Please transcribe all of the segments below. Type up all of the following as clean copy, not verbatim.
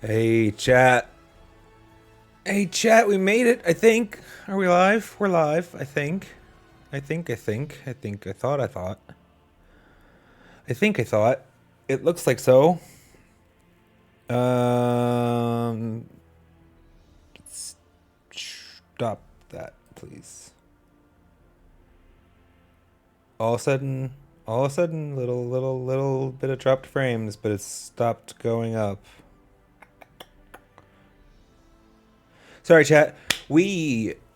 Hey, chat. Hey, chat, we made it, I think. Are we live? We're live, I think. I thought. I thought. It looks like so. Um, stop that, please. All of a sudden, little bit of dropped frames, but it's stopped going up. Sorry, chat.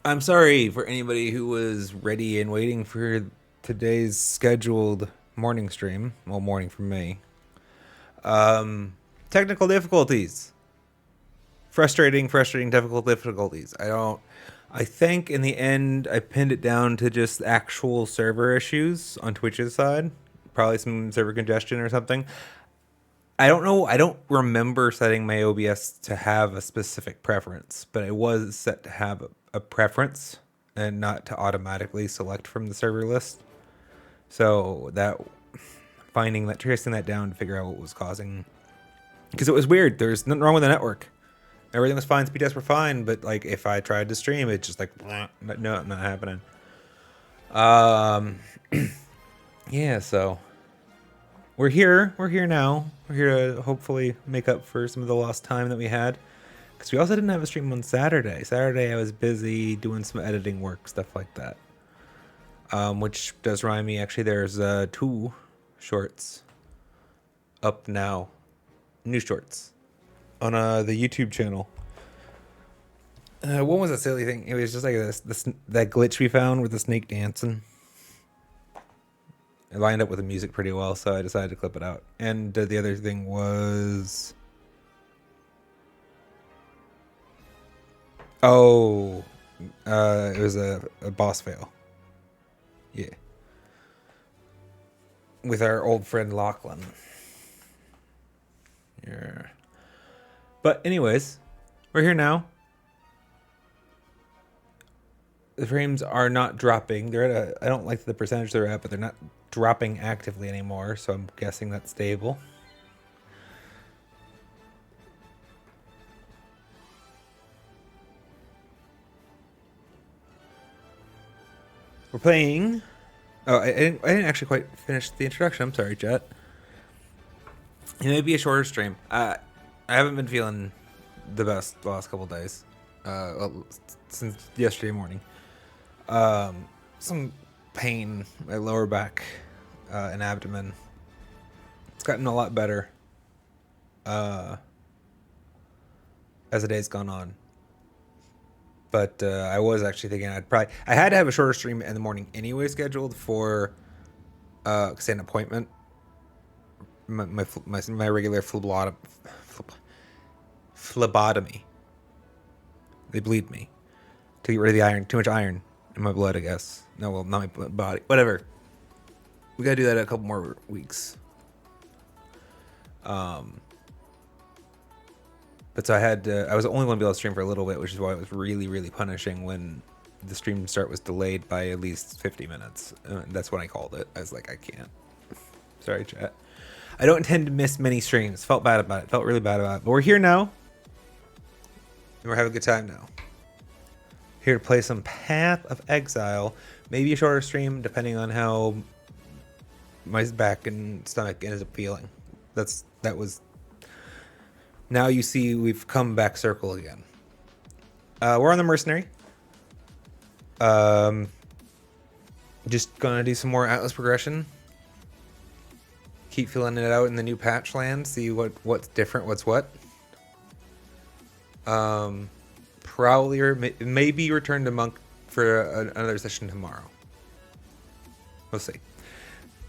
I'm sorry for anybody who was ready and waiting for today's scheduled morning stream. Well, morning for me. Um, Technical difficulties. Frustrating, technical difficulties. I think in the end, I pinned it down to just actual server issues on Twitch's side. Probably some server congestion or something. I don't know. I don't remember setting my OBS to have a specific preference, but it was set to have a preference and not to automatically select from the server list. So that tracing that down to figure out what was causing, because it was weird. There's nothing wrong with the network. Everything was fine. Speed tests were fine, but like if I tried to stream, it's just like no, not happening. Um, yeah. So we're here. We're here now. We're here to hopefully make up for some of the lost time that we had. Because we also didn't have a stream on Saturday. Saturday I was busy doing some editing work, stuff like that. Which does remind me, actually, there's 2 shorts up now. New shorts. On the YouTube channel. What was that silly thing? It was just like that glitch we found with the snake dancing. It lined up with the music pretty well, so I decided to clip it out. And the other thing was... Oh, it was a boss fail. Yeah. With our old friend Lachlan. Yeah. But anyways, we're here now. The frames are not dropping. They're at I don't like the percentage they're at, but they're not dropping actively anymore, so I'm guessing that's stable. We're playing... Oh, I didn't actually quite finish the introduction. I'm sorry, chat. It may be a shorter stream. I haven't been feeling the best the last couple days. Well, since yesterday morning. Some pain, my lower back and abdomen. It's gotten a lot better as the day's gone on. But I was actually thinking I had to have a shorter stream in the morning anyway, scheduled for say an appointment. My regular phlebotomy. They bleed me to get rid of the iron. Too much iron in my blood, I guess. No, well, not my body. Whatever. We gotta do that in a couple more weeks. But so I was only going to be able to stream for a little bit, which is why it was really, really punishing when the stream start was delayed by at least 50 minutes. That's when I called it. I was like, I can't. Sorry, chat. I don't intend to miss many streams. Felt bad about it. Felt really bad about it. But we're here now. And we're having a good time now. Here to play some Path of Exile. Maybe a shorter stream, depending on how my back and stomach ends up feeling. That was... Now you see we've come back circle again. We're on the Mercenary. Just gonna do some more Atlas progression. Keep feeling it out in the new patch land. See what's different, what's what. Probably or maybe return to Monk for another session tomorrow. We'll see.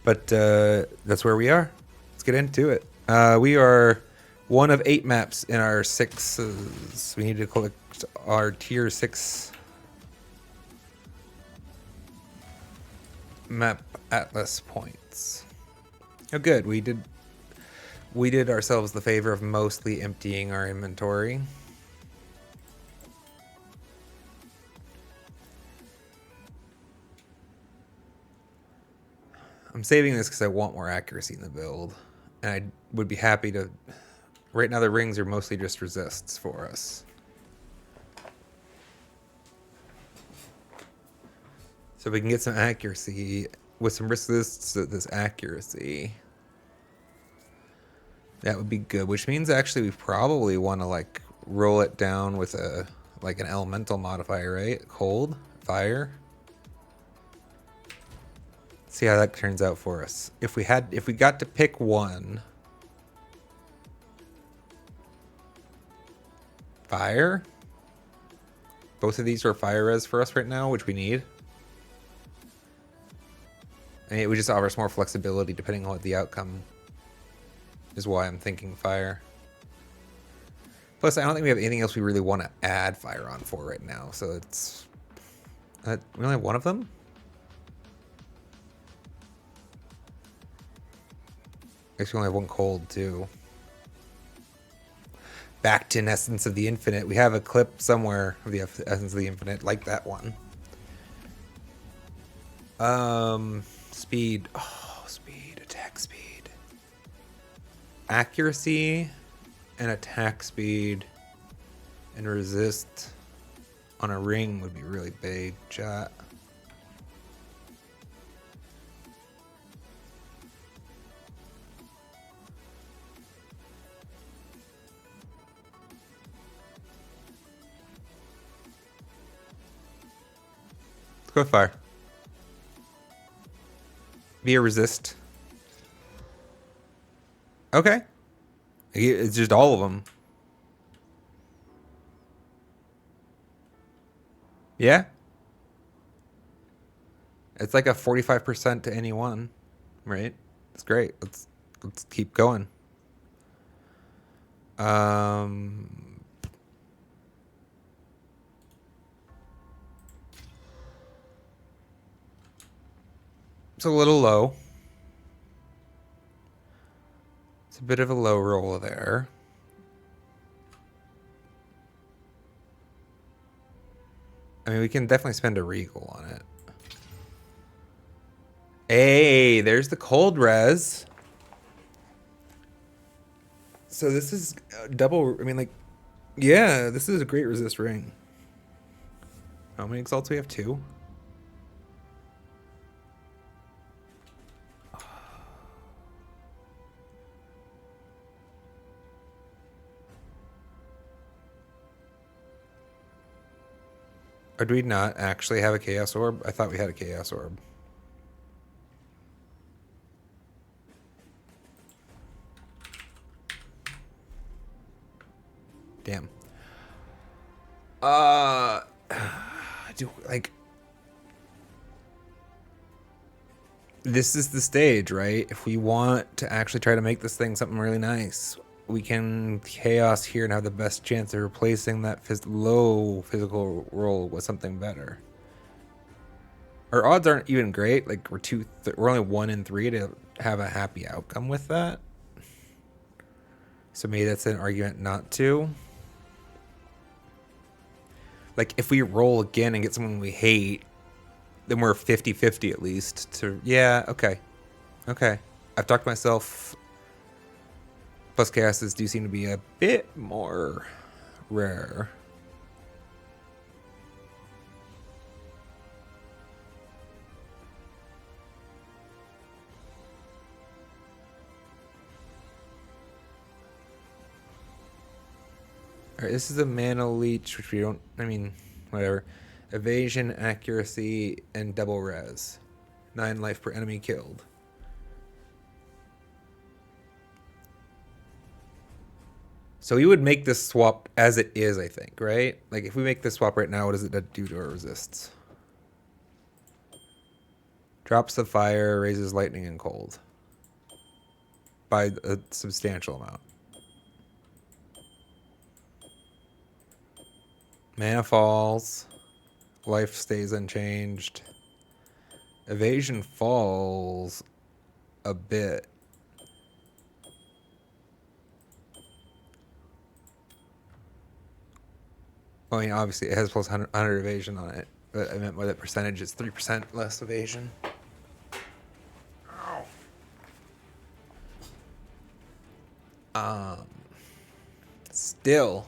But that's where we are. Let's get into it. We are 1 of 8 maps in our 6s. We need to collect our tier 6 map Atlas points. Oh, good. We did ourselves the favor of mostly emptying our inventory. I'm saving this because I want more accuracy in the build, and I would be happy to Right now the rings are mostly just resists for us. So we can get some accuracy with some resists to this accuracy. That would be good, which means actually we probably want to like roll it down with a like an elemental modifier, right? Cold, fire. See how that turns out for us. If we got to pick one, fire. Both of these are fire res for us right now, which we need. And it would just offer us more flexibility depending on what the outcome is, why I'm thinking fire. Plus, I don't think we have anything else we really want to add fire on for right now, so it's... we only have one of them? I guess we only have one cold, too. Back to an Essence of the Infinite. We have a clip somewhere of the Essence of the Infinite, like that one. Speed. Oh, speed. Attack speed. Accuracy and attack speed and resist on a ring would be really big, chat. Let's go with fire. Be a resist. Okay. It's just all of them. Yeah. It's like a 45% to any one, right? It's great. Let's keep going. It's a little low. It's a bit of a low roll there. I mean, we can definitely spend a regal on it. Hey, there's the cold res. So this is double, I mean, like, yeah, this is a great resist ring. How many exalts do we have? 2? Or do we not actually have a Chaos Orb? I thought we had a Chaos Orb. Damn. This is the stage, right? If we want to actually try to make this thing something really nice, we can chaos here and have the best chance of replacing that low physical roll with something better. Our odds aren't even great. Like we're only 1 in 3 to have a happy outcome with that. So maybe that's an argument not to. Like if we roll again and get someone we hate, then we're 50-50 at least to, yeah, okay. Okay. I've talked myself. Plus chaoses do seem to be a bit more rare. Alright, this is a mana leech, which we don't, I mean, whatever. Evasion, accuracy, and double res. 9 life per enemy killed. So we would make this swap as it is, I think, right? Like if we make this swap right now, what does it do to our resists? Drops the fire, raises lightning and cold. By a substantial amount. Mana falls. Life stays unchanged. Evasion falls a bit. I mean, obviously, it has plus 100 evasion on it, but I meant by that percentage, it's 3% less evasion. still.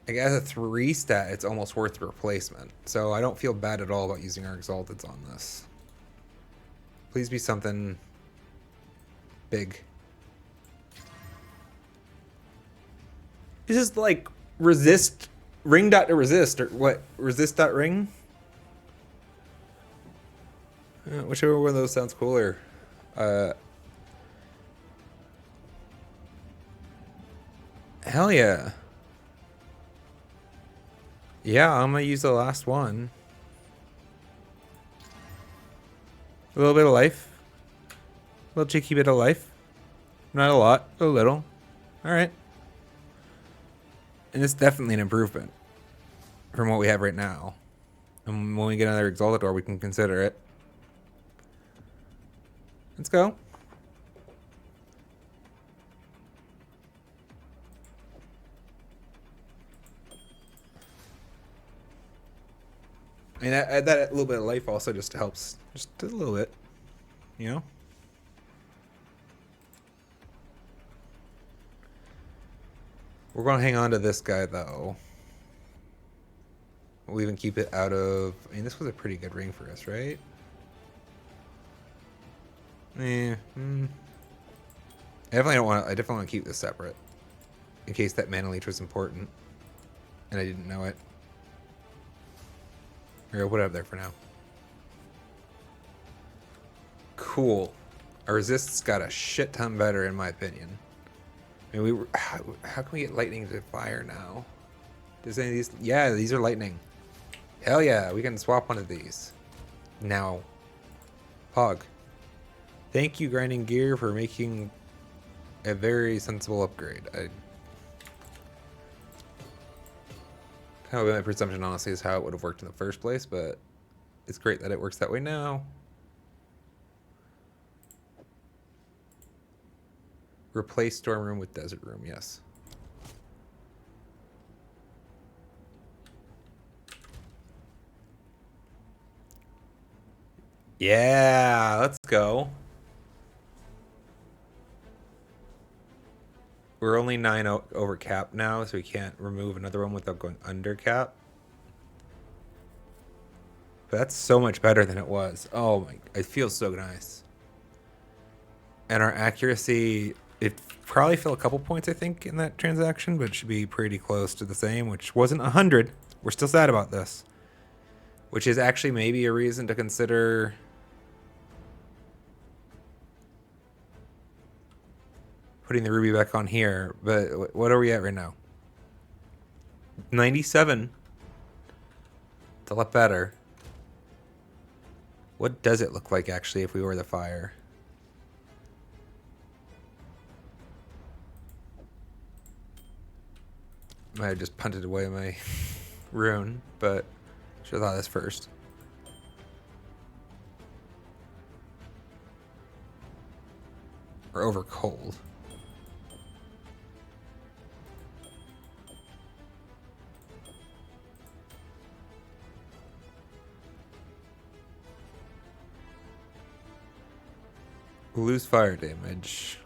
Like as a 3 stat, it's almost worth replacement. So I don't feel bad at all about using our Exalteds on this. Please be something big. This is like resist, ring dot to resist, or what? Resist dot ring? Whichever one of those sounds cooler. Hell yeah. Yeah, I'm gonna use the last one. A little bit of life. A little cheeky bit of life. Not a lot, a little. Alright. And it's definitely an improvement from what we have right now. And when we get another Exaltador, we can consider it. Let's go. I mean, that little bit of life also just helps. Just a little bit. You know? We're going to hang on to this guy, though. We'll even keep it out of... I mean, this was a pretty good ring for us, right? I definitely want to keep this separate. In case that mana leech was important. And I didn't know it. Here, I'll put it up there for now. Cool. Our resists got a shit ton better, in my opinion. I mean, how can we get lightning to fire now? Does any of these... Yeah, these are lightning. Hell yeah, we can swap one of these. Now. Hog. Thank you, Grinding Gear, for making a very sensible upgrade. Kind of my presumption, honestly, is how it would have worked in the first place, but it's great that it works that way now. Replace Storm Room with Desert Room, yes. Yeah, let's go. We're only 9 over cap now, so we can't remove another one without going under cap. But that's so much better than it was. Oh my, it feels so nice. And our accuracy, it probably fell a couple points, I think, in that transaction, but it should be pretty close to the same, which wasn't 100. We're still sad about this. Which is actually maybe a reason to consider... putting the ruby back on here, but what are we at right now? 97. It's a lot better. What does it look like, actually, if we were the fire? Might have just punted away my rune, but should have thought of this first. We're over cold. Lose fire damage.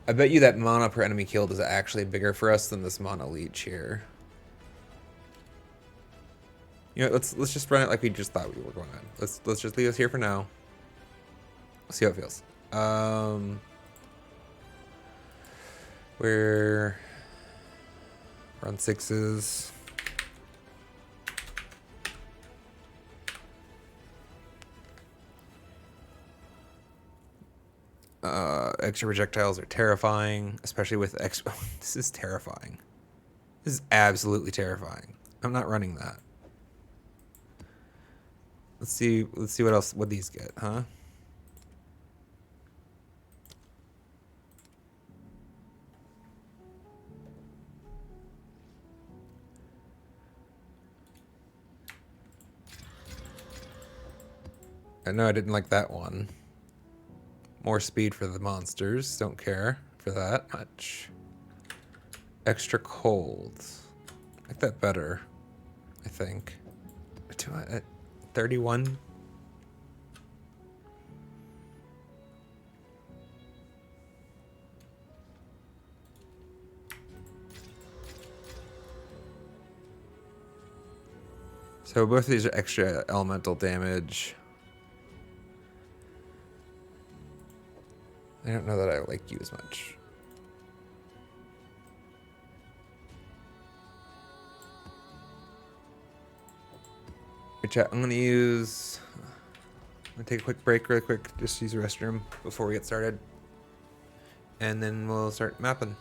I bet you that mana per enemy killed is actually bigger for us than this mana leech here. You know, let's just run it like we just thought we were going on. Let's just leave us here for now. See how it feels. We're on 6s. Extra projectiles are terrifying, especially with extra. This is terrifying. This is absolutely terrifying. I'm not running that. Let's see what these get, huh? I know I didn't like that one. More speed for the monsters. Don't care for that much. Extra cold. I like that better, I think. 31. So both of these are extra elemental damage. I don't know that I like you as much. Hey chat, I'm gonna take a quick break really quick, just use the restroom before we get started. And then we'll start mapping.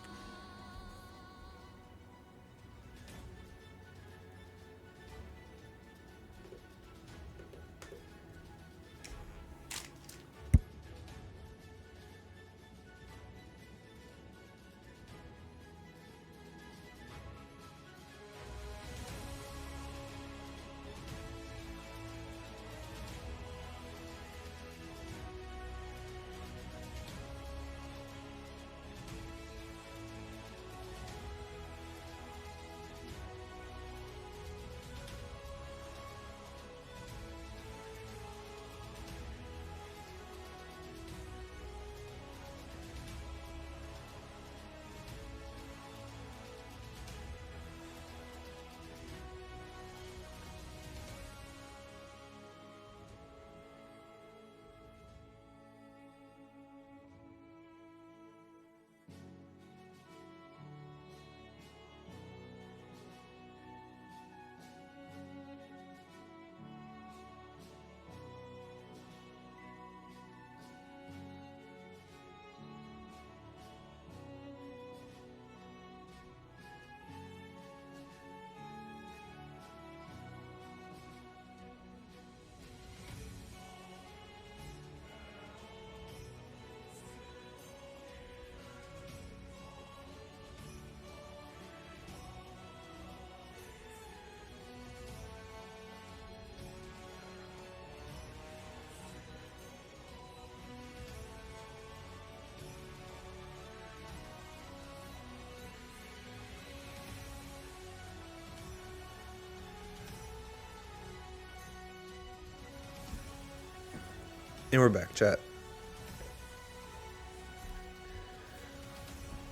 And we're back, chat.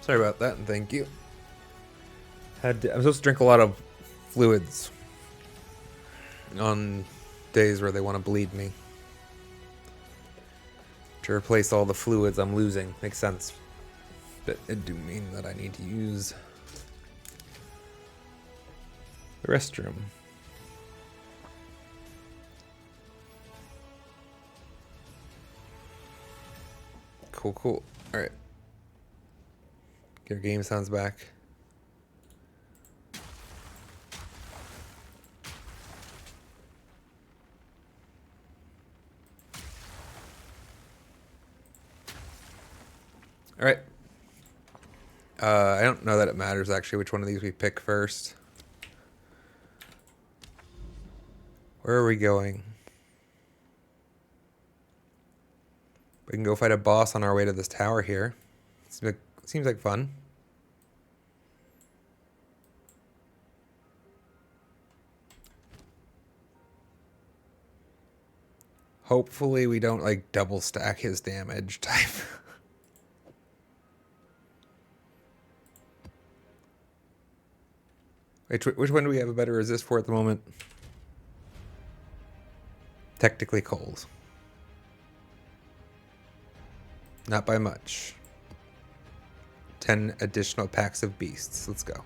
Sorry about that, and thank you. I'm supposed to drink a lot of fluids on days where they want to bleed me. To replace all the fluids I'm losing. Makes sense. But it do mean that I need to use the restroom. Cool. Alright. Get your game sounds back. Alright. I don't know that it matters actually which one of these we pick first. Where are we going? We can go fight a boss on our way to this tower here. Seems like fun. Hopefully we don't like double stack his damage type. Which one do we have a better resist for at the moment? Technically cold. Not by much. 10 additional packs of beasts. Let's go.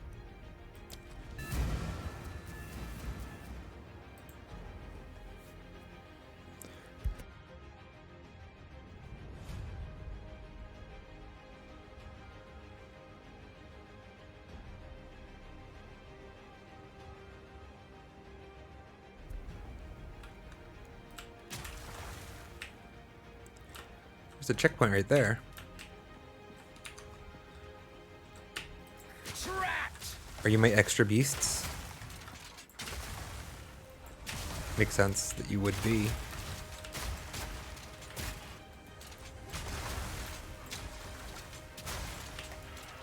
There's a checkpoint right there. Are you my extra beasts? Makes sense that you would be.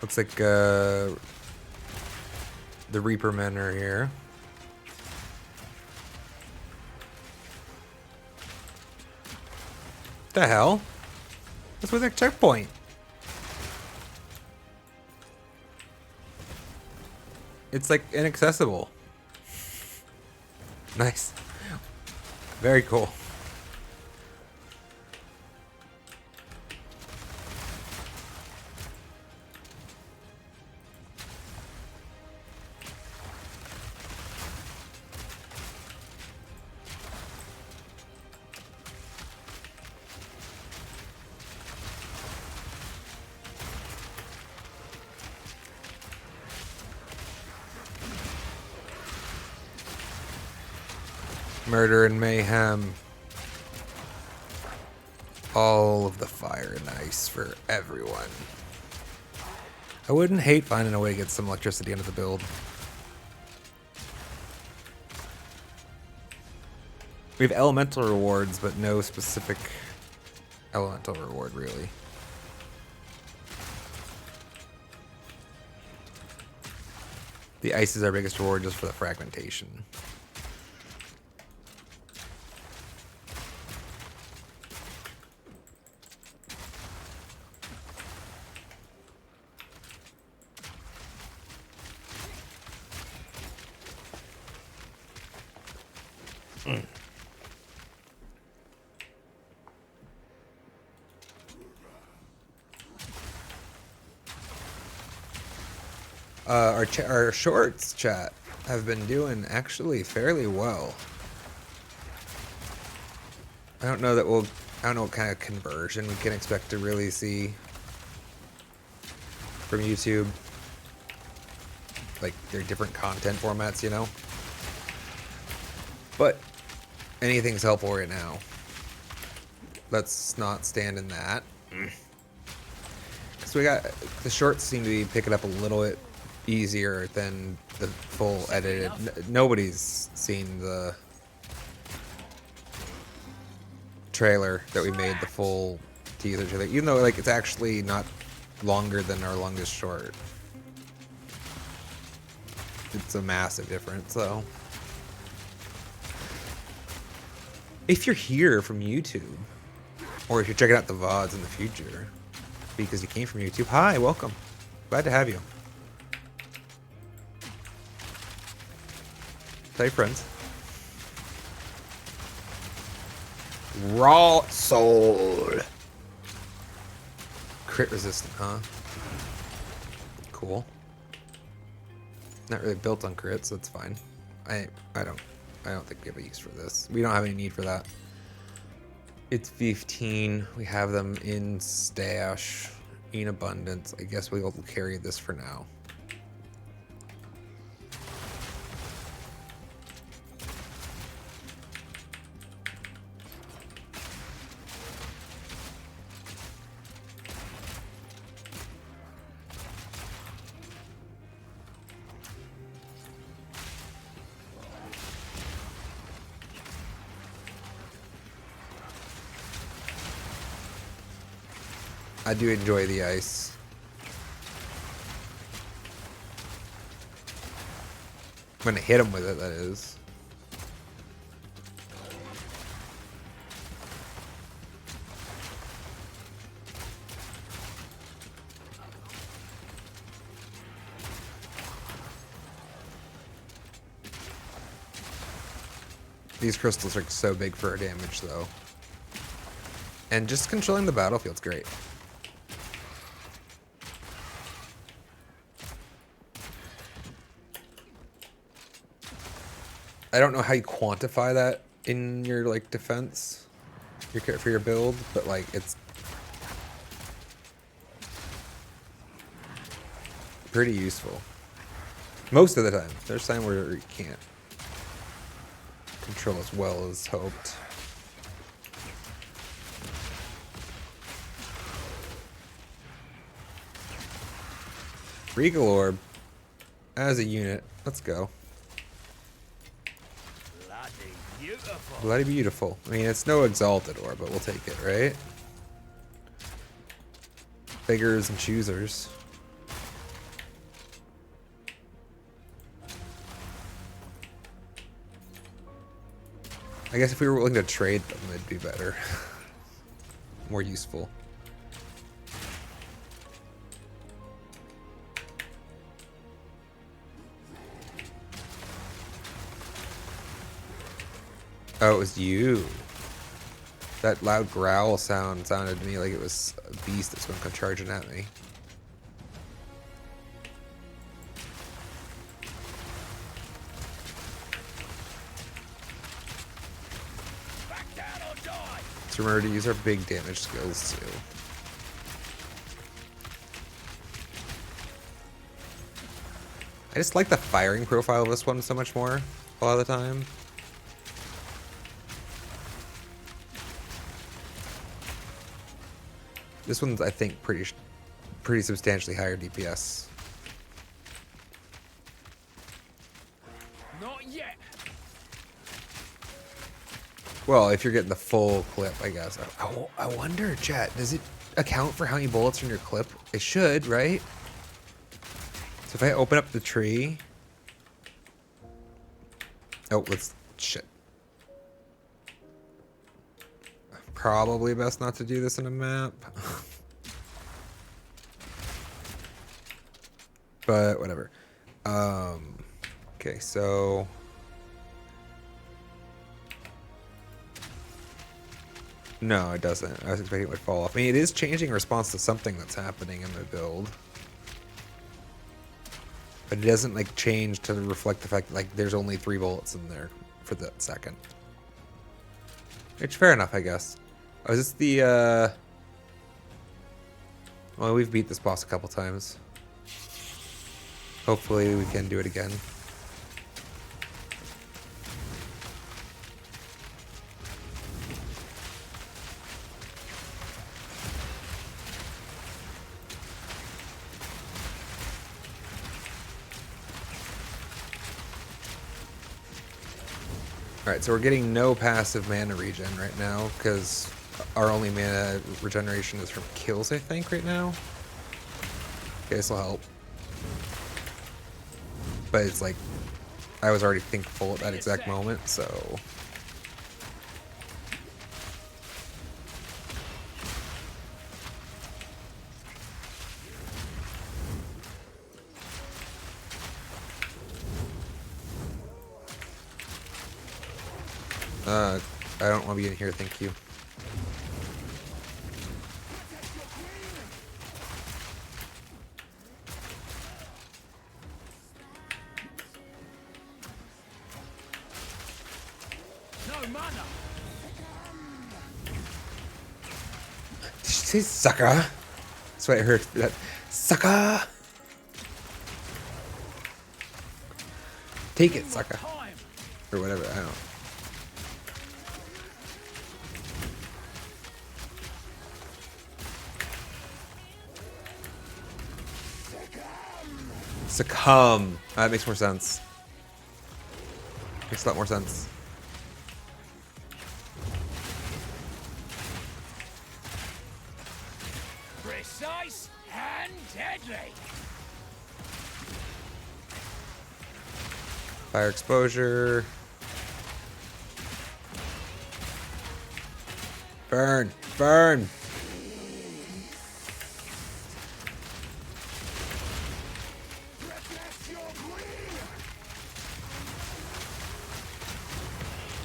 Looks like the Reaper men are here. The hell? That's with their checkpoint. It's like inaccessible. Nice. Very cool. Murder and mayhem. All of the fire and ice for everyone. I wouldn't hate finding a way to get some electricity into the build. We have elemental rewards, but no specific elemental reward, really. The ice is our biggest reward just for the fragmentation. Our shorts chat have been doing actually fairly well. I don't know what kind of conversion we can expect to really see from YouTube. Like their different content formats, you know? But anything's helpful right now. Let's not stand in that. So we got the shorts seem to be picking up a little bit easier than the full edited. Nobody's seen the trailer that we made, the full teaser trailer, even though like it's actually not longer than our longest short. It's a massive difference, though. If you're here from YouTube, or if you're checking out the VODs in the future because you came from YouTube, hi, welcome. Glad to have you. Tell your friends. Raw soul. Crit resistant, huh? Cool. Not really built on crits, so that's fine. I don't think we have a use for this. We don't have any need for that. It's 15. We have them in stash, in abundance. I guess we'll carry this for now. I do enjoy the ice. When I hit him with it, that is. These crystals are so big for our damage, though. And just controlling the battlefield's great. I don't know how you quantify that in your like defense, for your build, but like it's pretty useful most of the time. There's time where you can't control as well as hoped. Regal Orb as a unit. Let's go. Bloody beautiful. I mean, it's no exalted orb, but we'll take it, right? Beggars and choosers. I guess if we were willing to trade them, it'd be better. more useful. Oh, it was you. That loud growl sounded to me like it was a beast that's going to come charging at me. Let's remember to use our big damage skills too. I just like the firing profile of this one so much more a lot of the time. This one's, I think, pretty substantially higher DPS. Not yet. Well, if you're getting the full clip, I guess. I wonder, chat, does it account for how many bullets are in your clip? It should, right? So if I open up the tree... Oh, shit. Probably best not to do this in a map. But whatever. Okay, so... No, it doesn't. I was expecting it would fall off. I mean, it is changing in response to something that's happening in the build. But it doesn't, like, change to reflect the fact that, like, there's only 3 bullets in there for that second. Which, fair enough, I guess. Oh, is this the, Well, we've beat this boss a couple times. Hopefully we can do it again. Alright, so we're getting no passive mana regen right now, because our only mana regeneration is from kills, I think, right now. Okay, this will help. But it's like, I was already full at that exact moment, so... I don't want to be in here, thank you. No mana. Did she say sucker? That's what I heard. That sucker. Take it, sucker. Or whatever, I don't know. Succumb. That makes more sense. Makes a lot more sense. Precise and deadly. Fire exposure. Burn. Burn.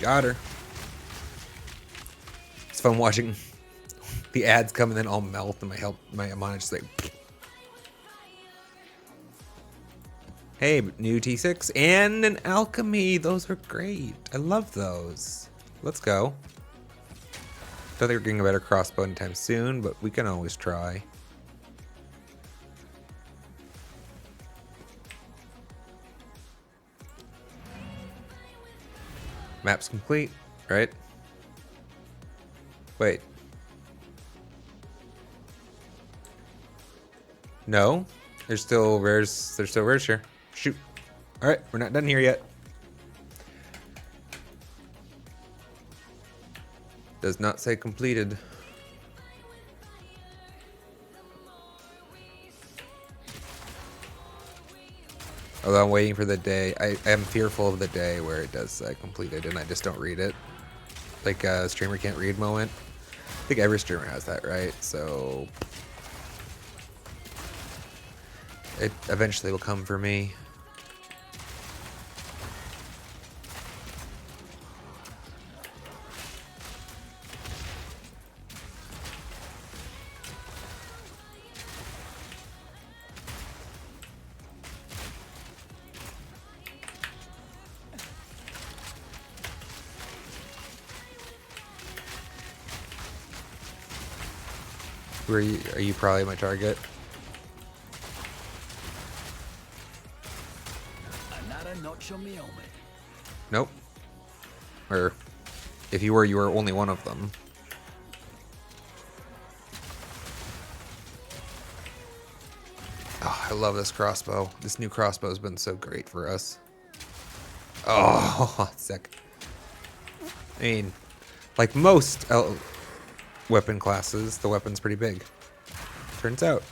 Got her. It's fun watching the ads come and then all melt and my mana just like... Hey, new T6 and an alchemy. Those are great. I love those. Let's go. Don't think we're getting a better crossbow anytime soon, but we can always try. Map's complete, right? Wait. No? There's still rares here. Shoot. Alright, we're not done here yet. Does not say completed. Although I'm waiting for the day. I am fearful of the day where it does say completed and I just don't read it. Like a streamer can't read moment. think every streamer has that, right? So it eventually will come for me. Are you probably my target? Another notch on me helmet. Nope. Or if you were only one of them. Oh, I love this crossbow. This new crossbow has been so great for us. Oh, sick. I mean, like most weapon classes, the weapon's pretty big. Turns out.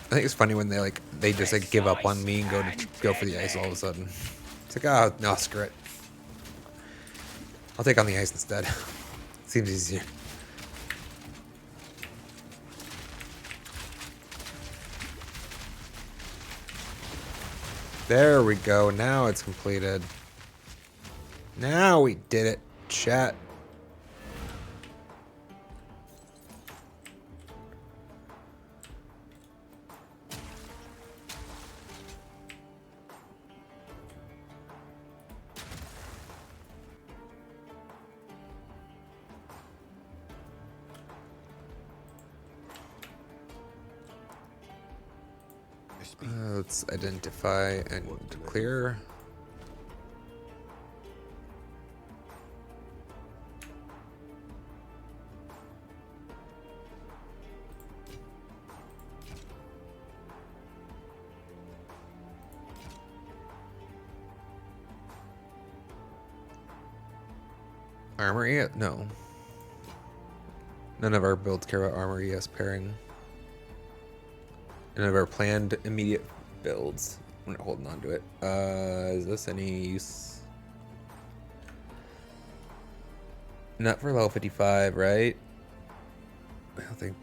I think it's funny when they just like give up on me and go for the ice all of a sudden. It's like, oh no, screw it. I'll take on the ice instead. Seems easier. There we go. Now it's completed. Now we did it, chat. Let's identify and clear. Armor, yeah, no. None of our builds care about armor, yes, pairing. None of our planned immediate builds. I'm not holding on to it. Is this any use? Not for level 55, right? I don't think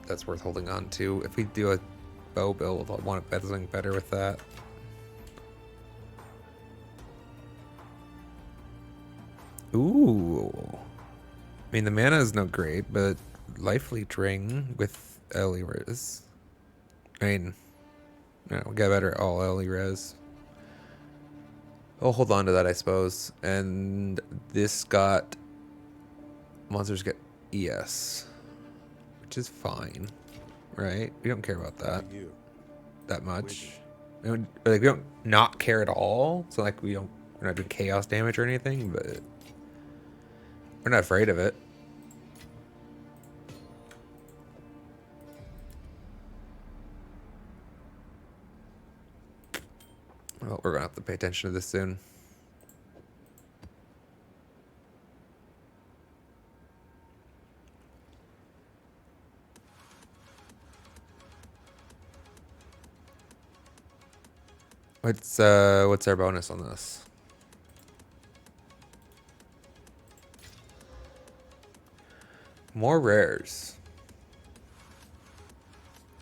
that's worth holding on to. If we do a bow build, I'll want something better with that. Ooh. I mean, the mana is no great, but Life Leech Ring with Ellie Res. I mean, no, we got better all Ellie Res. I'll hold on to that, I suppose. And this got... Monsters get ES, which is fine, right? We don't care about that much. Like, we don't not care at all. So like we're not doing chaos damage or anything, but we're not afraid of it. Well, we're gonna have to pay attention to this soon. What's our bonus on this? More rares.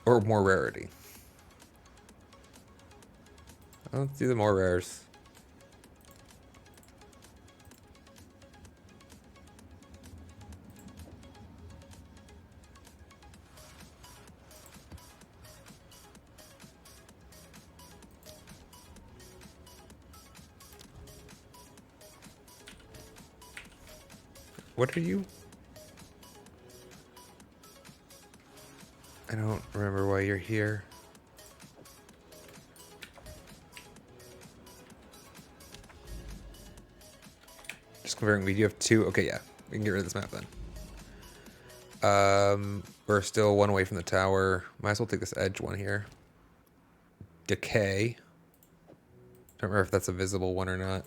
Or more rarity. Let's do the more rares. What are you? I don't remember why you're here. Just confirming, we do have two. Okay, yeah. We can get rid of this map then. We're still one away from the tower. Might as well take this edge one here. Decay. Don't remember if that's a visible one or not.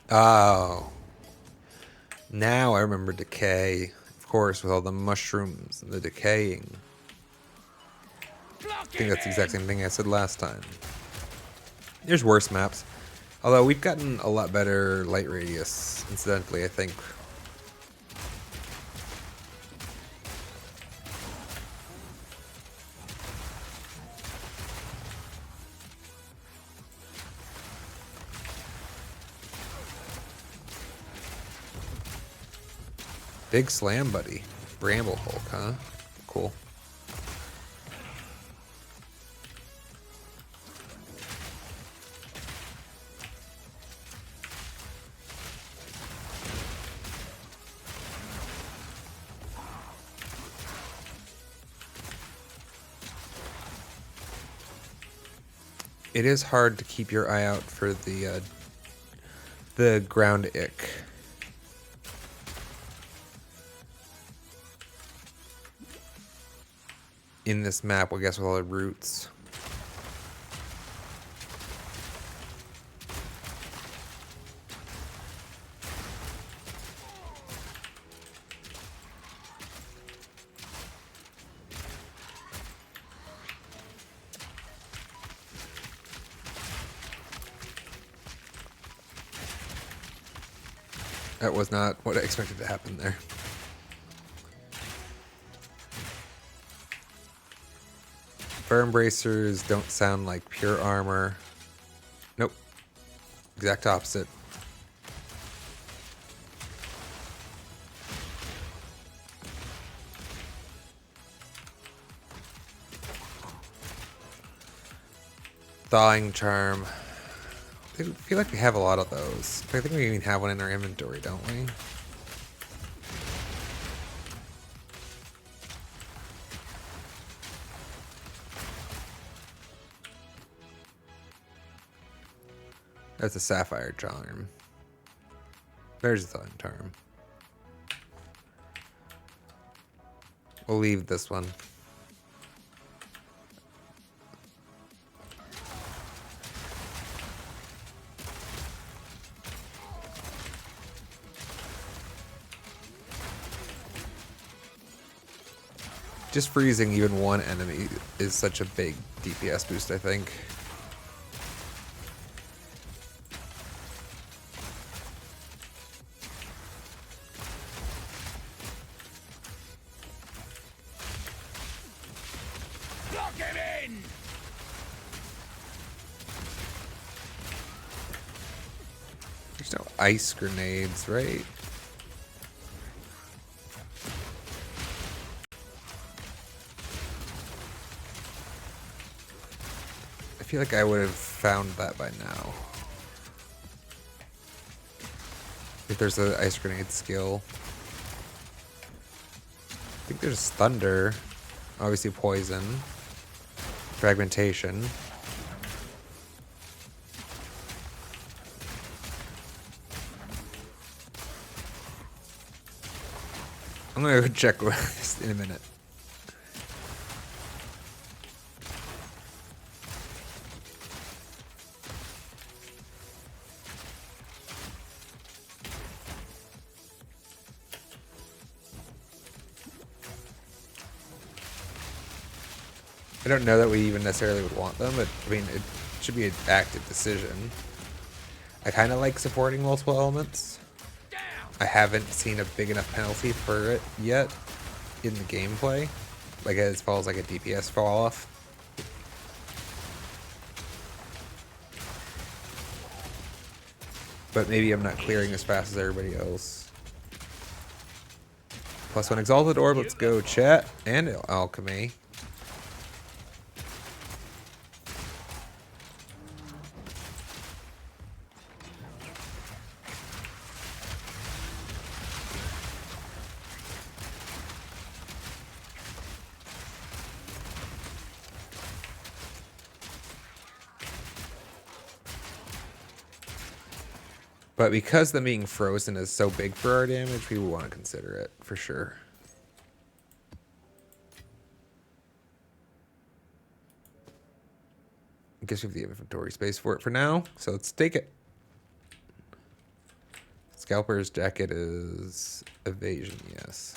Oh. Now I remember decay. Of course, with all the mushrooms and the decaying. I think that's the exact same thing I said last time. There's worse maps. Although we've gotten a lot better light radius, incidentally, I think. Big slam, buddy. Bramble Hulk, huh? Cool. It is hard to keep your eye out for the ground ick. In this map, I guess, with all the roots. That was not what I expected to happen there. Fire Embracers don't sound like pure armor. Nope. Exact opposite. Thawing Charm. I feel like we have a lot of those. I think we even have one in our inventory, don't we? That's a Sapphire Charm. There's a Thawing Charm. We'll leave this one. Just freezing even one enemy is such a big DPS boost, I think. Lock him in! There's no ice grenades, right? I feel like I would have found that by now. If there's an ice grenade skill. I think there's thunder. Obviously poison. Fragmentation. I'm gonna go check this in a minute. I don't know that we even necessarily would want them, but I mean, it should be an active decision. I kind of like supporting multiple elements. I haven't seen a big enough penalty for it yet in the gameplay, like as far as like a DPS fall off. But maybe I'm not clearing as fast as everybody else. +1 Exalted Orb, let's go chat, and Alchemy. But because them being frozen is so big for our damage, we will want to consider it for sure. I guess we have the inventory space for it for now, so let's take it. Scalper's jacket is evasion, yes.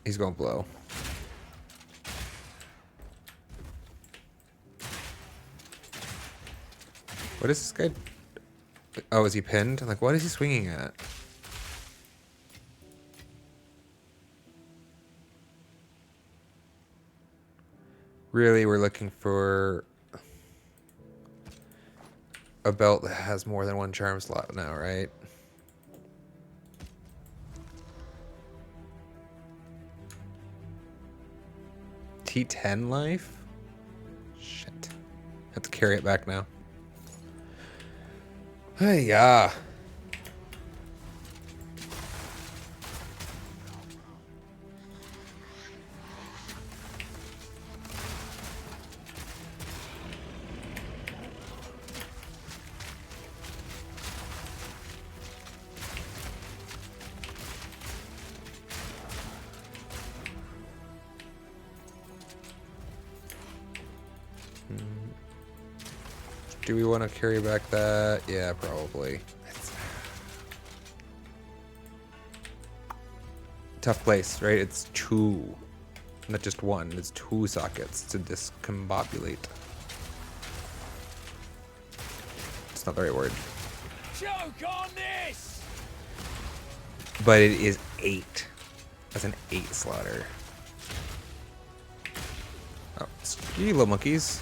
He's going to blow. What is this guy? Oh, is he pinned? Like, what is he swinging at? Really, we're looking for a belt that has more than one charm slot now, right? T10 life? Shit. Have to carry it back now. Hey, yeah. Do we want to carry back that? Yeah, probably. Tough place, right? It's two. Not just one. It's two sockets to discombobulate. It's not the right word. Choke on this! But it is 8. That's an 8 slaughter. Oh, you little monkeys.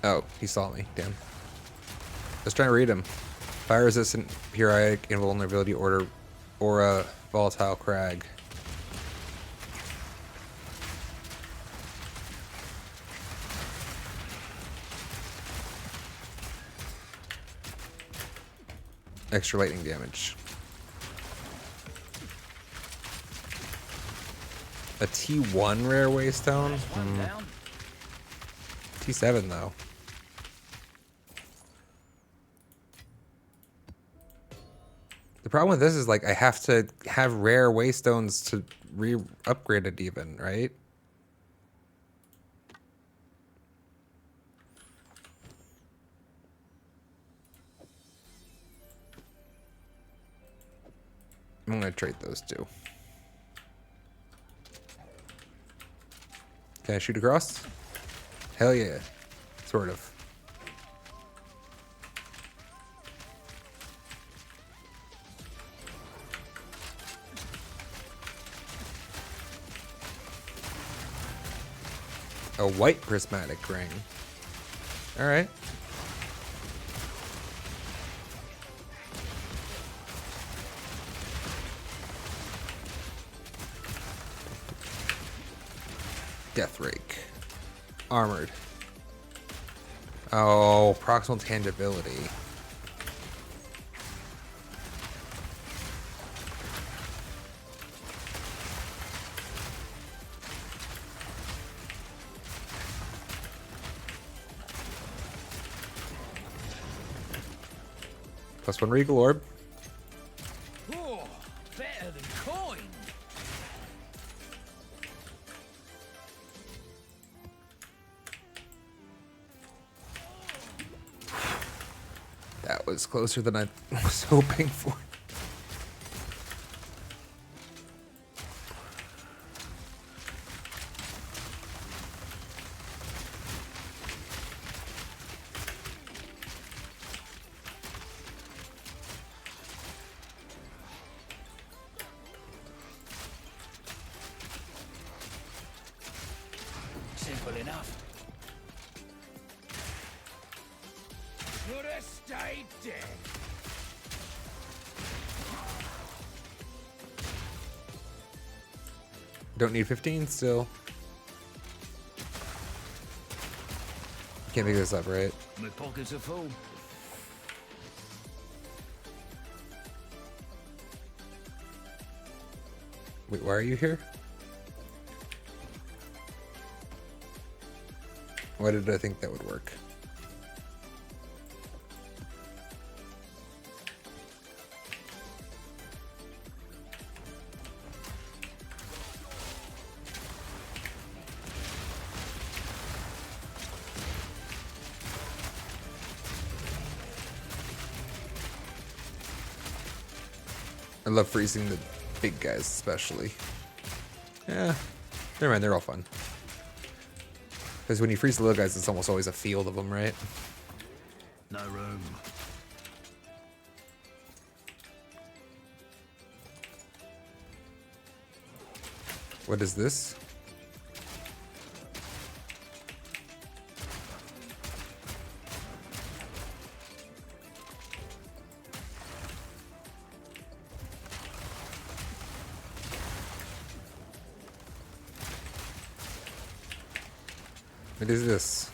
Oh, he saw me. Damn. I was trying to read him. Fire resistant, periodic, invulnerability, aura, volatile crag. Extra lightning damage. A T1 rare waystone? T7 though. The problem with this is like I have to have rare waystones to re-upgrade it even, right? I'm gonna trade those two. Can I shoot across? Hell yeah. Sort of. A white prismatic ring. Alright. Death Rake. Armored. Oh, proximal tangibility. +1 Regal Orb. Oh, better than coin. That was closer than I was hoping for. Simple enough. Should have stayed dead. Don't need 15 still. Can't pick this up, right? My pockets are full. Wait, why are you here? Why did I think that would work? I love freezing the big guys, especially. Yeah, never mind, they're all fun. Because when you freeze the little guys, it's almost always a field of them, right? No room. What is this? What is this?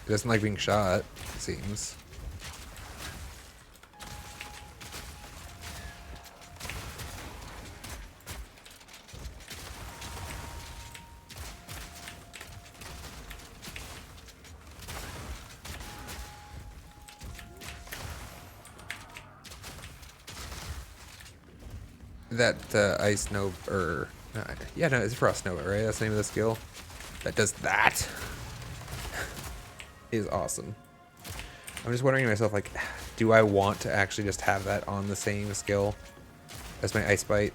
It doesn't like being shot, it seems. That ice nova, or yeah, no, it's frost nova, right? That's the name of the skill. That does that. Is awesome. I'm just wondering to myself, like, do I want to actually just have that on the same skill as my ice bite?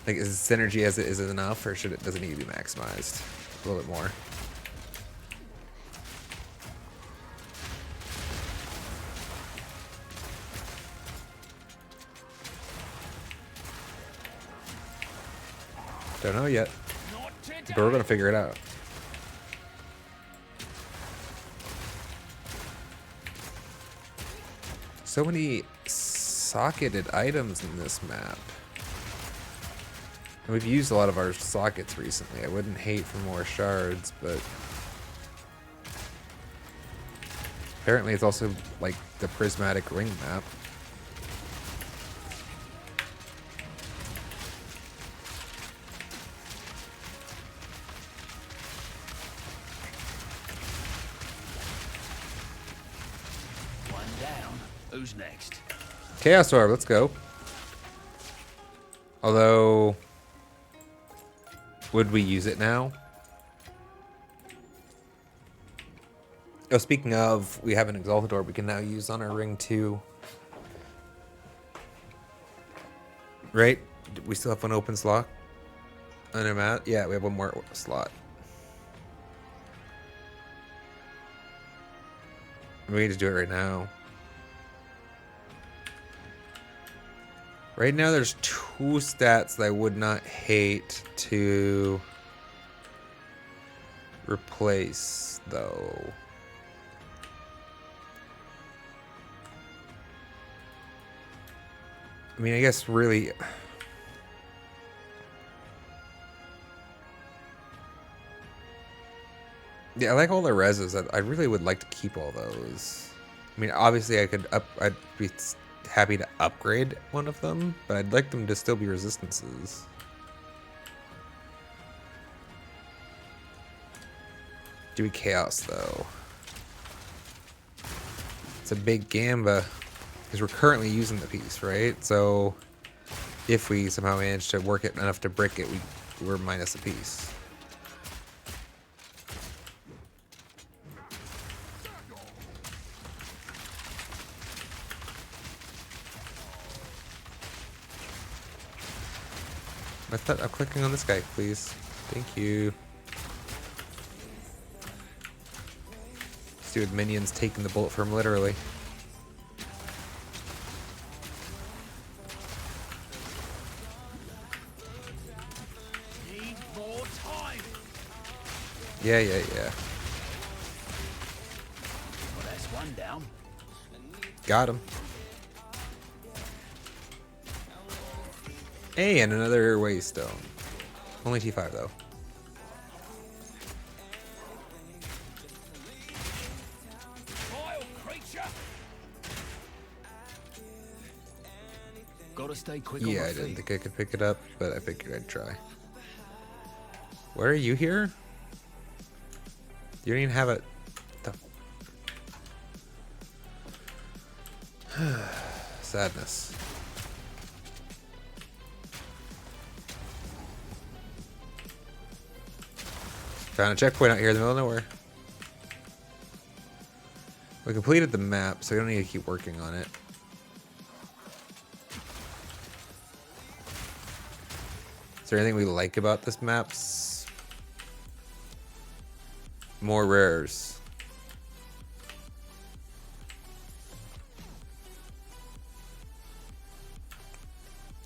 Like, is synergy as it is enough, or does it need to be maximized a little bit more? Don't know yet, Not today. but we're gonna figure it out. So many socketed items in this map. And we've used a lot of our sockets recently. I wouldn't hate for more shards, but apparently it's also like the prismatic ring map. One down. Who's next? Chaos Orb, let's go. Although, would we use it now? Oh, speaking of, we have an Exalted Orb we can now use on our ring too. Right? We still have one open slot on our mat? Yeah, we have one more slot. We need to do it right now. Right now, there's two stats that I would not hate to replace, though. I mean, I guess really... Yeah, I like all the reses. I really would like to keep all those. I mean, obviously, I'd be happy to upgrade one of them, but I'd like them to still be resistances. Do we chaos though? It's a big gamba because we're currently using the piece, right? So if we somehow manage to work it enough to brick it, we're minus a piece. I thought I'm clicking on this guy, please. Thank you. Stupid minions taking the bullet from him, literally. Need more time. Yeah. Well, that's one down. Got him. Hey, and another waystone. Only T5 though. Vile creature! Gotta stay quick on Yeah, my I didn't feet. think I could pick it up, but I figured I'd try. Why are you here? You don't even have it. Sadness. Found a checkpoint out here in the middle of nowhere. We completed the map, so we don't need to keep working on it. Is there anything we like about this map's? More rares.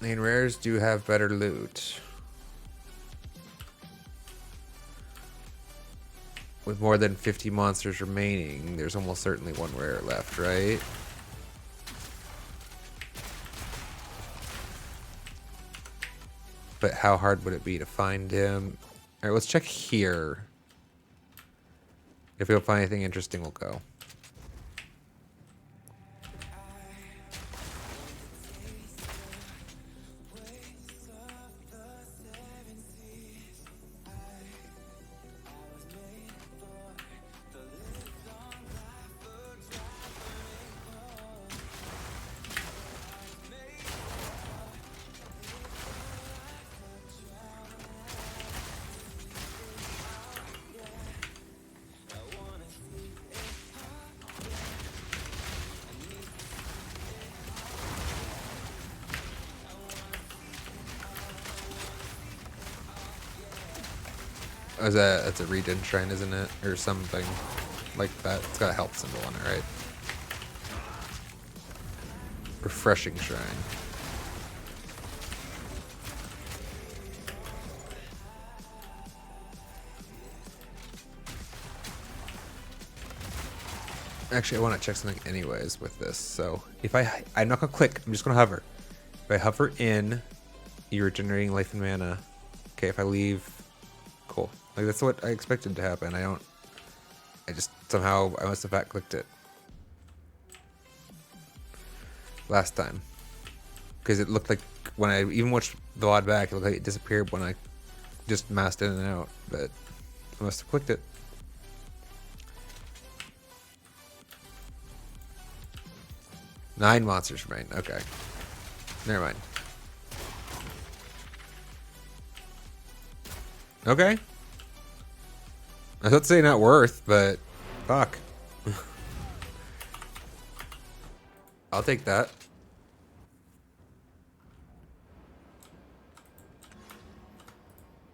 I mean, rares do have better loot. With more than 50 monsters remaining, there's almost certainly one rare left, right? But how hard would it be to find him? Alright, let's check here. If we don't find anything interesting, we'll go. Oh, that's a regen shrine, isn't it? Or something like that. It's got a health symbol on it, right? Refreshing shrine. Actually, I want to check something anyways with this. So if I'm not gonna click. I'm just gonna hover. If I hover in, you're regenerating life and mana. Okay, if I leave, cool. Like that's what I expected to happen. I just somehow I must have back clicked it last time because it looked like when I even watched the VOD back, it looked like it disappeared when I just masked in and out. But I must have clicked it. Nine monsters remain. Okay, never mind. Okay. I was about to say not worth, but fuck. I'll take that.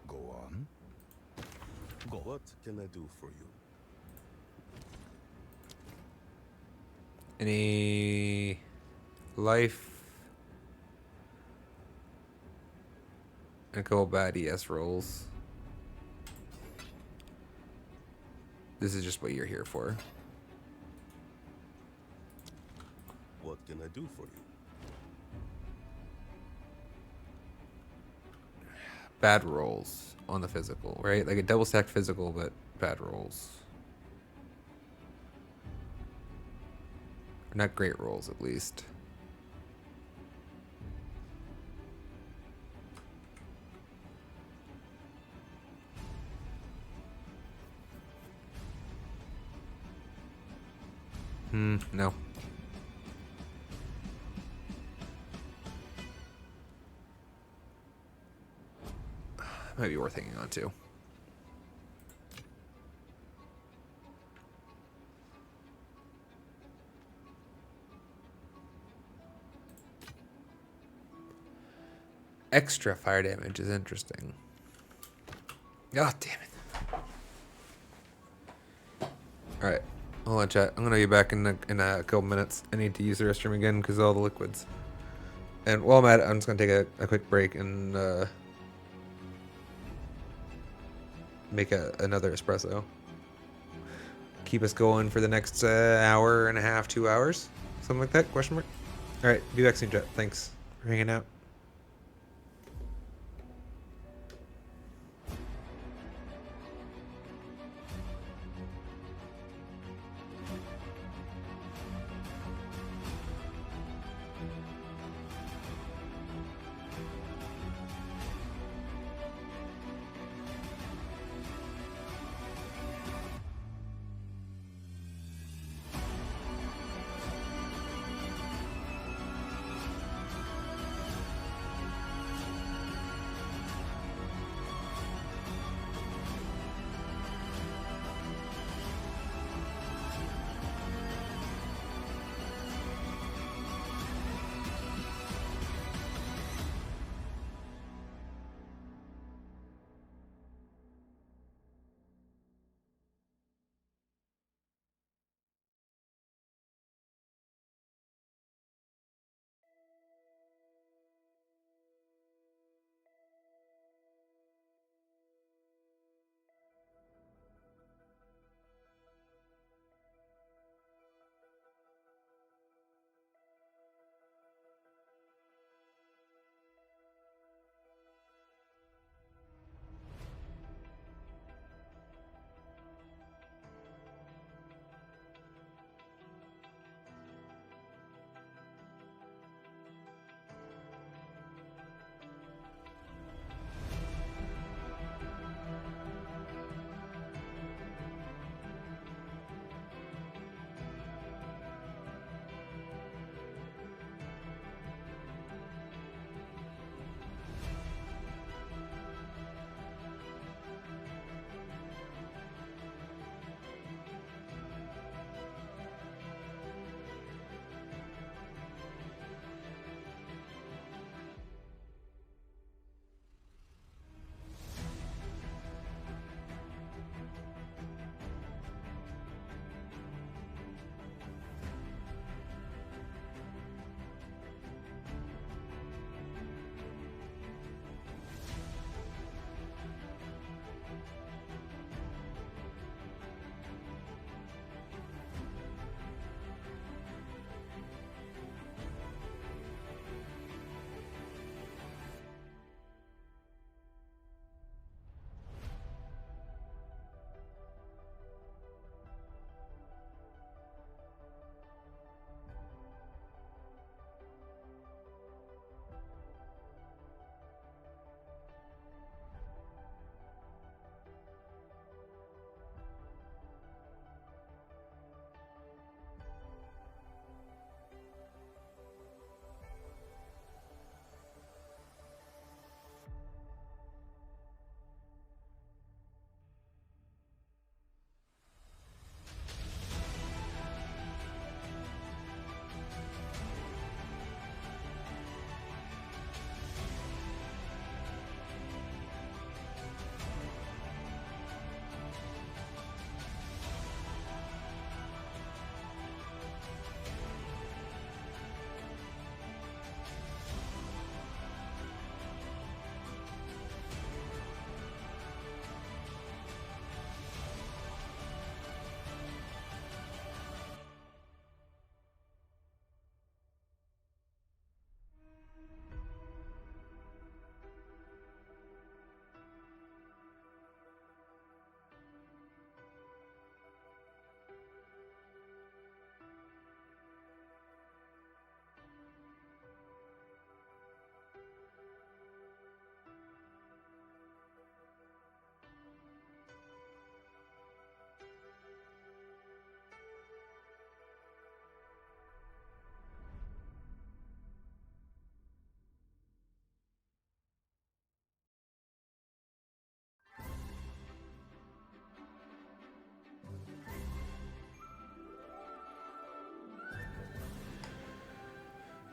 Go on. Go. What can I do for you? Any life? A couple bad ES rolls. This is just what you're here for. What can I do for you? Bad rolls on the physical, right? Like a double stacked physical, but bad rolls. Or not great rolls, at least. No. Might be worth hanging on to. Extra fire damage is interesting. God damn it. Alright. Hold on, chat. I'm gonna be back in a couple minutes. I need to use the restroom again because of all the liquids. And while I'm at it, I'm just gonna take a quick break and make another espresso. Keep us going for the next hour and a half, 2 hours. Something like that, question mark. Alright, be back soon, chat. Thanks for hanging out.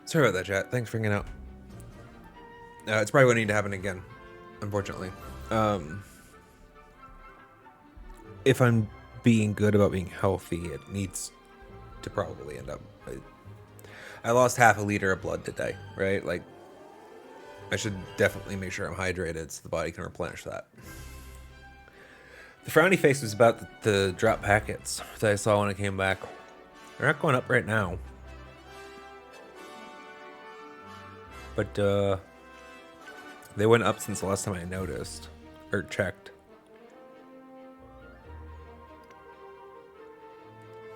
Sorry about that, chat. Thanks for hanging out. It's probably going to need to happen again, unfortunately. If I'm being good about being healthy, it needs to probably end up. I lost half a liter of blood today, right? Like, I should definitely make sure I'm hydrated so the body can replenish that. The frowny face was about the drop packets that I saw when I came back. They're not going up right now. But, they went up since the last time I noticed. Or checked.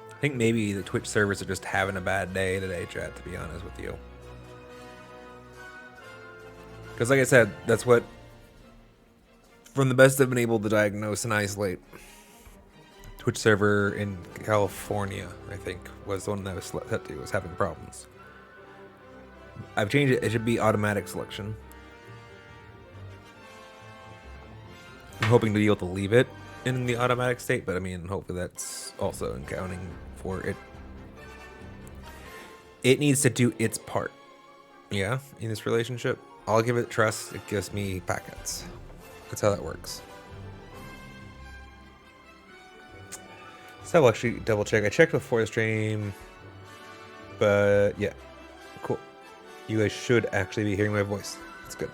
I think maybe the Twitch servers are just having a bad day today, chat, to be honest with you. Because like I said, that's what, from the best I've been able to diagnose and isolate, Twitch server in California, I think, was the one that I was set to, was having problems. I've changed it. It should be automatic selection. I'm hoping to be able to leave it in the automatic state, but I mean, hopefully that's also accounting for it. It needs to do its part. Yeah, in this relationship. I'll give it trust. It gives me packets. That's how that works. So I'll actually double check. I checked before the stream, but yeah, cool. You guys should actually be hearing my voice. That's good.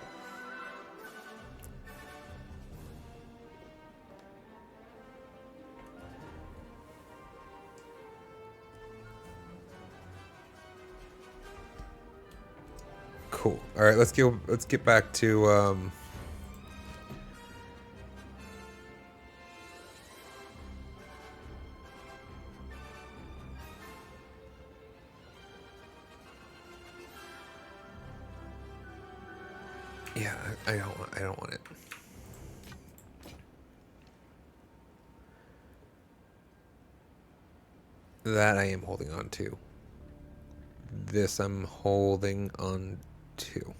Cool. All right, let's get back to yeah, I don't want it. That I am holding on to. This I'm holding on to.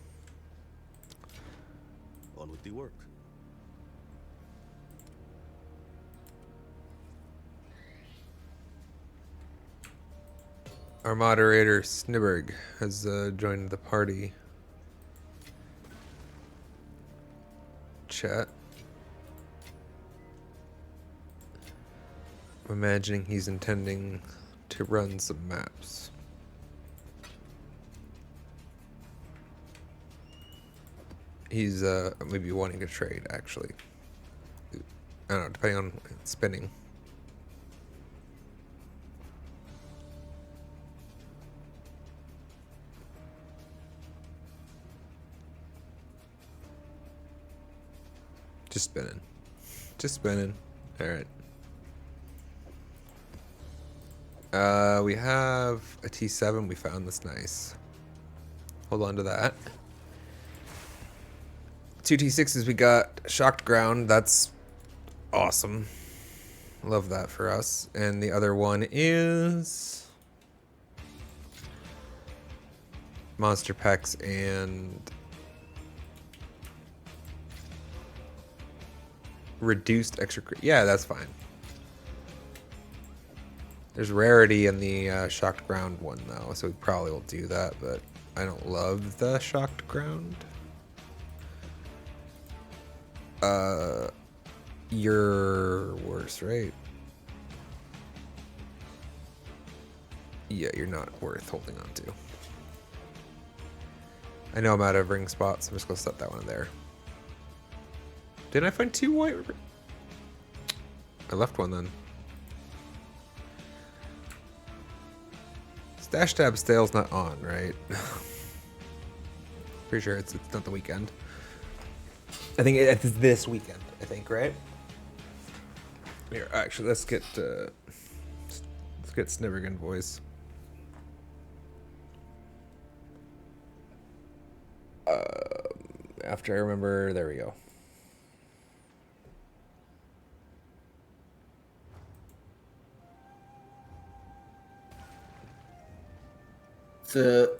On with the work. Our moderator Snibberg has joined the party. Chat. I'm imagining he's intending to run some maps. He's maybe wanting to trade, actually. I don't know, depending on spinning. Just spinning. Just spinning. Alright. We have a T7 we found that's nice. Hold on to that. 2 T6s we got Shocked Ground, that's awesome. Love that for us. And the other one is Monster Pecs and reduced extra. Yeah, that's fine. There's rarity in the Shocked Ground one though, so we probably will do that, but I don't love the Shocked Ground. You're worse, right? Yeah, you're not worth holding on to. I know I'm out of ring spots. I'm just gonna set that one there. Didn't I find 2 white? I left one then. Stash tab sale's not on, right? Pretty sure it's not the weekend. I think it's this weekend. I think, right? Here, actually, let's get Sniverigan voice. After I remember, there we go. So,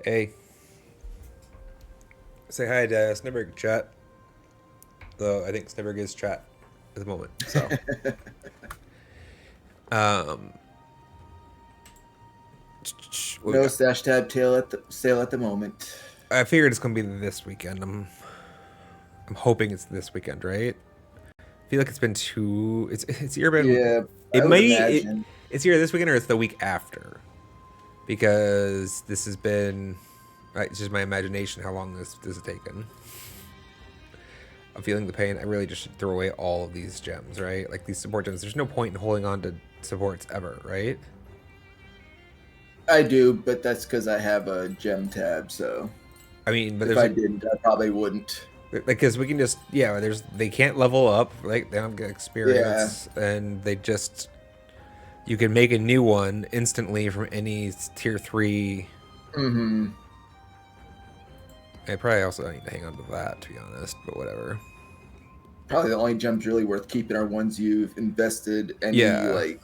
Hey. Say hi to Snibberg chat. Though I think Snibberg is chat at the moment. So What we No got? stash tab sale at the moment. I figured it's gonna be this weekend. I'm hoping it's this weekend, right? I feel like it's been two. It's either been. Yeah, It I would might. imagine. It's either this weekend or it's the week after, because this has been. Right, it's just my imagination how long this has taken. I'm feeling the pain. I really just should throw away all of these gems, right? Like these support gems. There's no point in holding on to supports ever, right? I do, but that's because I have a gem tab. So I mean, but if there's I didn't, I probably wouldn't. like because we can just they can't level up, like they don't get Yeah. experience, and they just you can make a new one instantly from any tier 3. Mm-hmm. I probably also need to hang on to that, to be honest, but whatever. Probably the only gems really worth keeping are ones you've invested any Yeah. like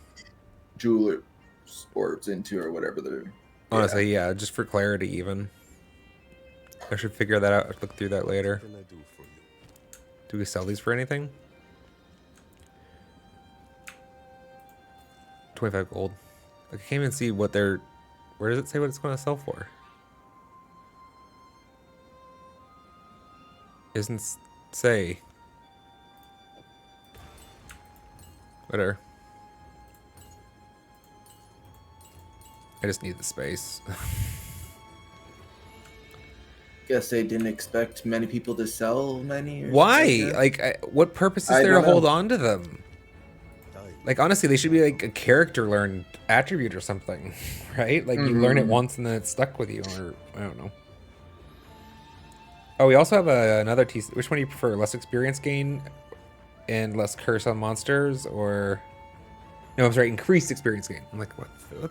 jeweler orbs into or whatever they're. Honestly, yeah, just for clarity even. I should figure that out, look through that later. What can I do for you? Do we sell these for anything? 25 gold. I can't even see what they're... Where does it say what it's going to sell for? Doesn't say. Whatever. I just need the space. Guess they didn't expect many people to sell many. Or Why? something like that. What purpose is I there to don't hold know. on to them? Die. Like, honestly, they should be like a character learned attribute or something, right? Like, you learn it once and then it's stuck with you, or I don't know. Oh, we also have another T. Which one do you prefer? Less experience gain and less curse on monsters, or no? I'm sorry, increased experience gain. I'm like,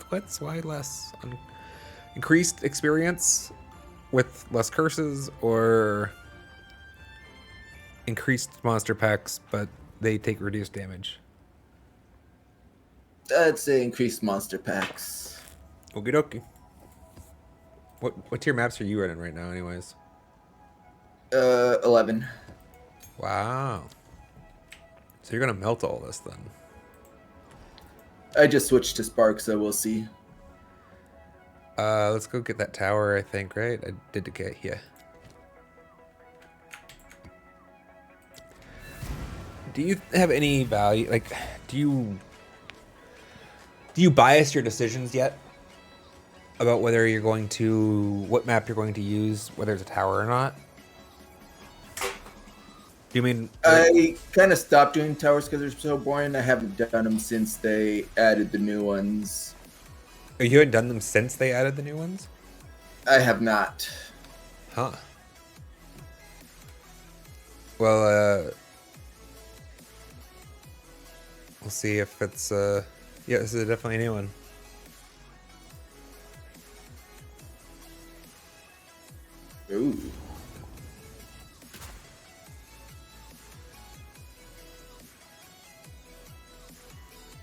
what's why less? Increased experience with less curses, or increased monster packs, but they take reduced damage. I'd say increased monster packs. Okie dokie. What tier maps are you running right now, anyways? 11. Wow. So you're gonna melt all this then? I just switched to Spark, so we'll see. Let's go get that tower, I think, right? I did decay, yeah. Do you have any value, like, do you bias your decisions yet? About whether you're going to, what map you're going to use, whether it's a tower or not? Do you mean... I kind of stopped doing towers because they're so boring. I haven't done them since they added the new ones. You haven't done them since they added the new ones? I have not. Huh. Well, we'll see if it's, yeah, this is definitely a new one. Ooh.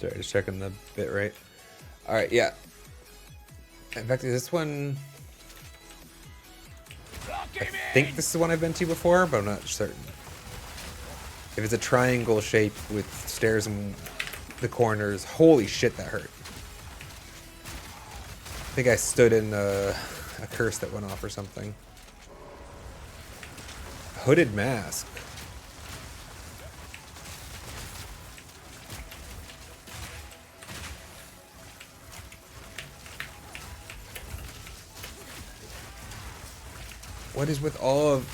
Sorry, just checking the bit rate. Alright, yeah. In fact, is this one... I think this is the one I've been to before, but I'm not certain. If it's a triangle shape with stairs in the corners, holy shit, that hurt. I think I stood in a curse that went off or something. Hooded mask. What is with all of...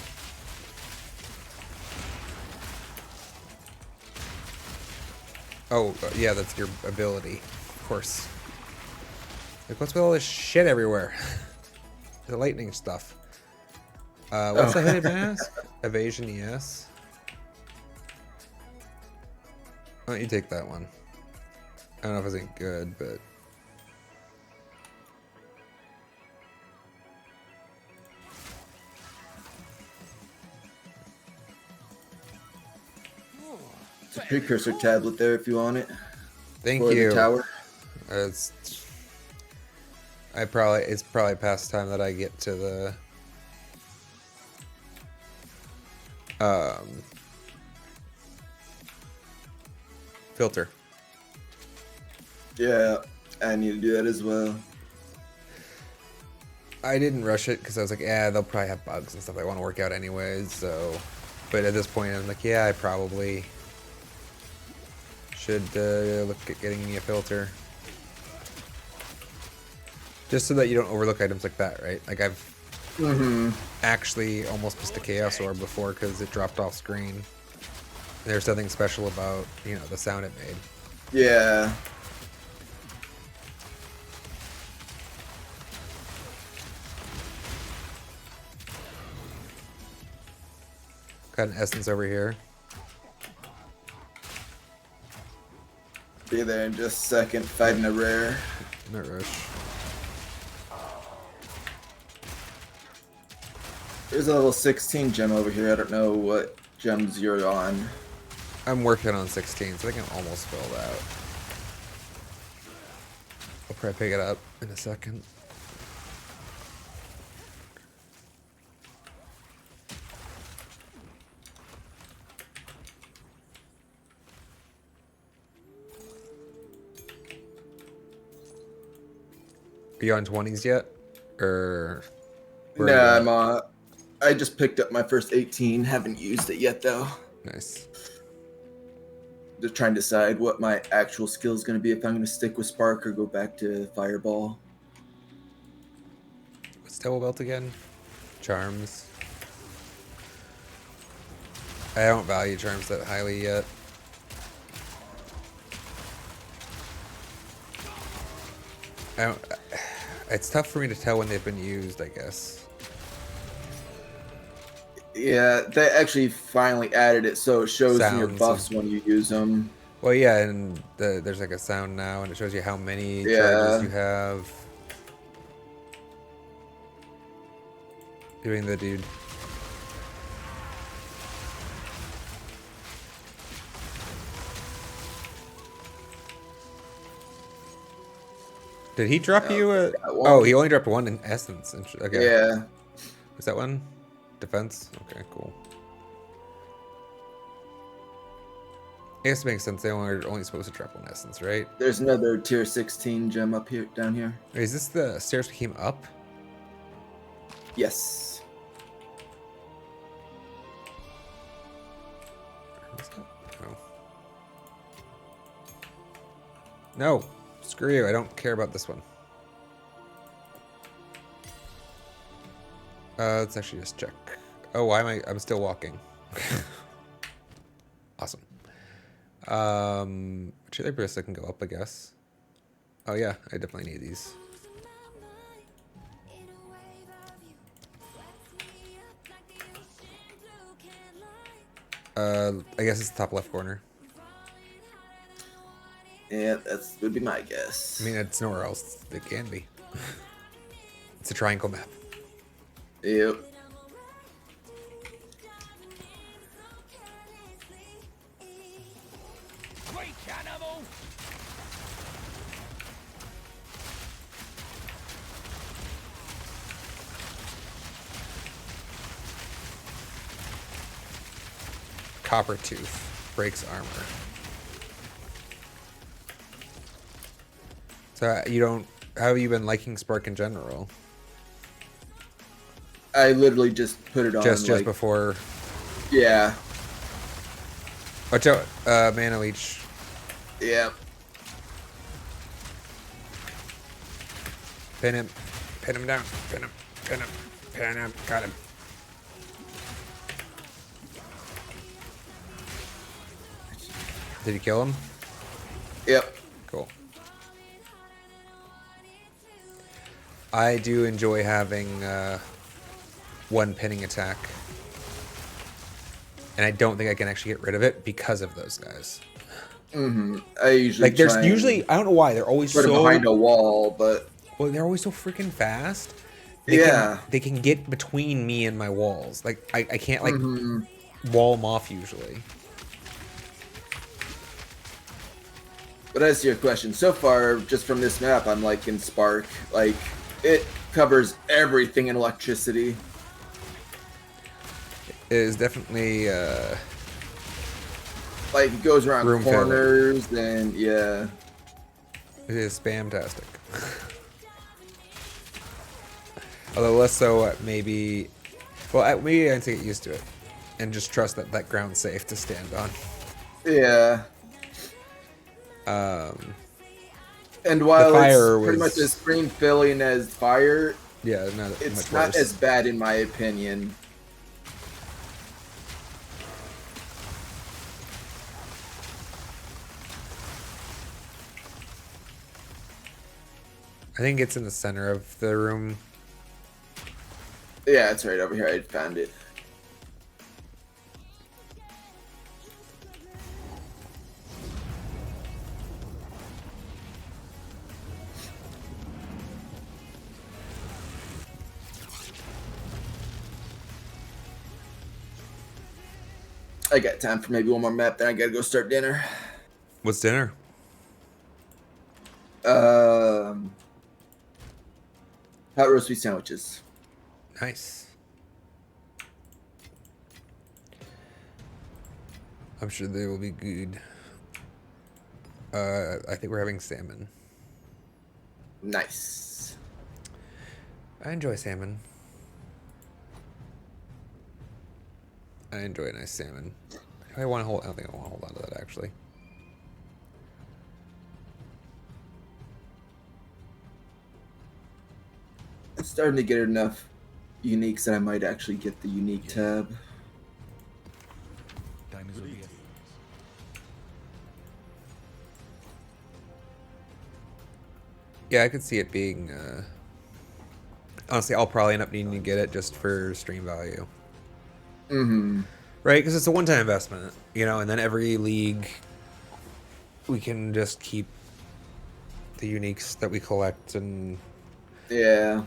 Oh, yeah, that's your ability. Of course. Like, what's with all this shit everywhere? The lightning stuff. What's the hooded mask? Evasion, yes. Why don't you take that one? I don't know if it's any good, but... It's a precursor tablet there if you want it. Thank for you. The tower. It's probably past time that I get to the filter. Yeah, I need to do that as well. I didn't rush it because I was like, yeah, they'll probably have bugs and stuff I want to work out anyways. So, but at this point, I'm like, yeah, I probably should look at getting me a filter, just so that you don't overlook items like that, right? Like I've actually almost missed a Chaos Orb before because it dropped off screen. There's nothing special about, you know, the sound it made. Yeah. Got an essence over here. Be there in just a second, fighting a rare. No rush. There's a level 16 gem over here. I don't know what gems you're on. I'm working on 16, so I think I'm almost filled out. I'll probably pick it up in a second. Are you on 20s yet? Or where Nah, are you I'm I just picked up my first 18. Haven't used it yet though. at? Nice. Just trying to decide what my actual skill is going to be. If I'm going to stick with Spark or go back to Fireball. What's double belt again? Charms. I don't value charms that highly yet. I don't. It's tough for me to tell when they've been used, I guess. Yeah, they actually finally added it so it shows in your Sounds buffs when you use them. Well, yeah, and there's like a sound now, and it shows you how many Yeah. charges you have. Doing the dude. Did he drop you a... got one. Oh, he only dropped one in essence. Okay. Yeah. Was that one? Defense? Okay, cool. I guess it makes sense. They are only supposed to drop one essence, right? There's another tier 16 gem up here, down here. Wait, is this the stairs we came up? Yes. What's that? Oh. No. Screw you. I don't care about this one. Let's actually just check. Oh, why am I'm still walking. Awesome. Chili Brista can go up, I guess. Oh yeah, I definitely need these. I guess it's the top left corner. Yeah, that's would be my guess. I mean, it's nowhere else it can be. It's a triangle map. Yep. Great animal! Copper Tooth breaks armor. So you don't... How have you been liking Spark in general? I literally just put it on. Just like, before... Yeah. Watch out, Mana Leech. Yeah. Pin him. Pin him down. Pin him. Pin him. Pin him. Got him. Did you kill him? Yep. Cool. I do enjoy having one pinning attack. And I don't think I can actually get rid of it because of those guys. I usually Like, there's try and usually... I don't know why. They're always put it so... behind a wall, but Well, they're always so freaking fast. yeah. They can get between me and my walls. Like, I can't, like, wall them off usually. But as to your question, so far, just from this map, I'm like in Spark. Like, it covers everything in electricity. It is definitely... Like, it goes around Room filler. corners, and yeah. It is spamtastic. Although less so maybe. Well, maybe I need to get used to it, and just trust that that ground's safe to stand on. Yeah. And The while it's fire pretty was much as screen filling as fire, yeah, not it's much not worse. as bad in my opinion. I think it's in the center of the room. Yeah, it's right over here. I found it. I got time for maybe one more map, then I gotta go start dinner. What's dinner? Hot roast beef sandwiches. Nice. I'm sure they will be good. I think we're having salmon. Nice. I enjoy salmon. I enjoy a nice salmon. I want to hold. I don't think I want to hold on to that actually. I'm starting to get enough uniques that I might actually get the unique tab. Time is of the essence. Yeah, I could see it being. Honestly, I'll probably end up needing to get it just for stream value. Mm-hmm. Right, because it's a one-time investment, you know, and then every league we can just keep the uniques that we collect and Yeah.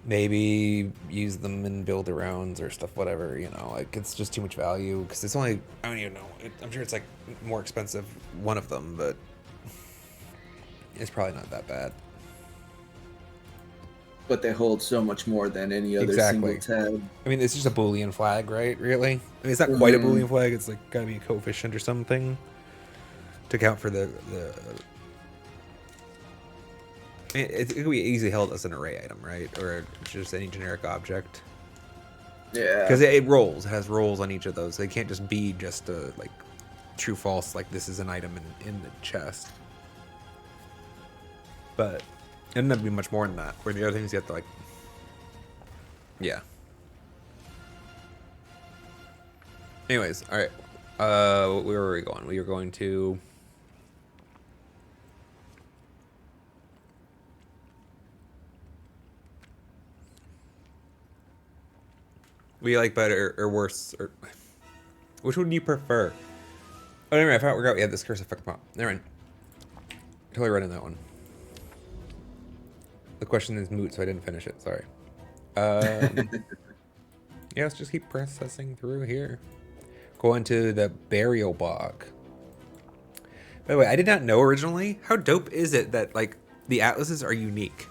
maybe use them in build rounds or stuff, whatever, you know, like it's just too much value because it's only, I don't even know, I'm sure it's like more expensive, one of them, but it's probably not that bad. But they hold so much more than any other Exactly. single tab. I mean, it's just a Boolean flag, right? Really? I mean, it's not quite a Boolean flag. It's like gotta be a coefficient or something to account for the. I mean, it could be easily held as an array item, right? Or just any generic object. Yeah. Because it rolls. It has rolls on each of those. They can't just be just a like true false. Like this is an item in the chest. But it ended up being much more than that. Where the other things you have to like. Yeah. Anyways, all right. Where were we going? We were going to. We like better or worse, or which one do you prefer? Oh, never mind. I forgot we had this curse effect. Never mind. Totally right on that one. The question is moot, so I didn't finish it. Sorry. Yeah, let's just keep processing through here. Go into the burial bog. By the way, I did not know originally. How dope is it that like the atlases are unique?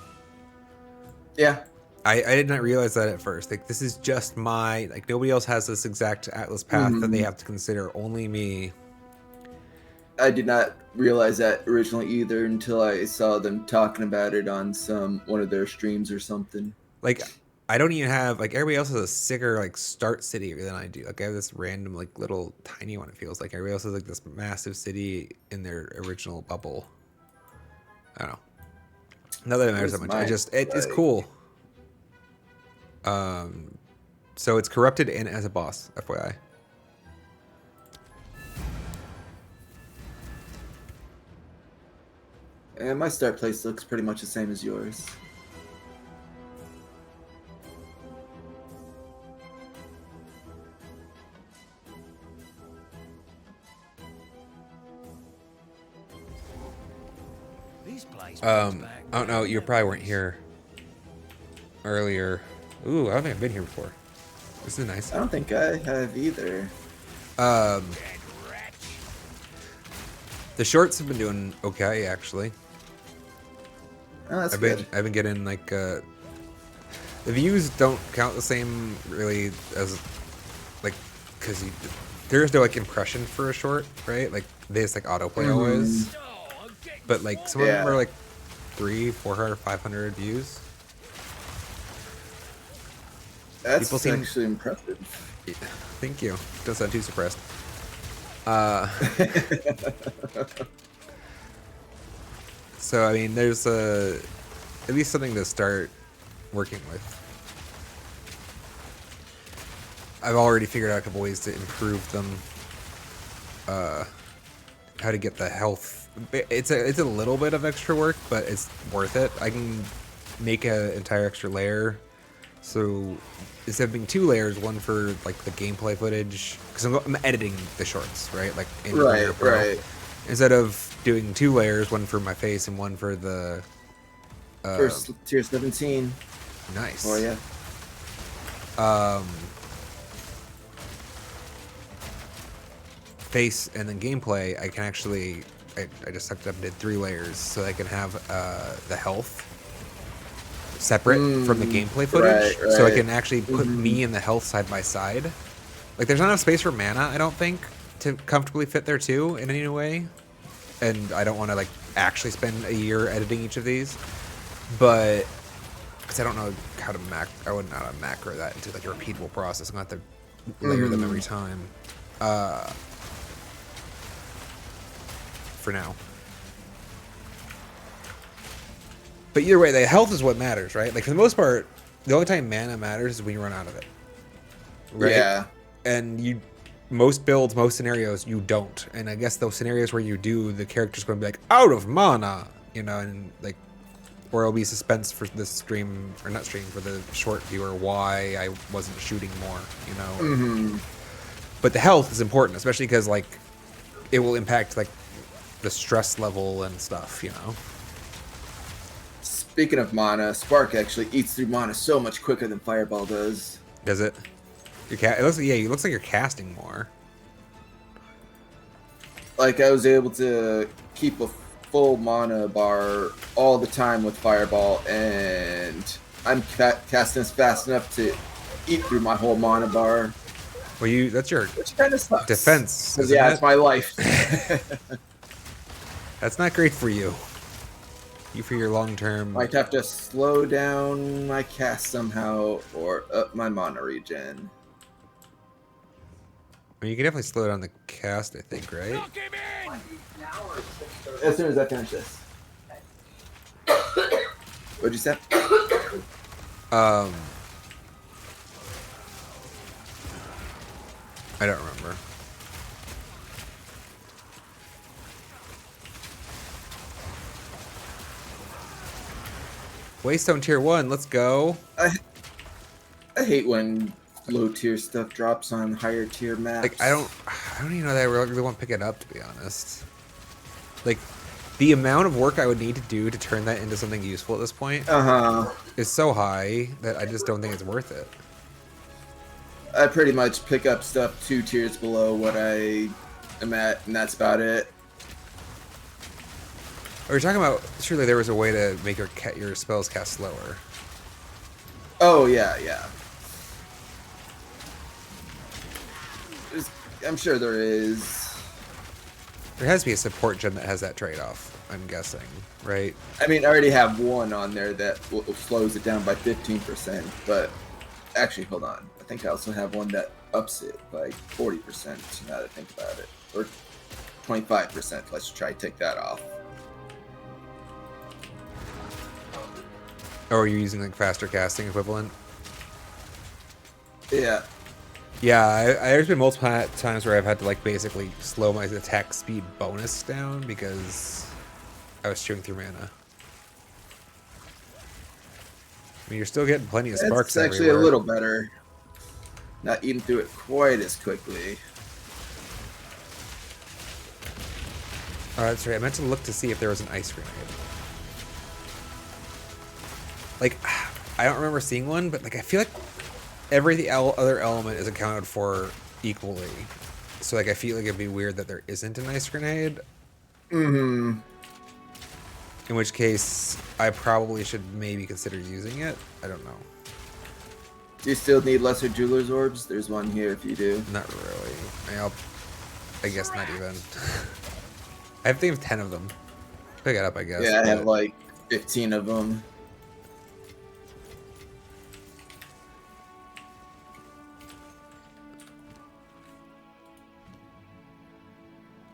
Yeah. I did not realize that at first. Like this is just my like nobody else has this exact atlas path that they have to consider. Only me. I did not realize that originally either until I saw them talking about it on one of their streams or something. Like I don't even have like everybody else has a sicker like start city than I do. Like I have this random like little tiny one. It feels like everybody else has like this massive city in their original bubble. I don't know. Not that it matters that much. I just it's cool. So it's corrupted and as a boss, FYI. And my start place looks pretty much the same as yours. This place I don't know. You probably weren't here earlier. Ooh, I don't think I've been here before. This is nice. I don't think I have either. The shorts have been doing okay actually. Oh, that's good. I've been getting like the views don't count the same really as like because there's no like impression for a short, right? Like they just like autoplay always. But like some of them are like 300, 400, 500 views. That's People seem. actually impressive. Thank you. Don't sound too suppressed. Uh, so I mean, there's at least something to start working with. I've already figured out a couple ways to improve them. How to get the health. It's a little bit of extra work, but it's worth it. I can make an entire extra layer. So instead of being 2 layers, one for like the gameplay footage, because I'm editing the shorts, right? Like in Premiere Pro. Right. Instead of doing 2 layers, one for my face and one for the. First tier 17. Nice. Oh yeah. Face and then gameplay, I can actually. I just sucked up and did 3 layers, so I can have the health separate from the gameplay footage, right. so I can actually put me and the health side by side. Like, there's not enough space for mana, I don't think, to comfortably fit there too in any way. And I don't want to like actually spend a year editing each of these, but because I don't know how to I wouldn't know how to macro that into like a repeatable process. I'm gonna have to layer them every time. For now. But either way, the health is what matters, right? Like, for the most part, the only time mana matters is when you run out of it. Right? Yeah. And most builds, most scenarios, you don't. And I guess those scenarios where you do, the character's going to be like, out of mana, you know, and like, or it'll be suspense for this stream, or not stream, for the short viewer, why I wasn't shooting more, you know? But the health is important, especially because, like, it will impact, like, the stress level and stuff, you know? Speaking of mana, Spark actually eats through mana so much quicker than Fireball does. Does it? It looks like you're casting more. Like, I was able to keep a full mana bar all the time with Fireball, and I'm casting this fast enough to eat through my whole mana bar. Well, that's your Which kind of sucks. defense. Yeah, it's my life. That's not great for you. You for your long term. Might have to slow down my cast somehow, or up my mana regen. I mean, you can definitely slow down the cast, I think, right? As soon as I finish this. What'd you say? I don't remember. Waystone tier 1, let's go. I hate when low tier stuff drops on higher tier maps. Like, I don't even know that I really want to pick it up, to be honest. Like, the amount of work I would need to do to turn that into something useful at this point is so high that I just don't think it's worth it. I pretty much pick up stuff 2 tiers below what I am at, and that's about it. Are you talking about, surely there was a way to make your spells cast slower? Oh, yeah. I'm sure there is. There has to be a support gem that has that trade-off, I'm guessing, right? I mean, I already have one on there that slows it down by 15%, but actually, hold on. I think I also have one that ups it by 40%, now that I think about it. Or 25%, let's try to take that off. Or are you using like faster casting equivalent? Yeah. Yeah, there's been multiple times where I've had to like basically slow my attack speed bonus down because I was chewing through mana. I mean, you're still getting plenty of sparks It's actually everywhere. a little better. Not eating through it quite as quickly. Oh, that's right. I meant to look to see if there was an ice grenade. Like, I don't remember seeing one, but like I feel like every other element is accounted for equally. So like I feel like it'd be weird that there isn't an ice grenade. Mm-hmm. In which case, I probably should maybe consider using it. I don't know. Do you still need lesser jeweler's orbs? There's one here if you do. Not really. I guess not even. I have 10 of them. Pick it up, I guess. Yeah, I have like 15 of them.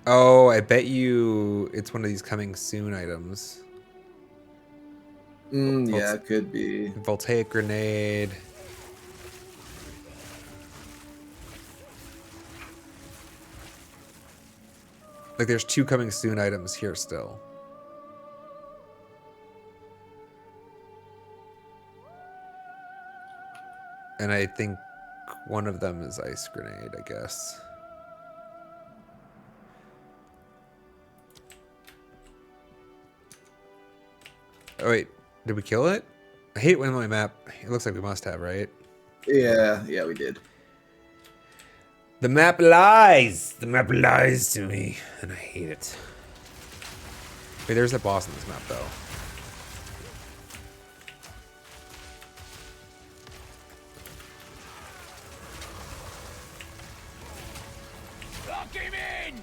Oh, I bet you it's one of these coming soon items. Yeah, it could be. Voltaic grenade. Like there's 2 coming soon items here still. And I think one of them is ice grenade, I guess. Oh wait, did we kill it? I hate when my map. It looks like we must have, right? Yeah, we did. The map lies. The map lies to me, and I hate it. Wait, there's a boss in this map though. Lock him in!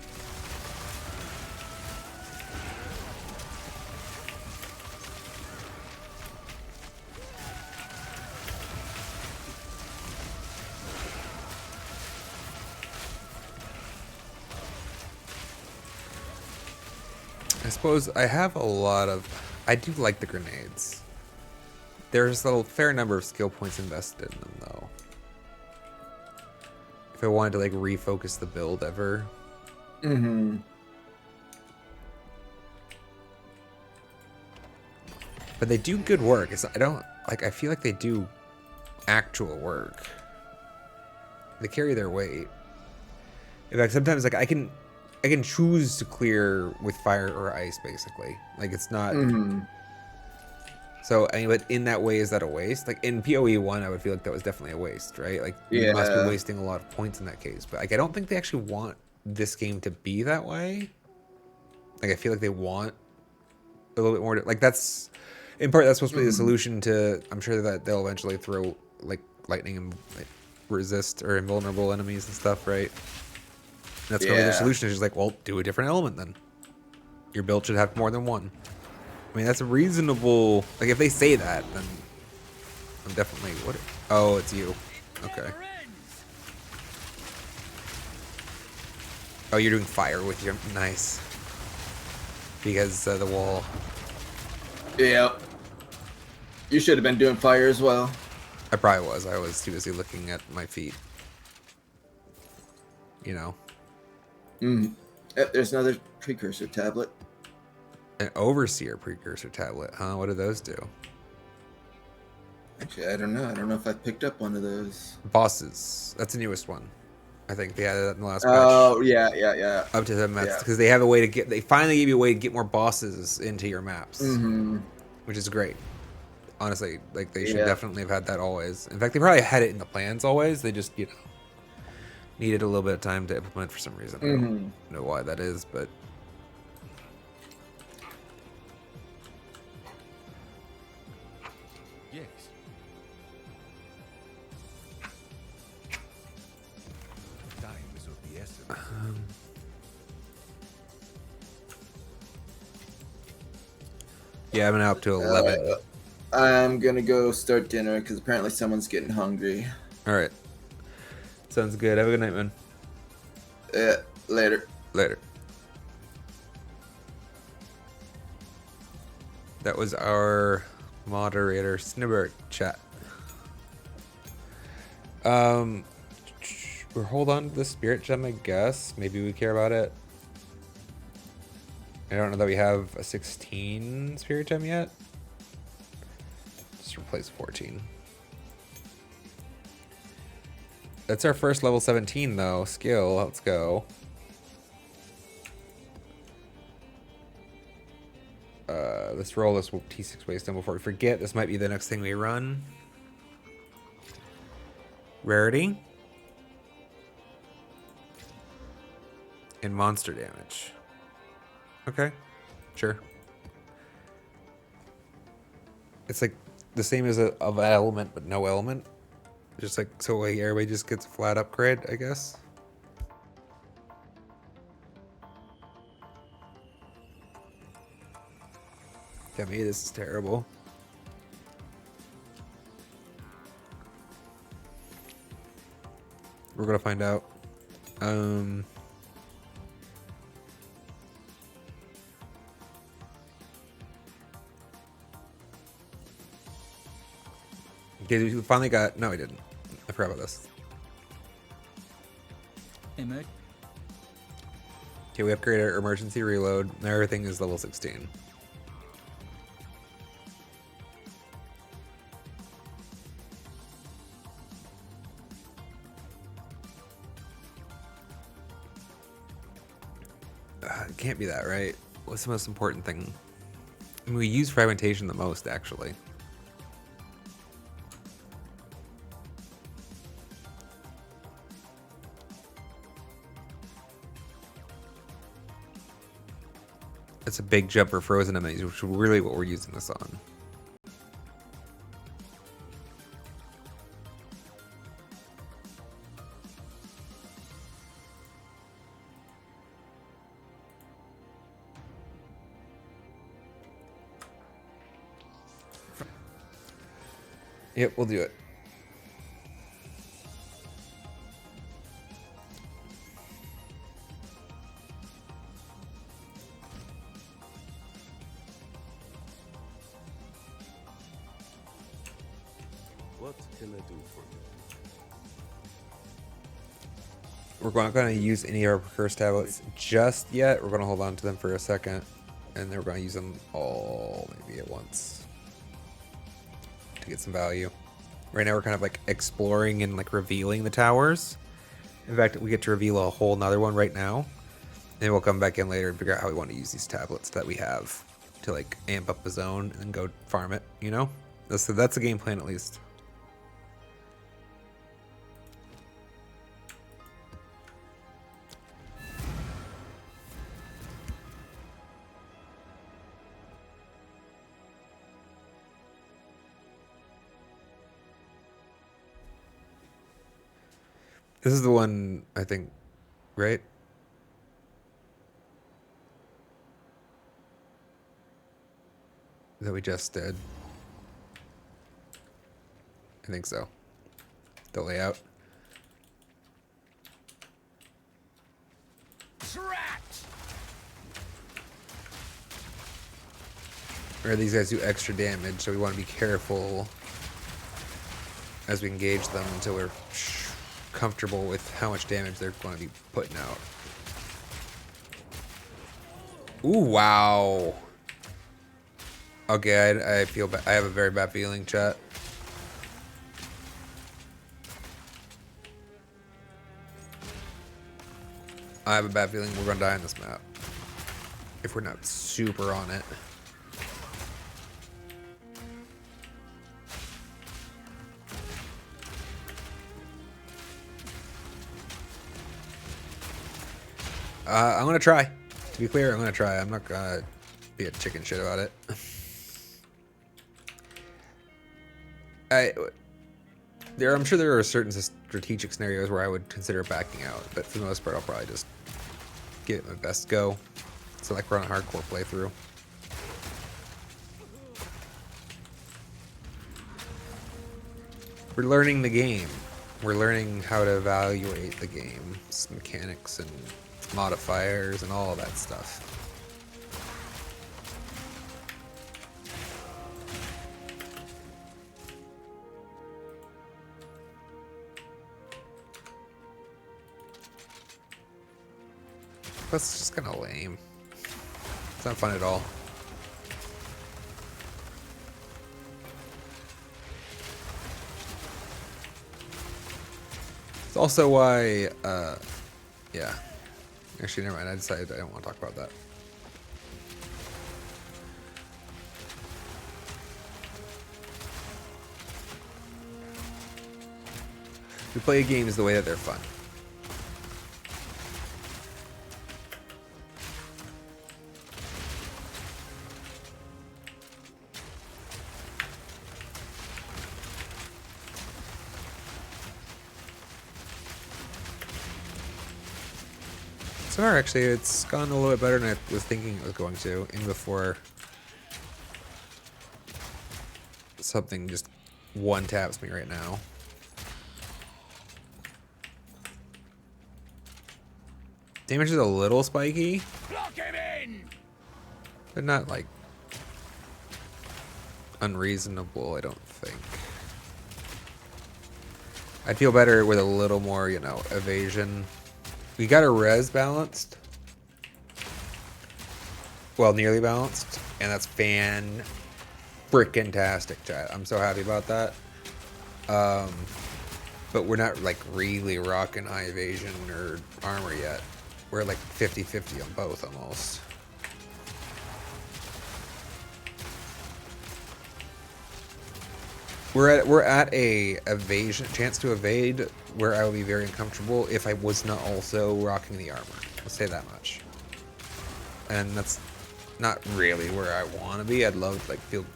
I suppose I have a lot of. I do like the grenades. There's a fair number of skill points invested in them, though. If I wanted to like refocus the build ever. Mm-hmm. But they do good work. I don't like. I feel like they do actual work. They carry their weight. In fact, sometimes like I can choose to clear with fire or ice, basically. Like it's not. Mm-hmm. So I mean, but in that way, is that a waste? Like in PoE 1, I would feel like that was definitely a waste, right? Like you must be Yeah. wasting a lot of points in that case. But like I don't think they actually want this game to be that way. Like I feel like they want a little bit more. Like that's in part that's supposed to be the solution to. I'm sure that they'll eventually throw like lightning and like, resist or invulnerable enemies and stuff, right? And that's gonna be their solution. Is just like, well, do a different element then. Your build should have more than one. I mean, that's a reasonable. Like if they say that, then I'm definitely what? Oh, it's you. Okay. Oh, you're doing fire with your nice. Because the wall. Yeah. You should have been doing fire as well. I probably was. I was too busy looking at my feet. You know. There's another precursor tablet. An overseer precursor tablet, huh? What do those do? Actually, I don't know. I don't know if I picked up one of those. Bosses. That's the newest one. I think they added that in the last patch. Oh, yeah. Up to 7 maps. Yeah. Because they have a way to get. They finally gave you a way to get more bosses into your maps. Mm-hmm. Which is great. Honestly, like they should Yeah. definitely have had that always. In fact, they probably had it in the plans always. They just, needed a little bit of time to implement for some reason. I don't know why that is, but Yes. Time is of the essence. yeah, I've been up to 11. I'm gonna go start dinner because apparently someone's getting hungry. All right, sounds good. Have a good night, man. Later. Later. That was our moderator Snibber chat. We'll hold on to the spirit gem, I guess. Maybe we care about it. I don't know that we have a 16 spirit gem yet. Just replace 14. That's our first level 17 though. Skill, let's go. Let's roll this T6 waste down before we forget. This might be the next thing we run. Rarity. And monster damage. Okay, sure. It's like the same as of an element, but no element. Just like, so like everybody just gets a flat upgrade, I guess. Tell me this is terrible. We're gonna find out. Okay, we finally got. No, we didn't. I forgot about this. Emer- Okay, we upgraded our emergency reload. And everything is level 16. It can't be that, right? What's the most important thing? I mean, we use fragmentation the most, actually. It's a big jump for frozen enemies, which is really what we're using this on. Yep, we'll do it. What can I do for you? We're not going to use any of our curse tablets just yet. We're going to hold on to them for a second, and then we're going to use them all maybe at once to get some value. Right now we're kind of like exploring and like revealing the towers. In fact, we get to reveal a whole nother one right now. And we'll come back in later and figure out how we want to use these tablets that we have to like amp up the zone and then go farm it, you know? That's the game plan at least. This is the one, I think, right? That we just did. I think so. The layout. Trapped! Or these guys do extra damage, so we want to be careful as we engage them until we're comfortable with how much damage they're going to be putting out. Ooh, wow. Okay, I feel I have a very bad feeling, chat. I have a bad feeling we're gonna die on this map if we're not super on it. I'm gonna try. To be clear, I'm gonna try. I'm not gonna be a chicken shit about it. I'm sure there are certain strategic scenarios where I would consider backing out, but for the most part, I'll probably just give it my best go. So like run a hardcore playthrough. We're learning the game. We're learning how to evaluate the game, its mechanics and modifiers and all that stuff. That's just kind of lame. It's not fun at all. It's also why, yeah. Actually, never mind. I decided I don't want to talk about that. We play games the way that they're fun. So far, actually, it's gone a little bit better than I was thinking it was going to, even before something just one taps me right now. Damage is a little spiky, Lock him in! but not like unreasonable, I don't think. I'd feel better with a little more, you know, evasion. We got our res balanced. Well, nearly balanced. And that's fan-frickin-tastic, chat. I'm so happy about that. But we're not, like, really rocking high evasion or armor yet. We're like 50-50 on both, almost. We're at a evasion chance to evade where I would be very uncomfortable if I was not also rocking the armor. I'll say that much. And that's not really where I want to be. I'd love to like feel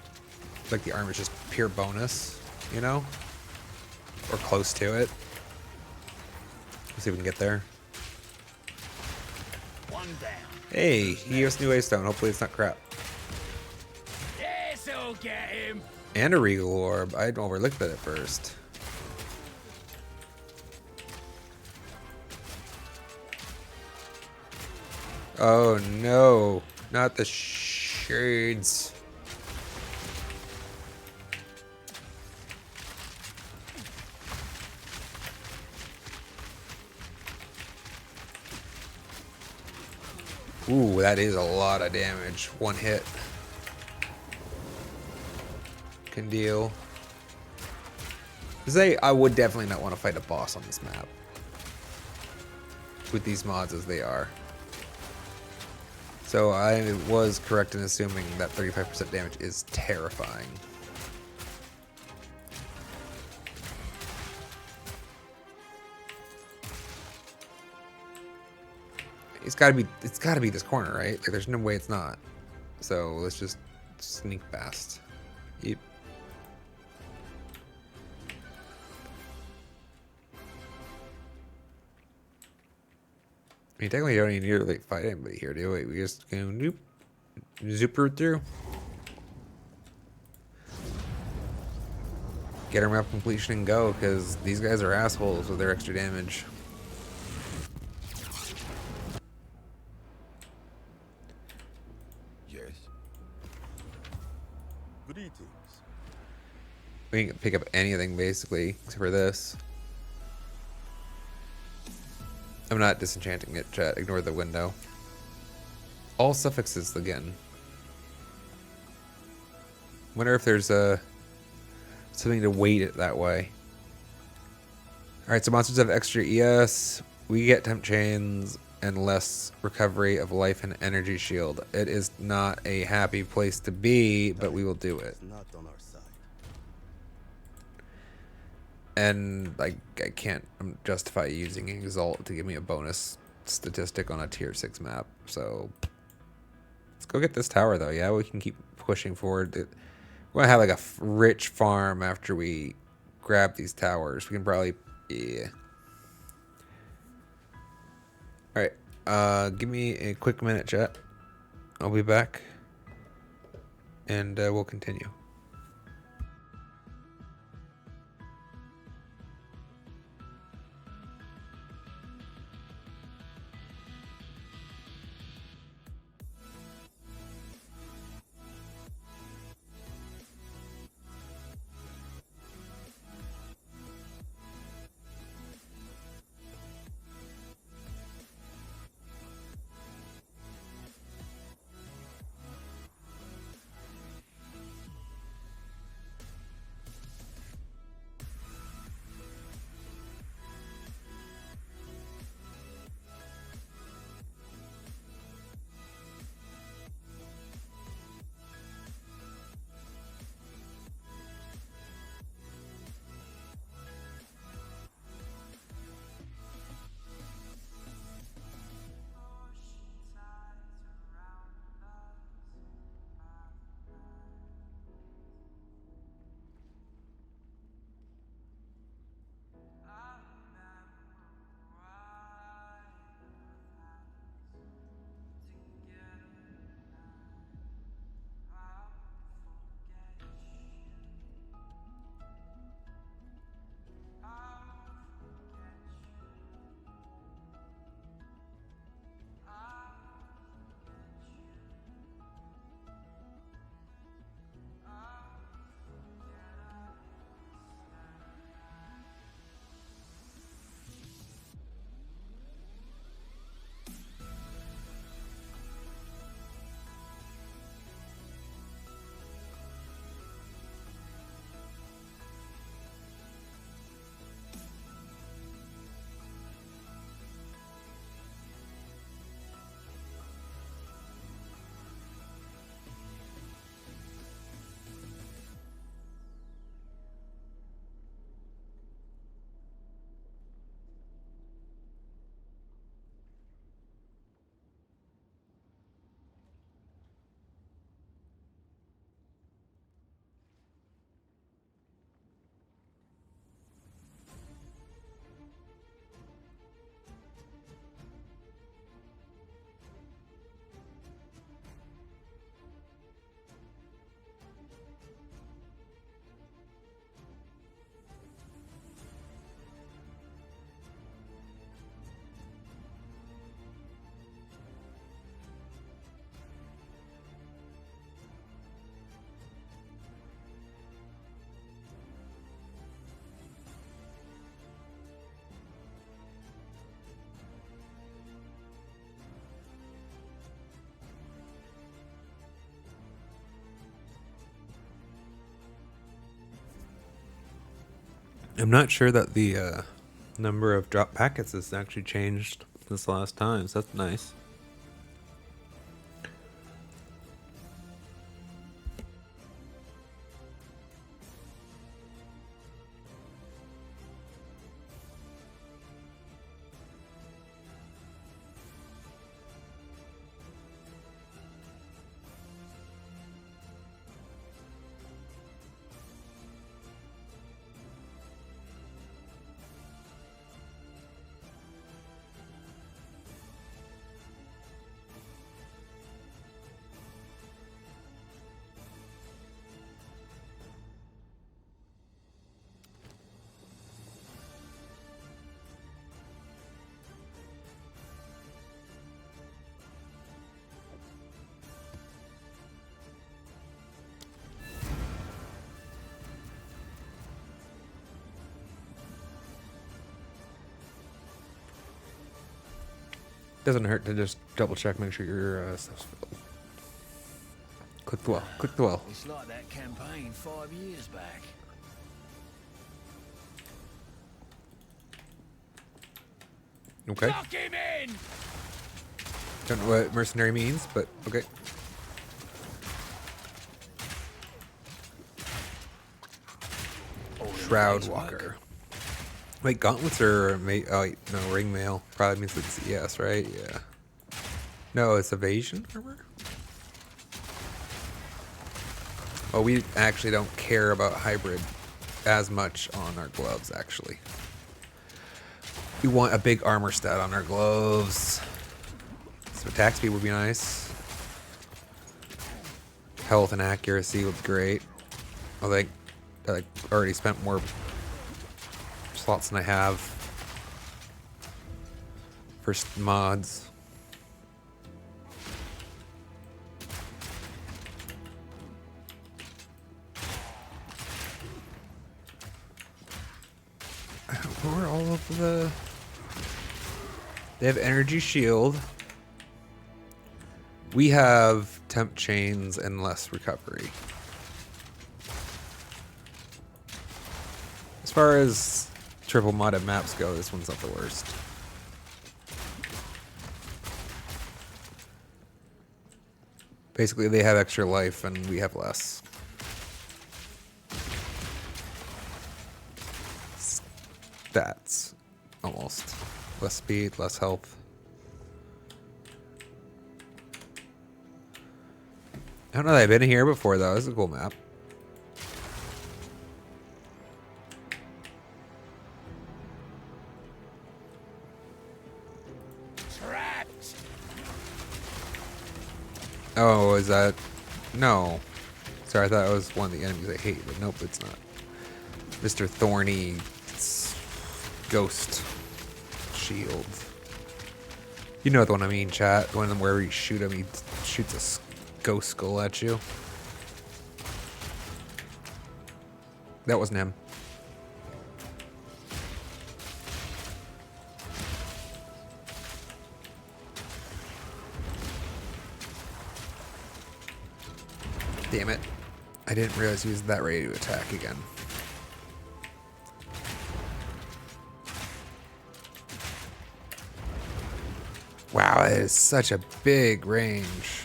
like the armor is just pure bonus, you know, or close to it. Let's see if we can get there. One down. Hey, he gave us new A-Stone. Hopefully it's not crap. This'll get him. And a Regal Orb. I'd overlooked that at first. Oh no, not the shades. Ooh, that is a lot of damage. One hit. Can deal. I would definitely not want to fight a boss on this map. With these mods as they are. So I was correct in assuming that 35% damage is terrifying. It's gotta be this corner, right? Like there's no way it's not. So let's just sneak past. Yep. I mean, technically, you don't even need to like fight anybody here, do we? We just go noop, zip right through. Get our map completion and go, because these guys are assholes with their extra damage. Yes. Greetings. We can pick up anything basically, except for this. I'm not disenchanting it, chat. Ignore the window. All suffixes again. Wonder if there's something to weight it that way. Alright, so monsters have extra ES. We get temp chains and less recovery of life and energy shield. It is not a happy place to be, but we will do it. It's not on our side. And like I can't justify using Exalt to give me a bonus statistic on a tier 6 map. So let's go get this tower though. Yeah, we can keep pushing forward. We're gonna have like a rich farm after we grab these towers. We can probably, yeah. All right, give me a quick minute, chat. I'll be back, and we'll continue. I'm not sure that the number of drop packets has actually changed this last time, so that's nice. Doesn't hurt to just double check, make sure your stuff's filled. Click the well. Click the well. It's like that campaign 5 years back. Okay. Lock him in! Don't know what mercenary means, but okay. Shroud Walker. Wait, gauntlets are oh wait, no, ring mail. Probably means it's yes, right? Yeah. No, it's evasion armor. Oh, we actually don't care about hybrid as much on our gloves, actually. We want a big armor stat on our gloves. So attack speed would be nice. Health and accuracy would be great. I think I already spent more slots than I have for mods. Where are all of the... They have energy shield. We have temp chains and less recovery. As far as triple modded maps go, this one's not the worst. Basically, they have extra life and we have less. Stats. Almost. Less speed, less health. I don't know that I've been here before, though. This is a cool map. Trapped! Oh, is that... No. Sorry, I thought it was one of the enemies I hate, but nope, it's not. Mr. Thorny Ghost Shield. You know the one I mean, chat. One of them where you shoot him, he shoots a ghost skull at you. That wasn't him. Damn it. I didn't realize he was that ready to attack again. Wow, that is such a big range.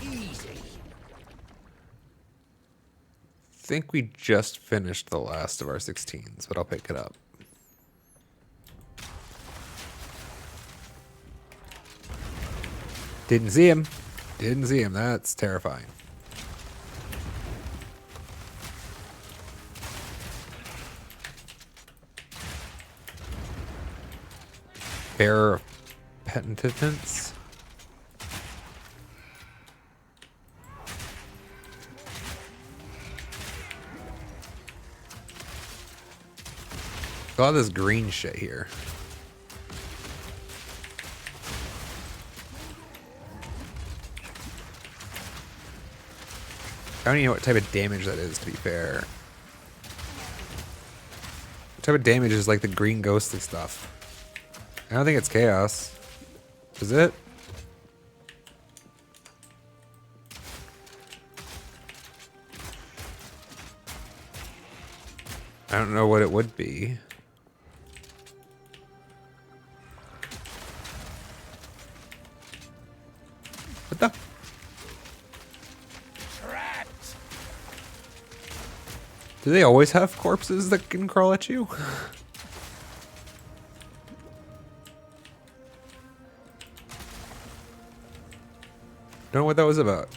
Easy. I think we just finished the last of our 16s, but I'll pick it up. Didn't see him. Didn't see him. That's terrifying. Bearer of Penitence. A lot of this green shit here. I don't even know what type of damage that is, to be fair. What type of damage is like the green ghostly stuff? I don't think it's chaos. Is it? I don't know what it would be. What the? Trapped. Do they always have corpses that can crawl at you? Don't know what that was about.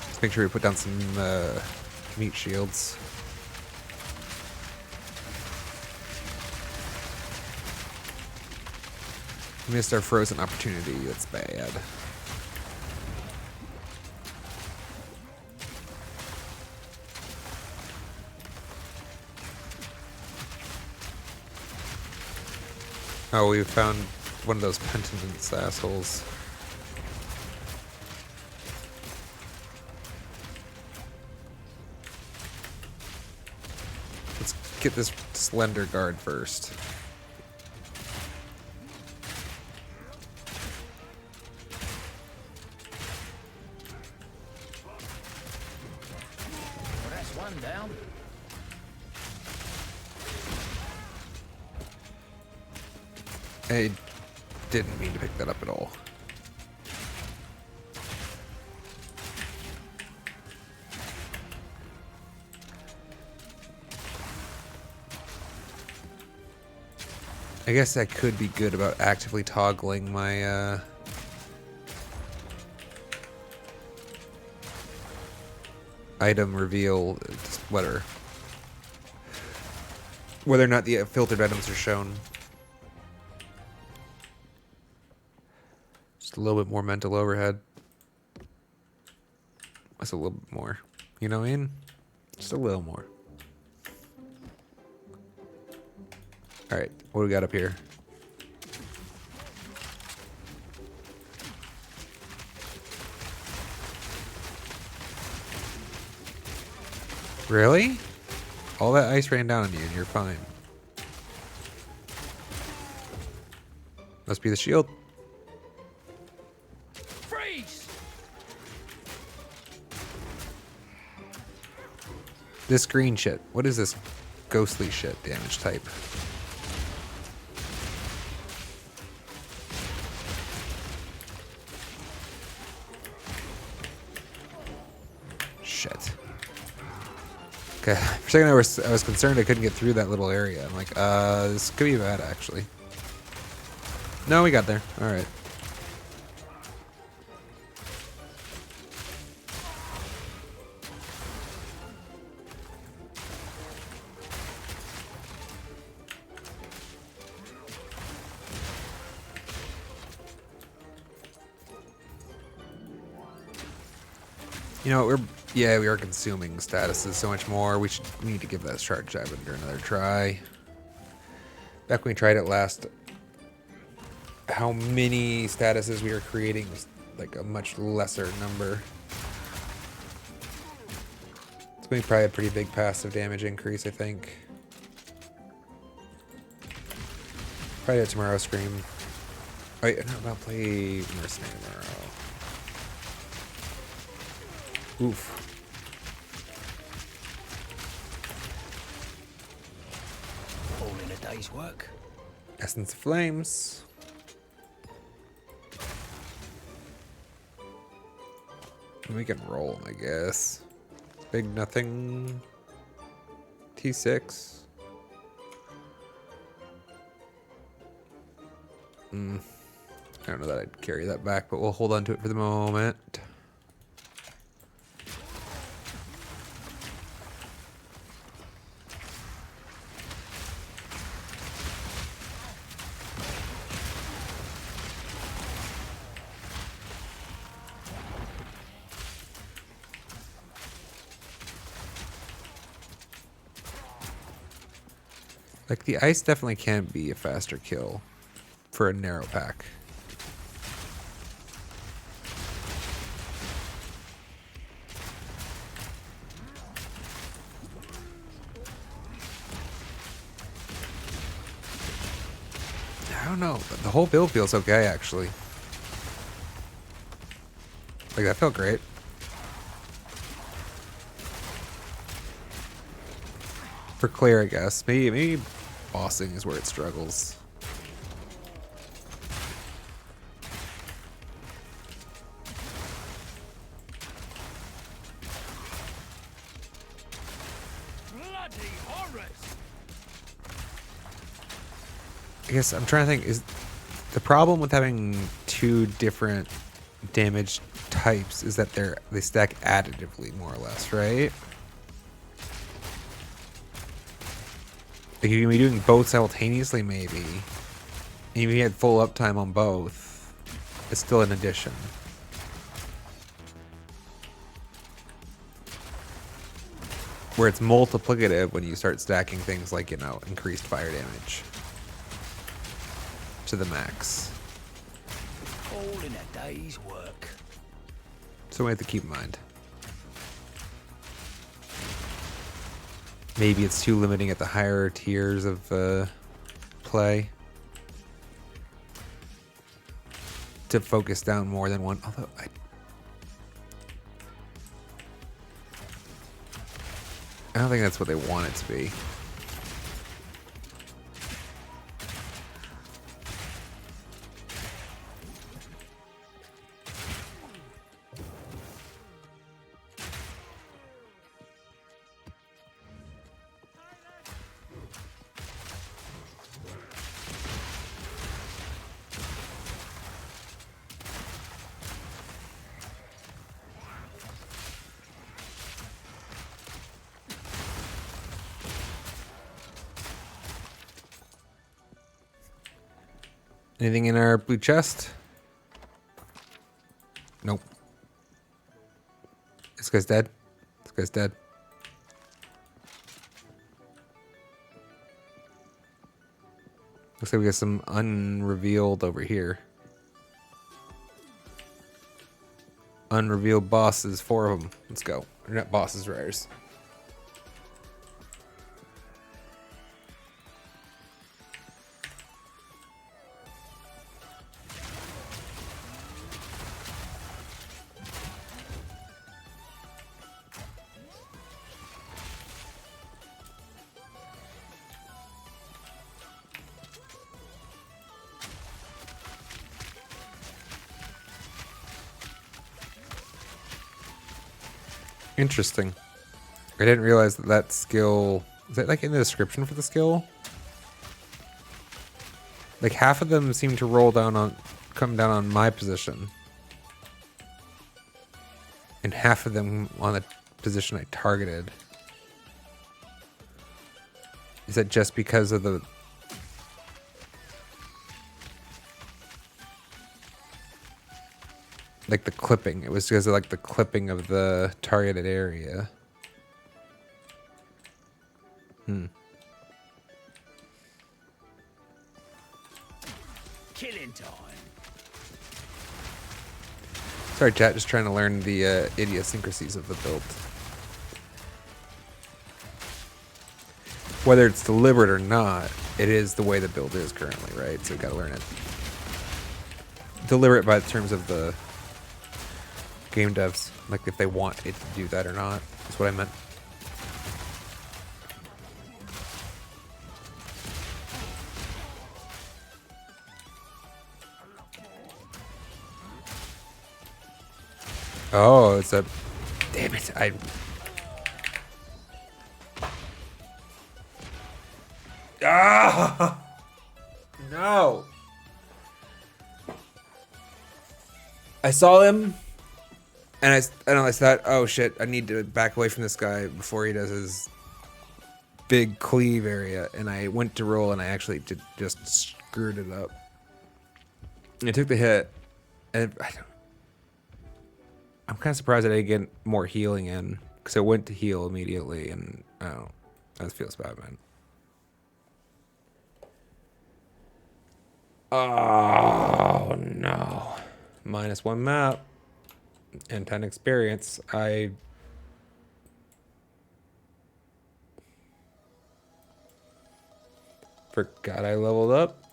Let's make sure we put down some meat shields. Missed our frozen opportunity. That's bad. Oh, we found one of those penitence assholes. Let's get this slender guard first. Well, that's one down. I didn't mean to pick that up at all. I guess I could be good about actively toggling my item reveal, whether or not the filtered items are shown. Just a little bit more mental overhead. That's a little bit more. You know what I mean? Just a little more. Alright, what do we got up here? Really? All that ice rained down on you and you're fine. Must be the shield. Freeze! This green shit. What is this ghostly shit damage type? Shit. Okay, for a second I was concerned I couldn't get through that little area. I'm like, this could be bad actually. No, we got there. Alright. You know, we are consuming statuses so much more. We need to give that charge Scavenger another try. Back when we tried it last, how many statuses we were creating was like a much lesser number. It's going to be probably a pretty big passive damage increase, I think. Probably a tomorrow stream. Oh, yeah, no, I'll play Mercenary tomorrow. Oof. All in a day's work. Essence of Flames. We can roll 'em, I guess. Big nothing. T6. I don't know that I'd carry that back, but we'll hold on to it for the moment. Like, the ice definitely can be a faster kill for a narrow pack. don't know. The whole build feels okay, actually. Like, that felt great. For clear, I guess. Maybe bossing is where it struggles. Bloody horrors! I guess I'm trying to think, is the problem with having two different damage types is that they stack additively, more or less, right? Like you can be doing both simultaneously, maybe. And if you had full uptime on both, it's still an addition. Where it's multiplicative when you start stacking things like, you know, increased fire damage to the max. All in a day's work. So we have to keep in mind. Maybe it's too limiting at the higher tiers of play to focus down more than one. Although I don't think that's what they want it to be. Anything in our blue chest? Nope. This guy's dead. This guy's dead. Looks like we got some unrevealed over here. Unrevealed bosses, 4 of them. Let's go. They're not bosses, rares. Interesting. I didn't realize that skill... Is that like in the description for the skill? Like half of them seem to come down on my position. And half of them on the position I targeted. Is that just because of the... Like the clipping. It was because of like the clipping of the targeted area. Killing time. Sorry, chat. Just trying to learn the idiosyncrasies of the build. Whether it's deliberate or not, it is the way the build is currently, right? So we gotta learn it. Deliberate by the terms of the game devs, like if they want it to do that or not, is what I meant. Oh, it's a... Damn it, Ah! No! I saw him, and I thought, oh shit, I need to back away from this guy before he does his big cleave area, and I went to roll, and I actually just screwed it up. And I took the hit, and I'm kind of surprised I didn't get more healing in, because I went to heal immediately, and oh, that feels bad, man. Oh no. -1 map and 10 experience. I forgot I leveled up.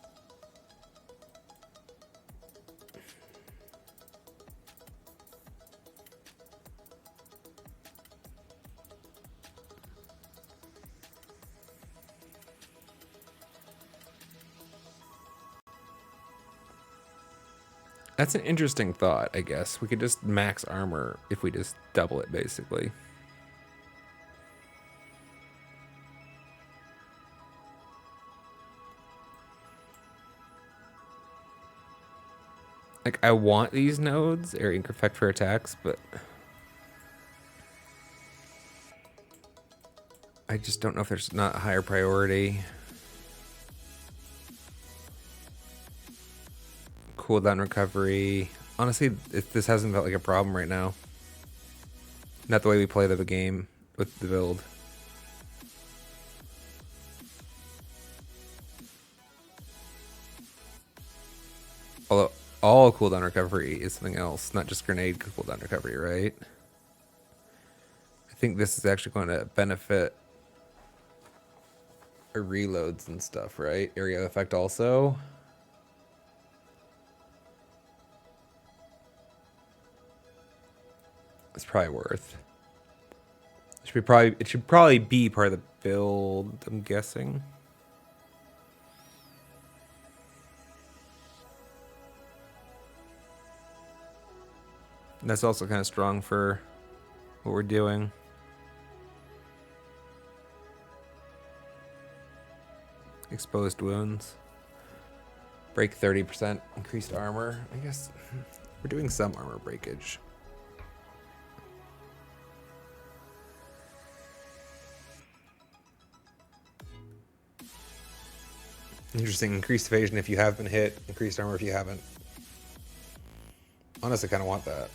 That's an interesting thought, I guess. We could just max armor if we just double it, basically. Like, I want these nodes, area effect for attacks, but I just don't know if there's not a higher priority. Cooldown recovery. Honestly, this hasn't felt like a problem right now. Not the way we play the game with the build. Although all cooldown recovery is something else, not just grenade cooldown recovery, right? I think this is actually going to benefit our reloads and stuff, right? Area effect also. It's probably worth. It should probably be part of the build, I'm guessing. And that's also kind of strong for what we're doing. Exposed wounds. Break 30%. Increased armor. I guess we're doing some armor breakage. Interesting. Increased evasion if you have been hit. Increased armor if you haven't. Honestly, kind of want that.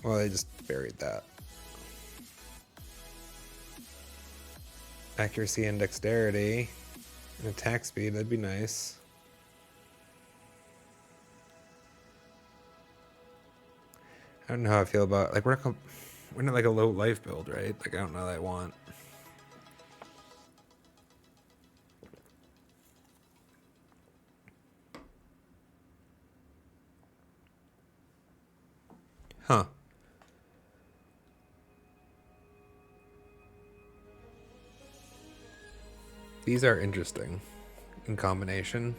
Well, they just buried that. Accuracy and dexterity. And attack speed, that'd be nice. I don't know how I feel about, like, we're not like a low life build, right? Like, I don't know that I want. Huh. These are interesting in combination.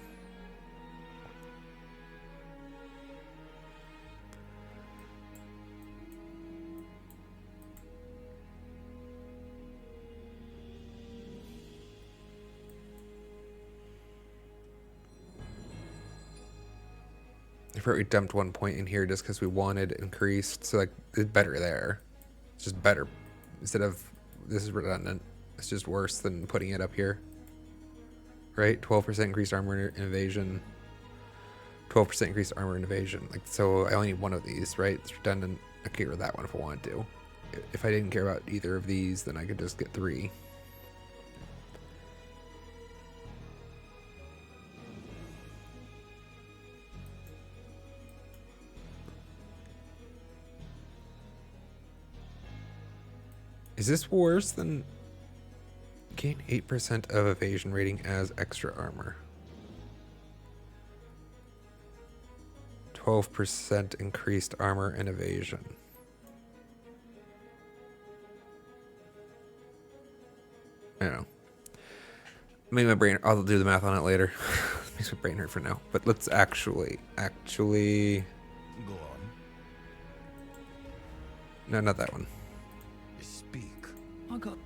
I forgot we dumped 1 point in here just because we wanted increased. So, like, it's better there. It's just better. Instead of, this is redundant. It's just worse than putting it up here. Right? 12% increased armor and evasion. 12% increased armor and evasion. Like, so I only need one of these, right? It's redundant. I could get rid of that one if I wanted to. If I didn't care about either of these, then I could just get 3. Is this worse than gain 8% of evasion rating as extra armor? 12% increased armor and evasion. I don't know. Maybe my brain, I'll do the math on it later. Makes my brain hurt for now. But let's actually. Go on. No, not that one. Speak. I got.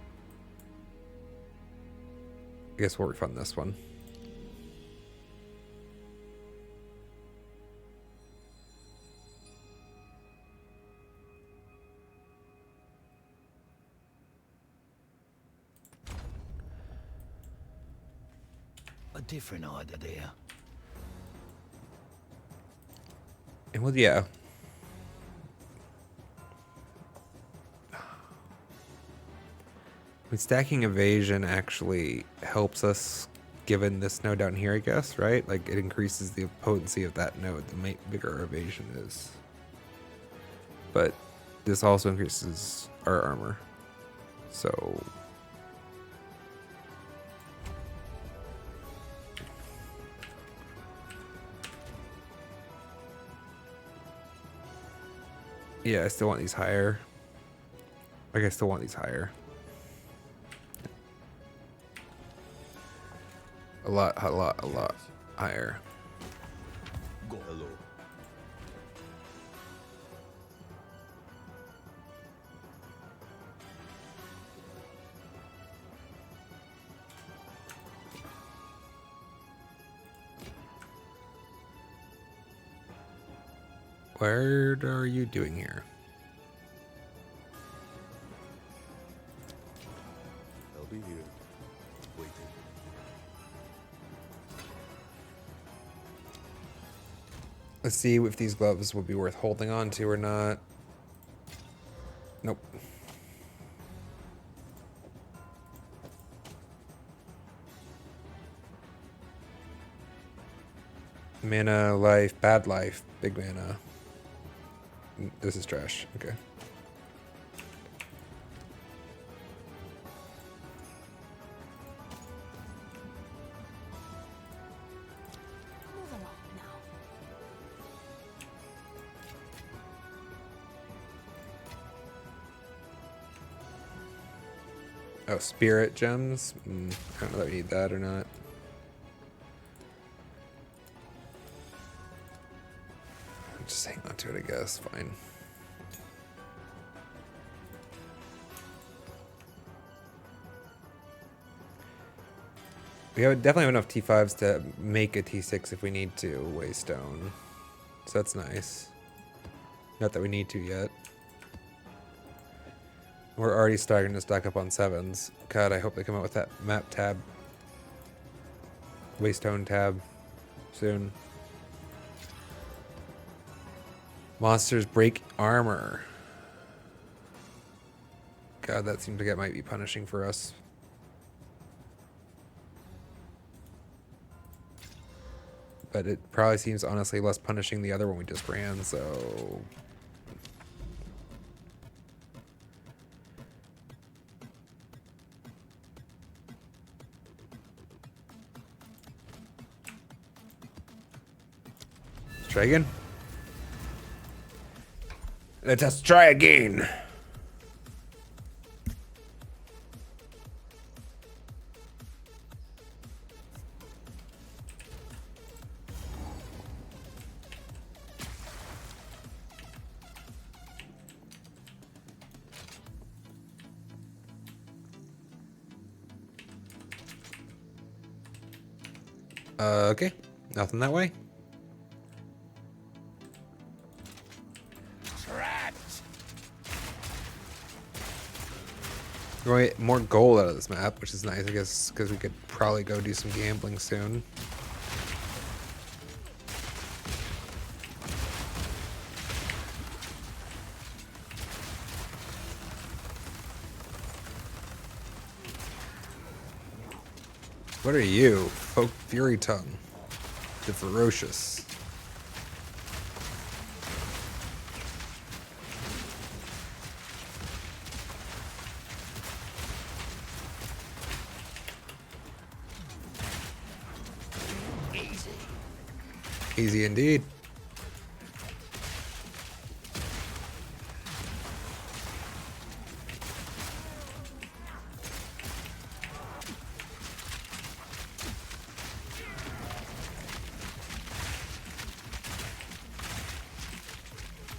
I guess we'll refund this one. A different idea. And well, yeah. I mean, stacking evasion actually helps us given this node down here, I guess, right? Like, it increases the potency of that node, the bigger our evasion is. But this also increases our armor. So... yeah, I still want these higher. Like, I still want these higher. A lot higher. Go. Hello. What are you doing here? I'll be here. Waiting. Let's see if these gloves will be worth holding on to or not. Nope. Mana, life, bad life, big mana. This is trash. Okay. Move along now. Oh, spirit gems. I don't know if I need that or not. Just hang on to it, I guess. Fine. We definitely have enough T5s to make a T6 if we need to, Waystone. So that's nice. Not that we need to yet. We're already starting to stack up on 7s. God, I hope they come out with that map tab. Waystone tab soon. Monsters break armor. God, that seems like it might be punishing for us. But it probably seems honestly less punishing the other one we just ran, so... Let's try again. Let us try again. Okay. Nothing that way. Trapped. We're gonna get more gold out of this map, which is nice, I guess, because we could probably go do some gambling soon. What are you? Folk Fury Tongue. The Ferocious. Easy. Easy indeed.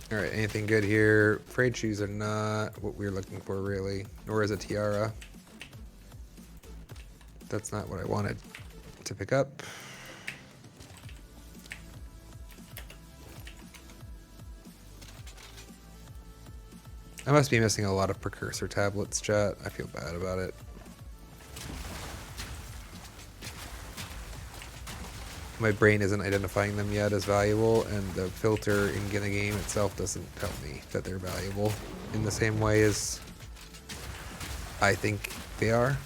Alright, anything good here? Frayed shoes are not what we're looking for, really. Nor is a tiara. That's not what I wanted to pick up. I must be missing a lot of precursor tablets, chat. I feel bad about it. My brain isn't identifying them yet as valuable, and the filter in the game itself doesn't tell me that they're valuable in the same way as I think they are.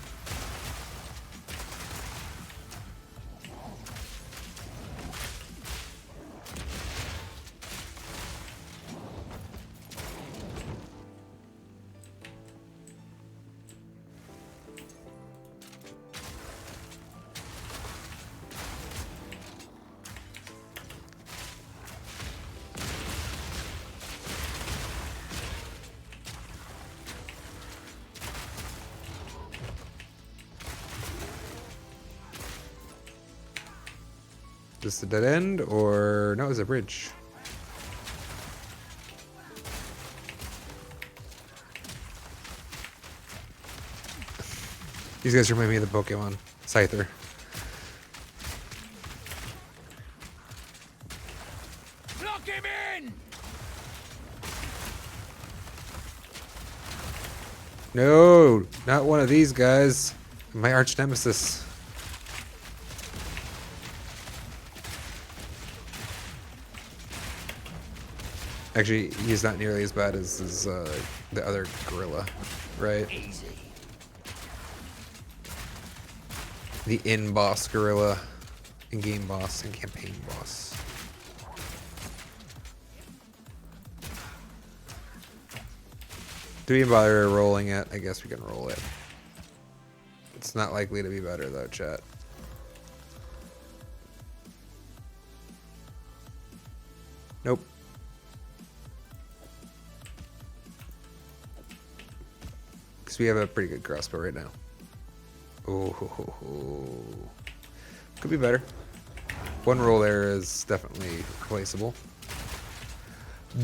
this a dead end or no? It's a bridge. These guys remind me of the Pokemon Scyther. Lock him in! No, not one of these guys. My arch nemesis. Actually, he's not nearly as bad as the other gorilla, right? Easy. The in-boss gorilla, in-game boss, and campaign boss. Do we bother rolling it? I guess we can roll it. It's not likely to be better though, chat. Nope. Because we have a pretty good crossbow right now. Oh, could be better. One roll there is definitely replaceable.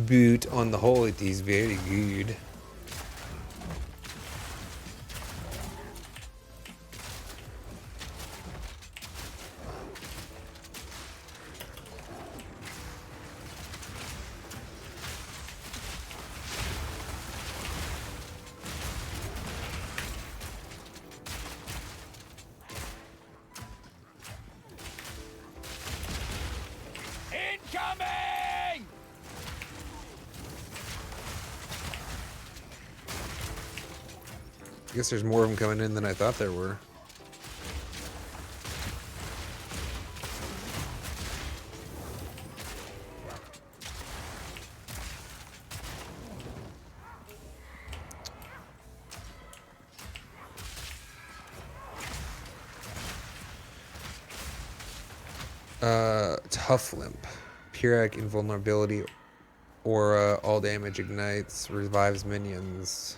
But on the whole, it is very good. Incoming! I guess there's more of them coming in than I thought there were. Tough Limp. Pyrrhic invulnerability aura, all damage ignites, revives minions,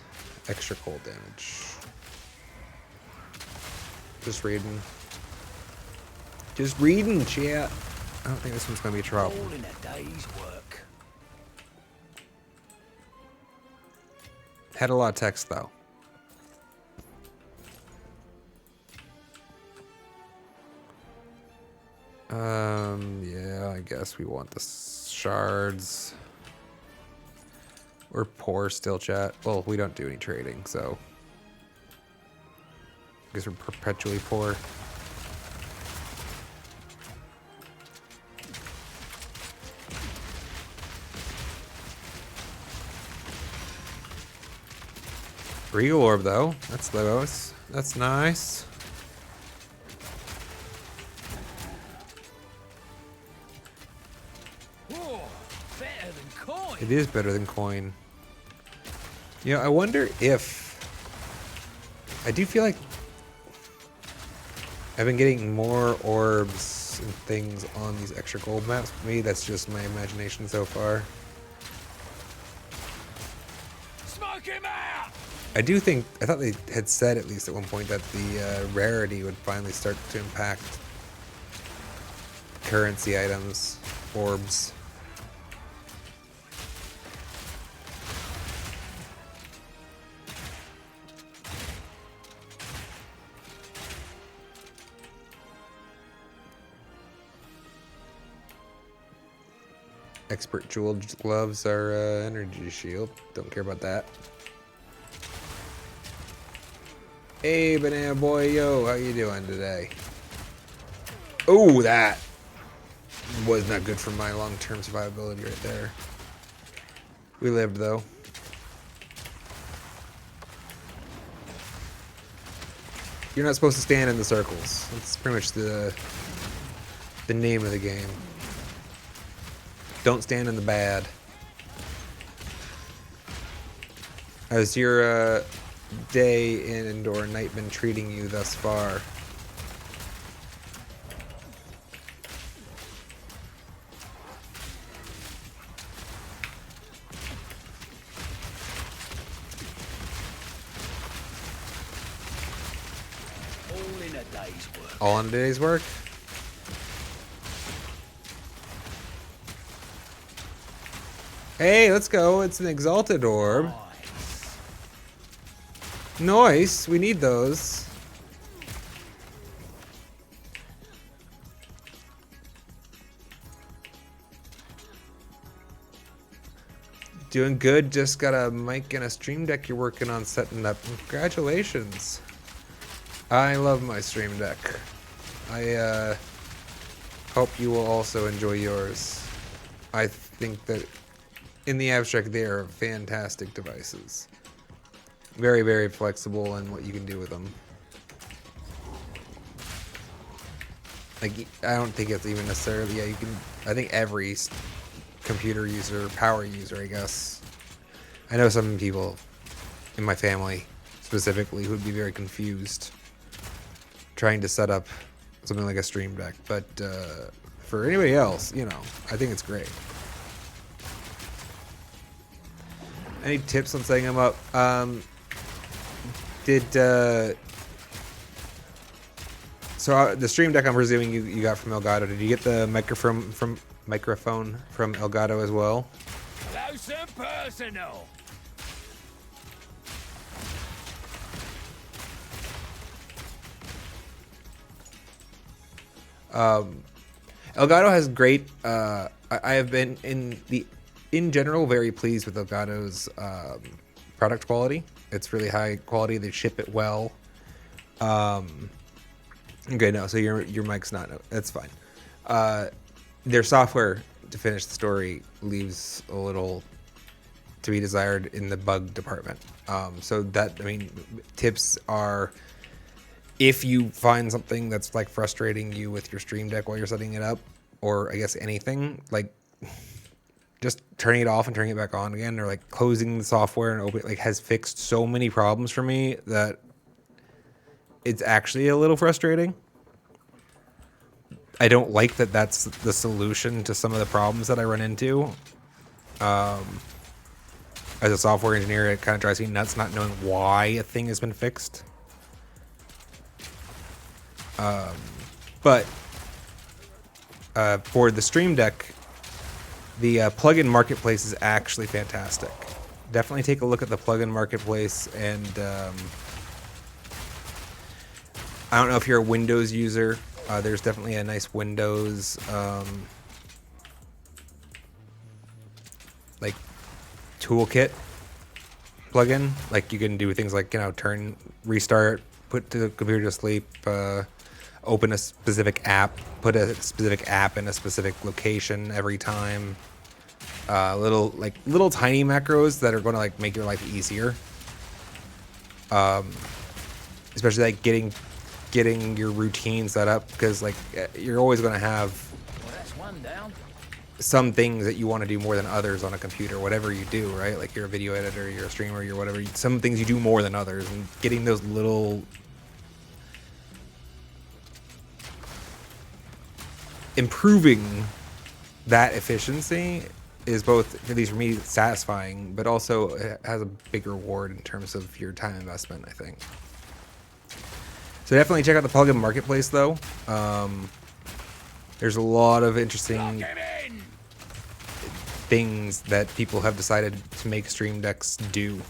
extra cold damage. Just reading. Just reading, chat. I don't think this one's gonna be a trouble. All in a day's work. Had a lot of text though. Yeah, I guess we want the shards. We're poor still, chat. Well, we don't do any trading, so I guess we're perpetually poor. Regal Orb, though. That's Lewis. That's nice. Whoa, better than coin. It is better than coin. You know, I wonder if... I do feel like I've been getting more orbs and things on these extra gold maps. Maybe that's just my imagination so far. Smoke him out! I do think, I thought they had said at least at one point that the rarity would finally start to impact currency items, orbs. Expert jeweled gloves are energy shield. Don't care about that. Hey, banana boy, yo, how you doing today? Oh, that was not good for my long-term survivability right there. We lived though. You're not supposed to stand in the circles. That's pretty much the name of the game. Don't stand in the bad. How's your day and or night been treating you thus far? All in a day's work. All in a day's work? Hey, let's go. It's an exalted orb. Nice. Nice. We need those. Doing good. Just got a mic and a stream deck you're working on setting up. Congratulations. I love my stream deck. I hope you will also enjoy yours. I think that in the abstract they are fantastic devices. Very, very flexible in what you can do with them. Like, I don't think it's even necessarily, yeah, you can, I think every computer user, power user, I guess. I know some people in my family specifically who would be very confused trying to set up something like a stream deck, but for anybody else, you know, I think it's great. Any tips on setting them up? So the stream deck I'm presuming you got from Elgato. Did you get the microphone from Elgato as well? Close and personal. Elgato has great. I have been in general very pleased with Elgato's product quality. It's really high quality. They ship it well. Okay, no, so your mic's not. That's fine. Their software, to finish the story, leaves a little to be desired in the bug department. So that, I mean, tips are, if you find something that's like frustrating you with your stream deck while you're setting it up, or I guess anything, like just turning it off and turning it back on again, or like closing the software and open, like, has fixed so many problems for me that it's actually a little frustrating. I don't like that that's the solution to some of the problems that I run into. As a software engineer, it kind of drives me nuts not knowing why a thing has been fixed. But for the Stream Deck, the plugin marketplace is actually fantastic. Definitely take a look at the plugin marketplace, and I don't know if you're a Windows user. There's definitely a nice Windows like toolkit plugin. Like, you can do things like, you know, restart, put the computer to sleep, open a specific app, put a specific app in a specific location every time. Little tiny macros that are going to like make your life easier. Especially like getting your routine set up, because like you're always going to have Well, that's one down. some things that you want to do more than others on a computer, whatever you do, right? Like, you're a video editor, you're a streamer, you're whatever. Some things you do more than others, and getting those little improving that efficiency is both, at least for me, satisfying, but also it has a big reward in terms of your time investment, I think. So definitely check out the plugin marketplace, though. There's a lot of interesting things that people have decided to make stream decks do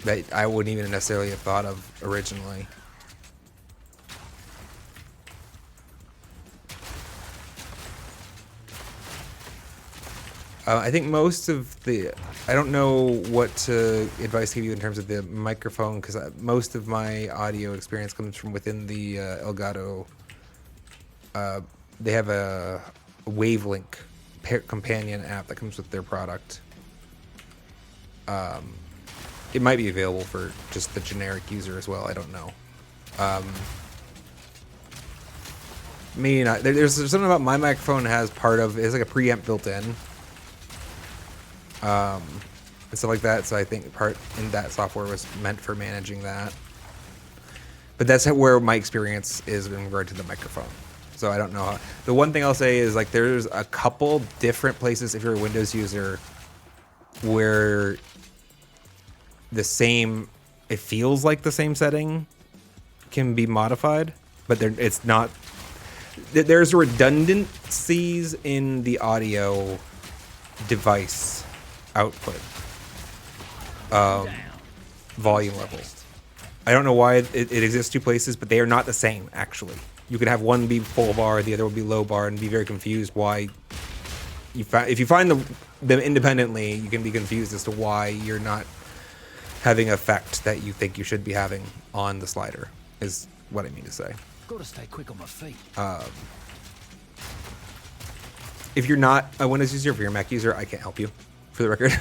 that I wouldn't even necessarily have thought of originally. I think most of the, I don't know what advice to give you in terms of the microphone, because most of my audio experience comes from within the Elgato. They have a Wavelink companion app that comes with their product. It might be available for just the generic user as well. I don't know. Maybe not. There's something about my microphone has it's like a preamp built in. And stuff like that. So I think part in that software was meant for managing that. But that's where my experience is in regard to the microphone. So I don't know. The one thing I'll say is, like, there's a couple different places, if you're a Windows user, where it feels like the same setting can be modified, but it's not. There's redundancies in the audio device output volume level. I don't know why it exists two places, but they are not the same, actually. You could have one be full bar, the other would be low bar, and be very confused why... if you find them independently, you can be confused as to why you're not having effect that you think you should be having on the slider, is what I mean to say. Gotta stay quick on my feet. If you're not a Windows user, if you're a Mac user, I can't help you, for the record.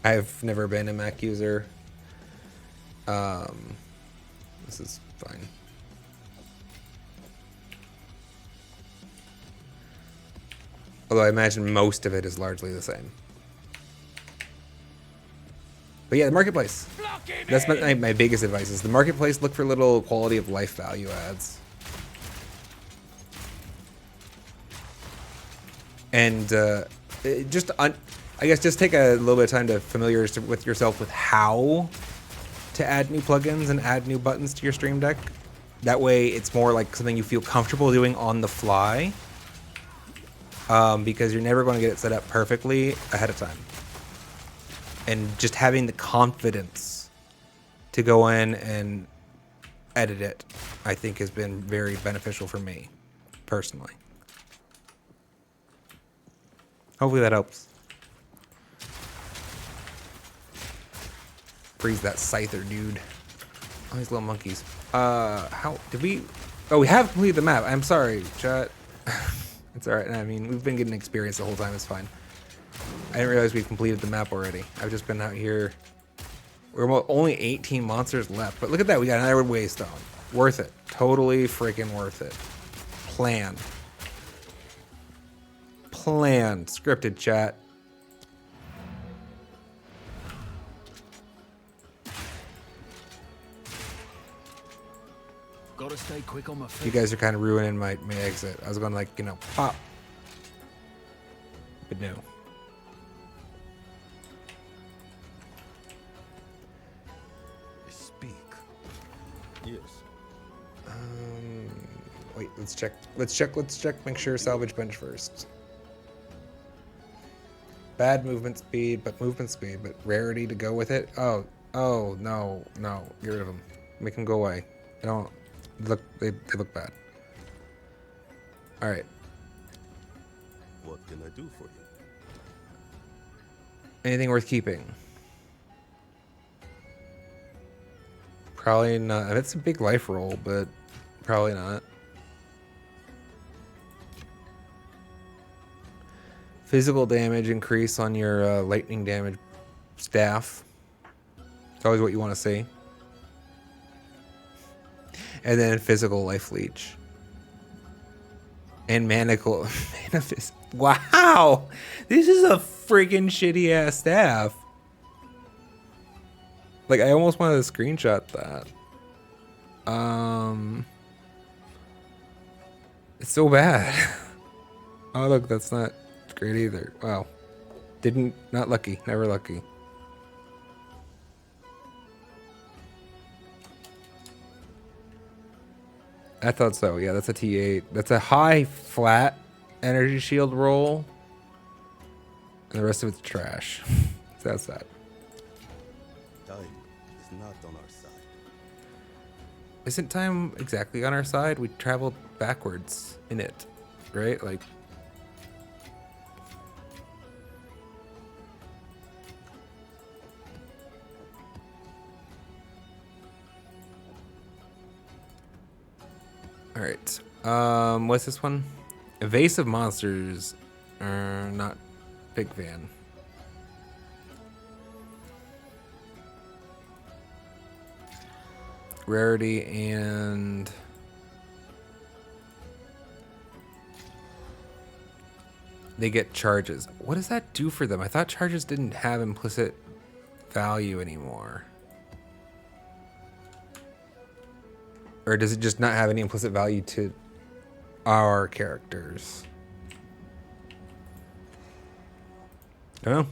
I've never been a Mac user. This is fine. Although I imagine most of it is largely the same. But yeah, the marketplace. That's my biggest advice is the marketplace. Look for little quality of life value ads. And I guess just take a little bit of time to familiarize with yourself with how to add new plugins and add new buttons to your Stream Deck. That way it's more like something you feel comfortable doing on the fly. Because you're never going to get it set up perfectly ahead of time. And just having the confidence to go in and edit it, I think has been very beneficial for me, personally. Hopefully that helps. Freeze that scyther, dude. All these little monkeys. How did we... Oh, we have completed the map. I'm sorry, chat. It's alright. I mean, we've been getting experience the whole time. It's fine. I didn't realize we've completed the map already. I've just been out here. We're only 18 monsters left. But look at that. We got another waystone. Worth it. Totally freaking worth it. Plan. Scripted, chat. Gotta stay quick on my feet. You guys are kind of ruining my exit. I was going like, you know, pop. But no. Speak. Yes. Wait, let's check. Make sure salvage bench first. Bad movement speed, but rarity to go with it. Oh, no. Get rid of them. Make them go away. They don't look. They look bad. All right. What can I do for you? Anything worth keeping? Probably not. It's a big life roll, but probably not. Physical damage increase on your lightning damage staff. It's always what you want to see. And then physical life leech. And manacle. Manifest. Wow! This is a freaking shitty ass staff. Like, I almost wanted to screenshot that. It's so bad. Oh, look, that's not great either. Wow. Not lucky. Never lucky. I thought so. Yeah, that's a T8. That's a high flat energy shield roll. And the rest of it's trash. So that's that. Time is not on our side. Isn't time exactly on our side? We traveled backwards in it, right? Like... Alright. What's this one? Evasive monsters. Not big fan. Rarity and... They get charges. What does that do for them? I thought charges didn't have implicit value anymore. Or does it just not have any implicit value to our characters? Don't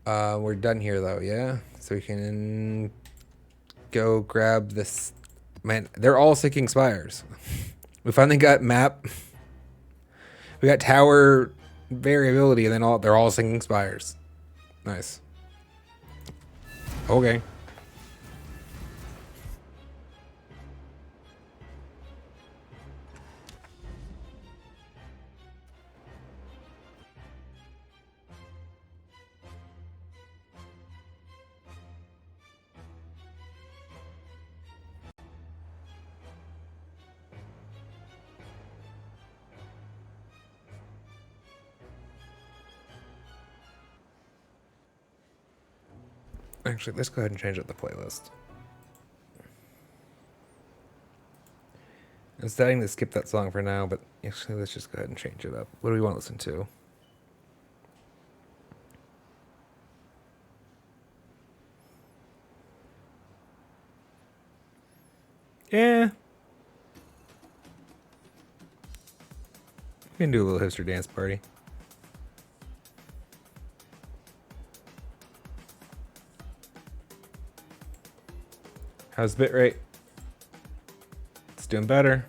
know. We're done here though, yeah? So we can go grab this. Man, they're all Sinking Spires. We finally got map We got tower variability, and then they're all sinking spires. Nice. Okay. Actually, let's go ahead and change up the playlist. I was deciding to skip that song for now, but actually, let's just go ahead and change it up. What do we want to listen to? Yeah. We can do a little hipster dance party. How's the bitrate? It's doing better.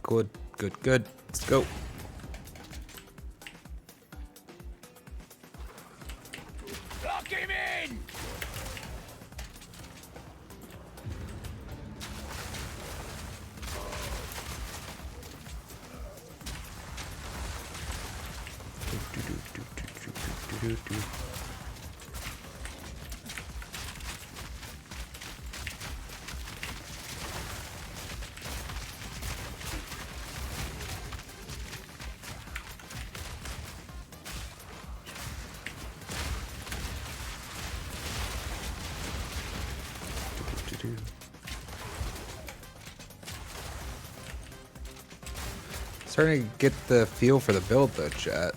Good, good, good. Let's go. Lock him in! Starting to get the feel for the build though, chat.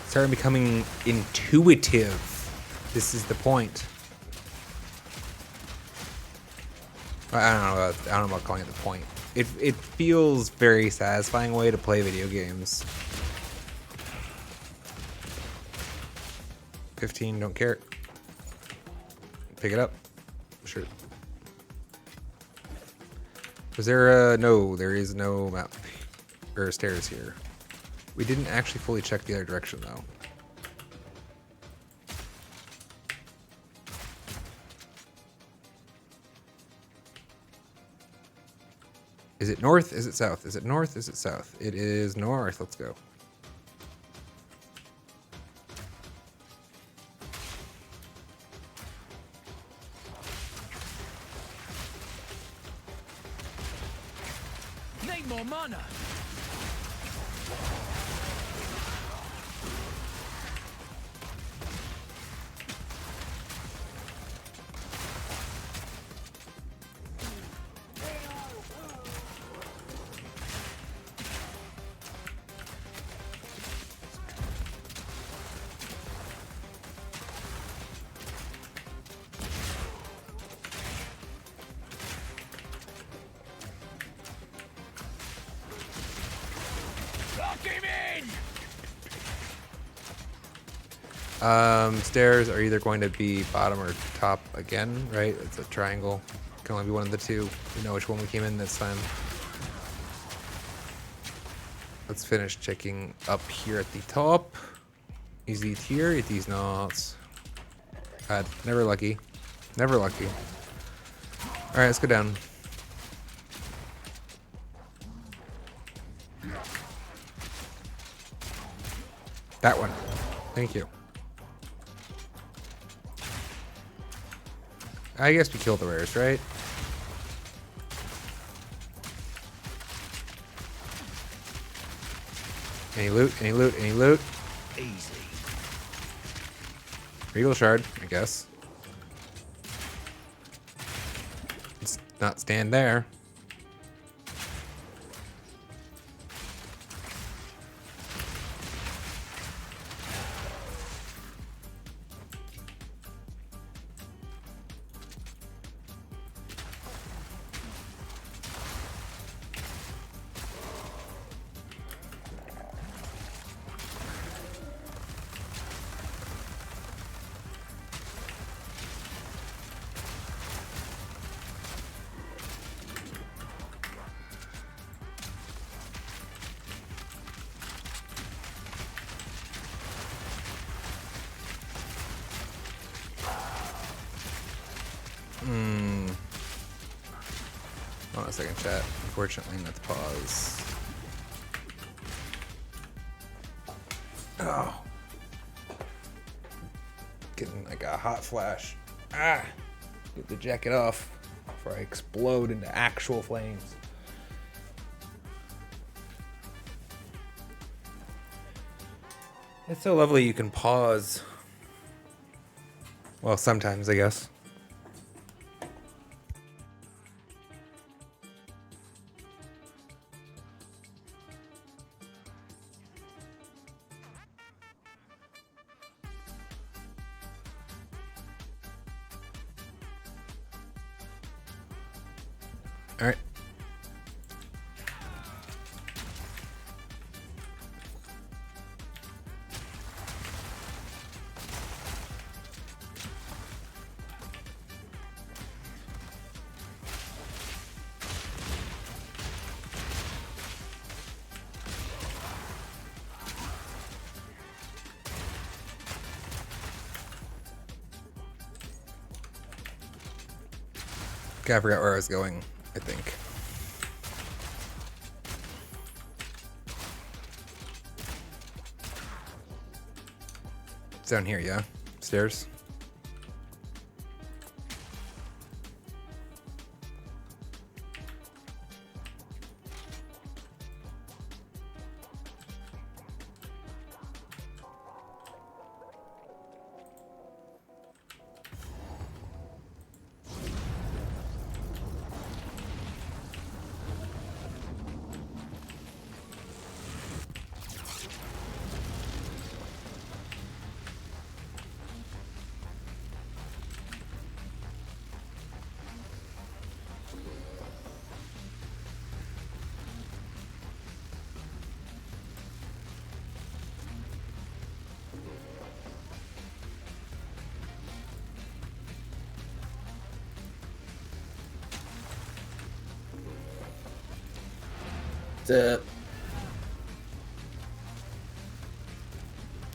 Starting becoming intuitive. This is the point. I don't know about calling it the point. It feels very satisfying way to play video games. 15, don't care. Pick it up. Sure. Was there no, there is no map or stairs here. We didn't actually fully check the other direction though. Is it north? Is it south? Is it north? Is it south? It is north. Let's go. Need more mana. Lock him in! Stairs are either going to be bottom or top again, right? It's a triangle. Can only be one of the two. We know which one we came in this time. Let's finish checking up here at the top. Is it here? It is not. God, never lucky. Never lucky. Alright, let's go down. That one. Thank you. I guess we killed the rares, right? Any loot? Any loot? Any loot? Easy. Regal shard, I guess. Let's not stand there. Hold on a second, chat. Unfortunately, let's pause. Oh. Getting like a hot flash. Ah! Get the jacket off before I explode into actual flames. It's so lovely you can pause. Well, sometimes, I guess. All right. Okay, I forgot where I was going, I think. It's down here, yeah? Stairs? The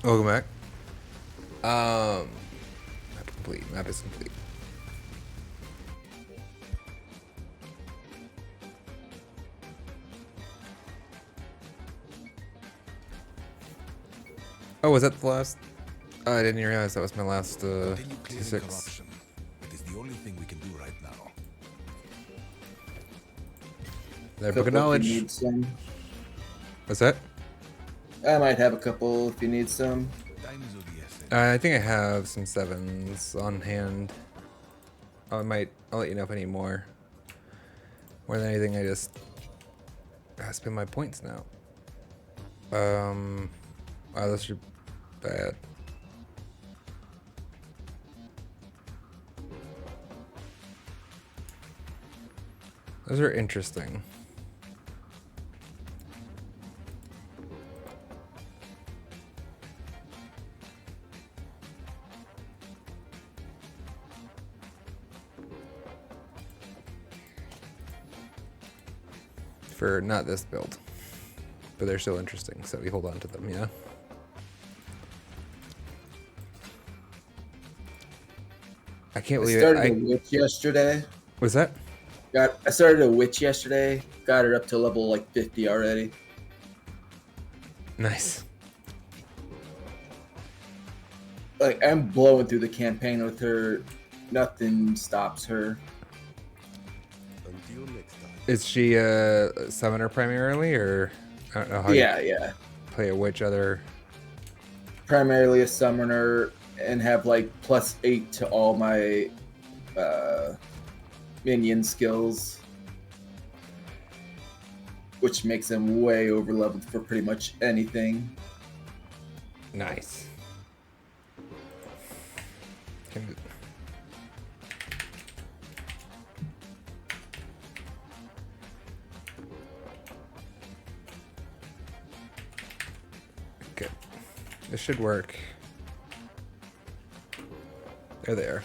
Welcome back. Map complete. Map is complete. Oh, was that the last? Oh, I didn't realize that was my last Continue clearing T6. corruption. It is the only thing we can do right now. Their book of couple if knowledge. you need some. What's that? I might have a couple if you need some. Time is of the essence. I think I have some 7s on hand. I'll let you know if I need more. More than anything, I just spend my points now. Wow, those are bad. Those are interesting. For not this build, but they're still interesting, so we hold on to them, yeah? I can't I believe started a it. witch yesterday. Was that? I started a witch yesterday. Got her up to level like 50 already. Nice. Like I'm blowing through the campaign with her. Nothing stops her. Until next time. Is she a summoner primarily, or I don't know how Yeah, you yeah. play a witch other? Primarily a summoner and have like +8 to all my minion skills, which makes them way over leveled for pretty much anything. Nice. Can- Okay. This should work. There they are.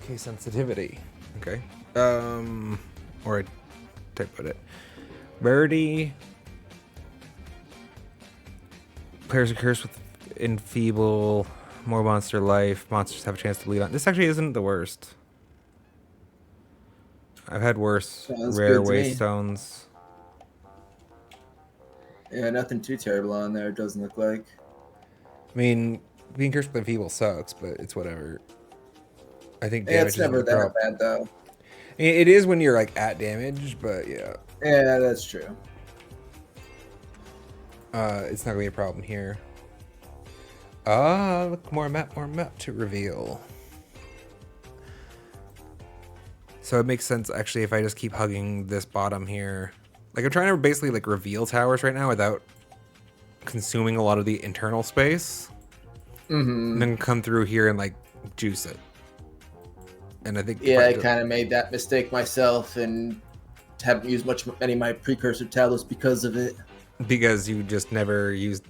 Okay, sensitivity. Okay. Or I typoed it. Rarity. Players are cursed with enfeeble, more monster life. Monsters have a chance to lead on. This actually isn't the worst. I've had worse Sounds rare good to me. waste stones. Yeah, nothing too terrible on there. It doesn't look like. I mean, being cursed with evil sucks, but it's whatever. I think Yeah, damage it's isn't never the that problem. bad though. It is when you're like at damage, but yeah, Yeah, that's true. it's not gonna be a problem here. Look, more map to reveal. So it makes sense actually if I just keep hugging this bottom here. Like I'm trying to basically like reveal towers right now without consuming a lot of the internal space. Mm-hmm. And then come through here and like juice it. And I think Yeah, I kind of made that mistake myself and haven't used many of my precursor tablets because of it. because you just never used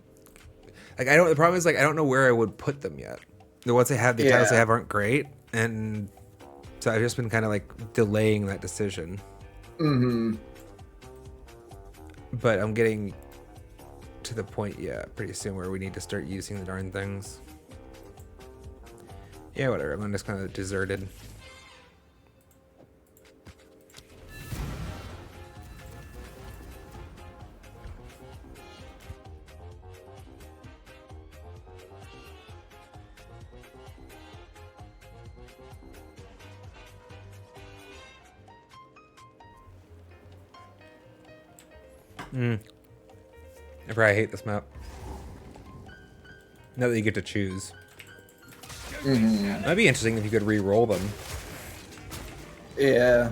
like I don't the problem is like I don't know where I would put them yet. The ones I have, the titles I Yeah. have aren't great, and so I've just been kind of like delaying that decision. Mm-hmm. But I'm getting to the point, yeah, pretty soon where we need to start using the darn things. Yeah, whatever. I'm just kind of deserted. I probably hate this map. Now that you get to choose. Mm-hmm. That'd be interesting if you could re-roll them. Yeah.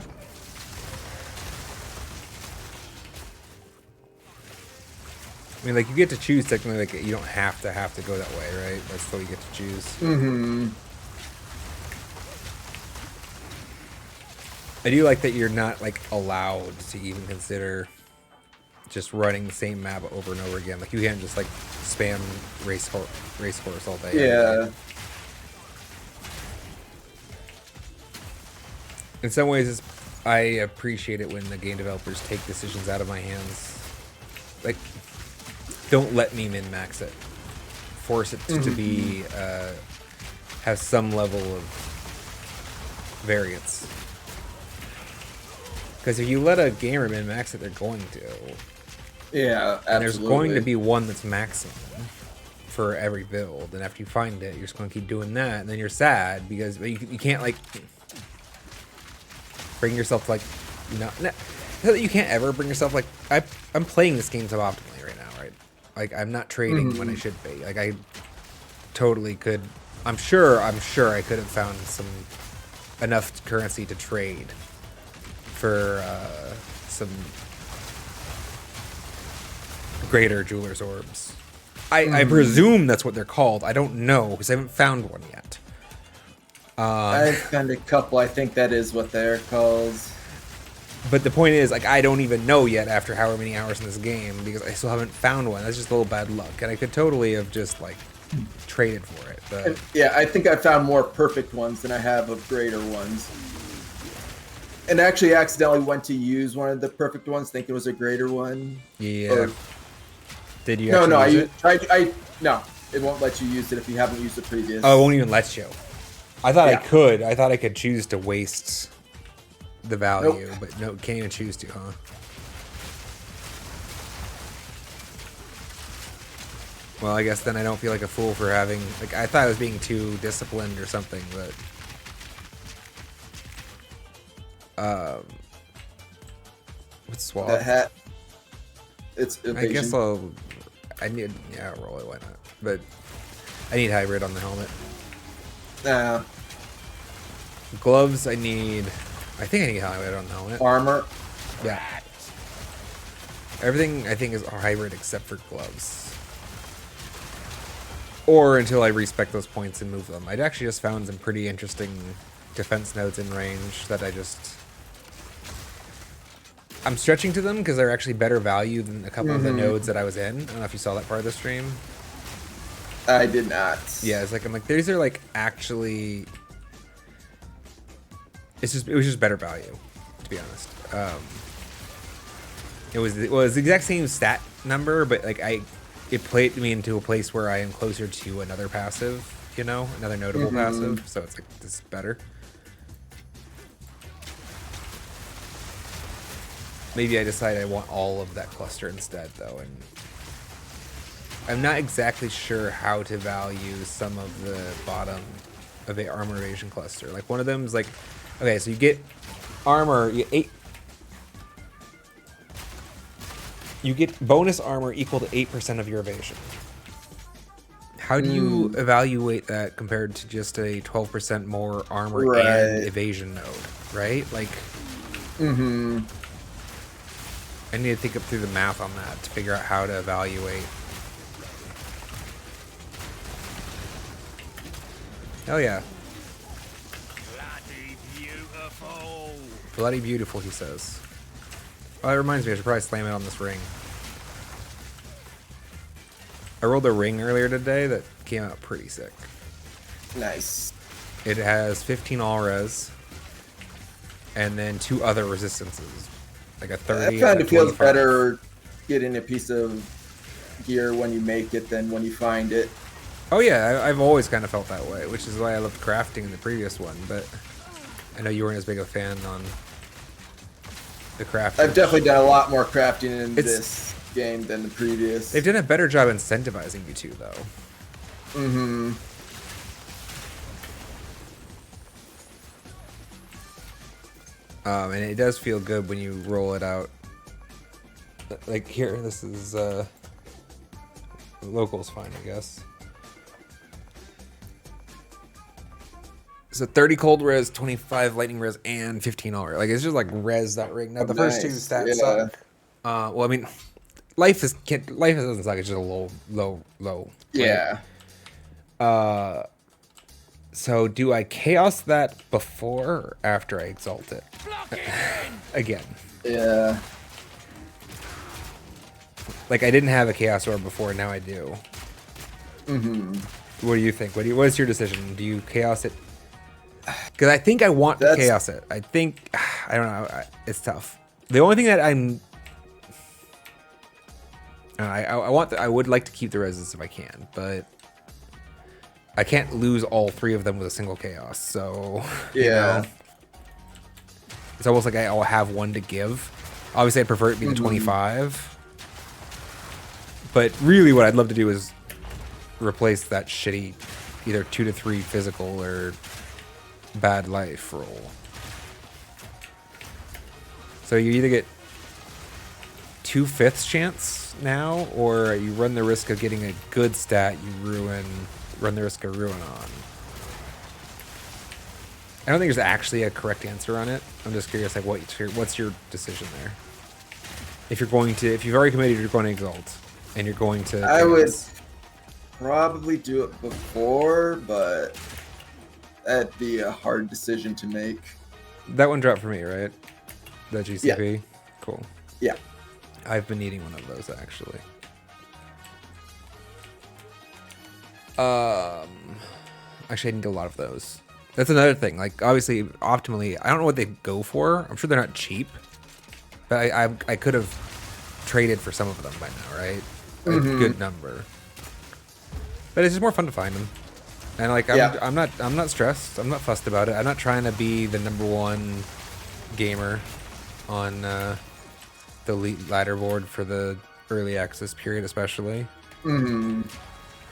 I mean, like, you get to choose technically, like, you don't have to go that way, right? But still you get to choose. Mm-hmm. I do like that you're not, like, allowed to even consider just running the same map over and over again. Like, you can't just, like, spam race horse all day. Yeah. In some ways, I appreciate it when the game developers take decisions out of my hands. Like, don't let me min-max it. Force it to be, have some level of variance. Because if you let a gamer min-max it, they're going to. Yeah, absolutely. And there's going to be one that's maximum for every build. And after you find it, you're just going to keep doing that. And then you're sad because you can't, like, bring yourself to, like, not that you can't ever bring yourself, like, I'm playing this game suboptimally right now, right? Like, I'm not trading when I should be. Like, I totally could. I'm sure I could have found enough currency to trade for some greater jeweler's orbs. I presume that's what they're called. I don't know because I haven't found one yet. I found a couple. I think that is what they're called. But the point is, like, I don't even know yet after however many hours in this game because I still haven't found one. That's just a little bad luck, and I could totally have just like traded for it. But And, yeah, I think I found more perfect ones than I have of greater ones. And actually accidentally went to use one of the perfect ones, thinking it was a greater one. yeah, Or- did you? no, Actually use it? no, it won't let you use it if you haven't used the previous. Oh, it won't even let you. I thought I Yeah. could. I thought I could choose to waste the value, but no, can't even choose to, huh? Well, I guess then I don't feel like a fool for having, like, I thought I was being too disciplined or something, but what's swap? That hat. It's I evasion. guess I'll roll it, why not? But I need hybrid on the helmet. Nah, Gloves, I think I need hybrid on the helmet. armor. Yeah. Everything I think is hybrid except for gloves. Or until I respec those points and move them. I'd actually just found some pretty interesting defense nodes in range that I'm stretching to them because they're actually better value than a couple of the nodes that I was in. I don't know if you saw that part of the stream. I did not. Yeah, I'm like, these are like actually. It was just better value, to be honest. It was the exact same stat number, but like it played me into a place where I am closer to another passive, another notable passive. So it's like this is better. maybe I decide I want all of that cluster instead, though, and I'm not exactly sure how to value some of the bottom of a armor evasion cluster. Like one of them is like, okay, so you get armor, you get bonus armor equal to 8% of your evasion. How do you evaluate that compared to just a 12% more armor and evasion node, right? Like, I need to think up through the math on that to figure out how to evaluate. Oh yeah. Bloody beautiful. Bloody beautiful, he says. Oh, that reminds me, I should probably slam it on this ring. I rolled a ring earlier today that came out pretty sick. Nice. It has 15 all res, and then 2 other resistances, like a 30. It kind and of a feels 25. better getting a piece of gear when you make it than when you find it. Oh yeah, I've always kind of felt that way, which is why I loved crafting in the previous one. But I know you weren't as big a fan on the crafting. I've definitely done a lot more crafting in this game than the previous. They've done a better job incentivizing you to, though. Mm-hmm. And it does feel good when you roll it out. Like here, this is local's fine, I guess. So 30 cold res, 25 lightning res, and 15 all res. Like it's just like res that ring. Now the first 2 stats suck. Well, I mean, life doesn't suck. It's just a low. Yeah. So do I chaos that before or after I exalt it? Again. Yeah. Like I didn't have a chaos orb before, now I do. What do you think? What's your decision? Do you chaos it? Because I think I want to chaos it. I think I don't know. It's tough. The only thing that I would like to keep the reses if I can, but I can't lose all 3 of them with a single chaos. So yeah, you know, it's almost like I'll have one to give. Obviously, I'd prefer it to be the 25. But really, what I'd love to do is replace that shitty either 2 to 3 physical or bad life roll. So you either get 2/5 chance now, or you run the risk of getting a good stat you run the risk of ruin on. I don't think there's actually a correct answer on it. I'm just curious, like, what's your decision there? If you've already committed, you're going to exalt, and you're going to. I would probably do it before, but that'd be a hard decision to make. That one dropped for me, right? The GCP? Yeah. Cool. Yeah. I've been needing one of those, actually. Actually, I didn't get a lot of those. That's another thing. Like, obviously, optimally, I don't know what they go for. I'm sure they're not cheap. But I could have traded for some of them by now, right? A good number. But it's just more fun to find them. And like I'm not stressed. I'm not fussed about it. I'm not trying to be the #1 gamer on the elite ladder board for the early access period, especially. I mean,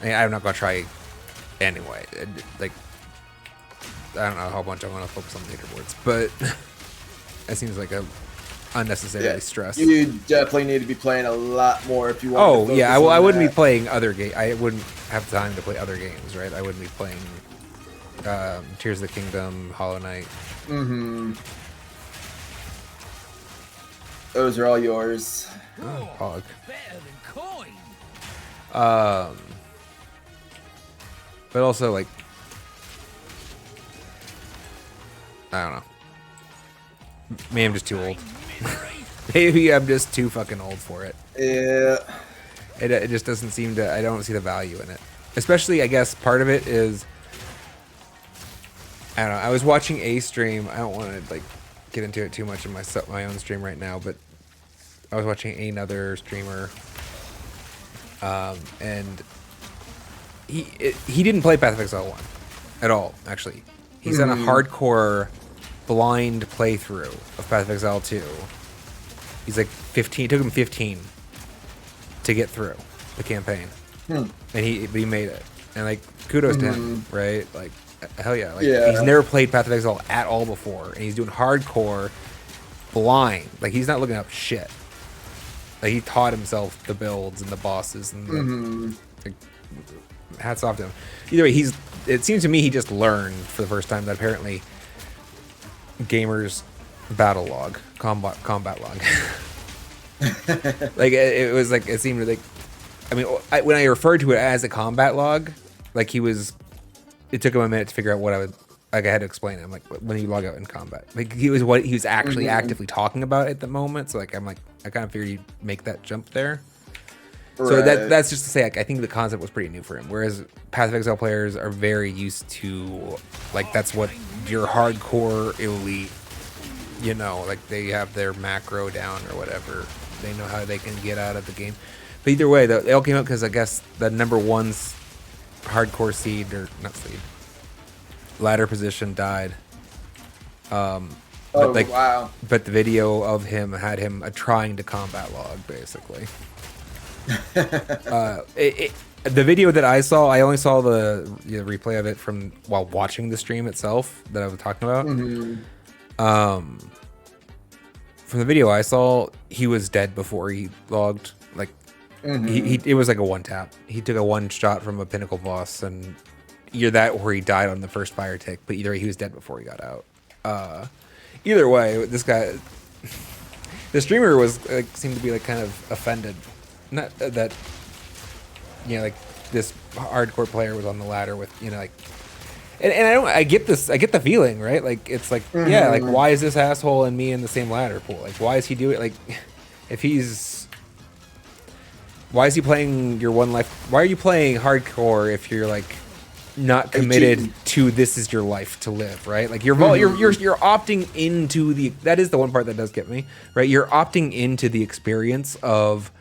I'm not gonna try anyway. Like, I don't know how much I want to focus on leaderboards, but it seems like a unnecessarily stress. You definitely need to be playing a lot more if you want. Oh yeah, I wouldn't be playing other games. I wouldn't have time to play other games, right? I wouldn't be playing Tears of the Kingdom, Hollow Knight. Those are all yours. Oh, Pog. Better than coin. But also, like, I don't know. Maybe I'm just too old. Maybe I'm just too fucking old for it. Yeah. It just doesn't seem to. I don't see the value in it. Especially, I guess part of it is, I don't know. I was watching a stream. I don't want to like get into it too much in my own stream right now, but I was watching another streamer, and he didn't play Path of Exile 1 at all. Actually, he's done a hardcore blind playthrough of Path of Exile 2, He's like 15. It took him 15 to get through the campaign, and he made it. And like kudos to him, right? Like hell yeah. Like he's never played Path of Exile at all before, and he's doing hardcore blind. Like he's not looking up shit. Like he taught himself the builds and the bosses and like, hats off to him. Either way, it seems to me he just learned for the first time that apparently gamers battle log, combat log. Like it was like, it seemed like, I mean, when I referred to it as a combat log, like it took him a minute to figure out what I would, like I had to explain it. I'm like, when you log out in combat, like he was actually actively talking about at the moment. So like, I'm like, I kind of figured you'd make that jump there. Right. So that's just to say, like, I think the concept was pretty new for him. Whereas Path of Exile players are very used to, like, that's what your hardcore elite, you know, like they have their macro down or whatever. They know how they can get out of the game. But either way, they all came out because I guess the number one's hardcore seed, or not seed, ladder position died. But wow. But the video of him had him trying to combat log, basically. The video that I saw, I only saw the replay of it from while watching the stream itself that I was talking about. From the video I saw, he was dead before he logged. Like, it was like a one tap. He took a one shot from a pinnacle boss, and either that or he died on the first fire tick. But either way, he was dead before he got out. Either way, this guy, the streamer was like, seemed to be like kind of offended. Not that, you know, like this hardcore player was on the ladder with, you know, like, and I get the feeling, right? Like, it's like, yeah, like, why is this asshole and me in the same ladder pool? Like, why is he doing, like, why is he playing your one life? Why are you playing hardcore if you're like not committed to this is your life to live, right? Like you're opting into that is the one part that does get me, right? You're opting into the experience of,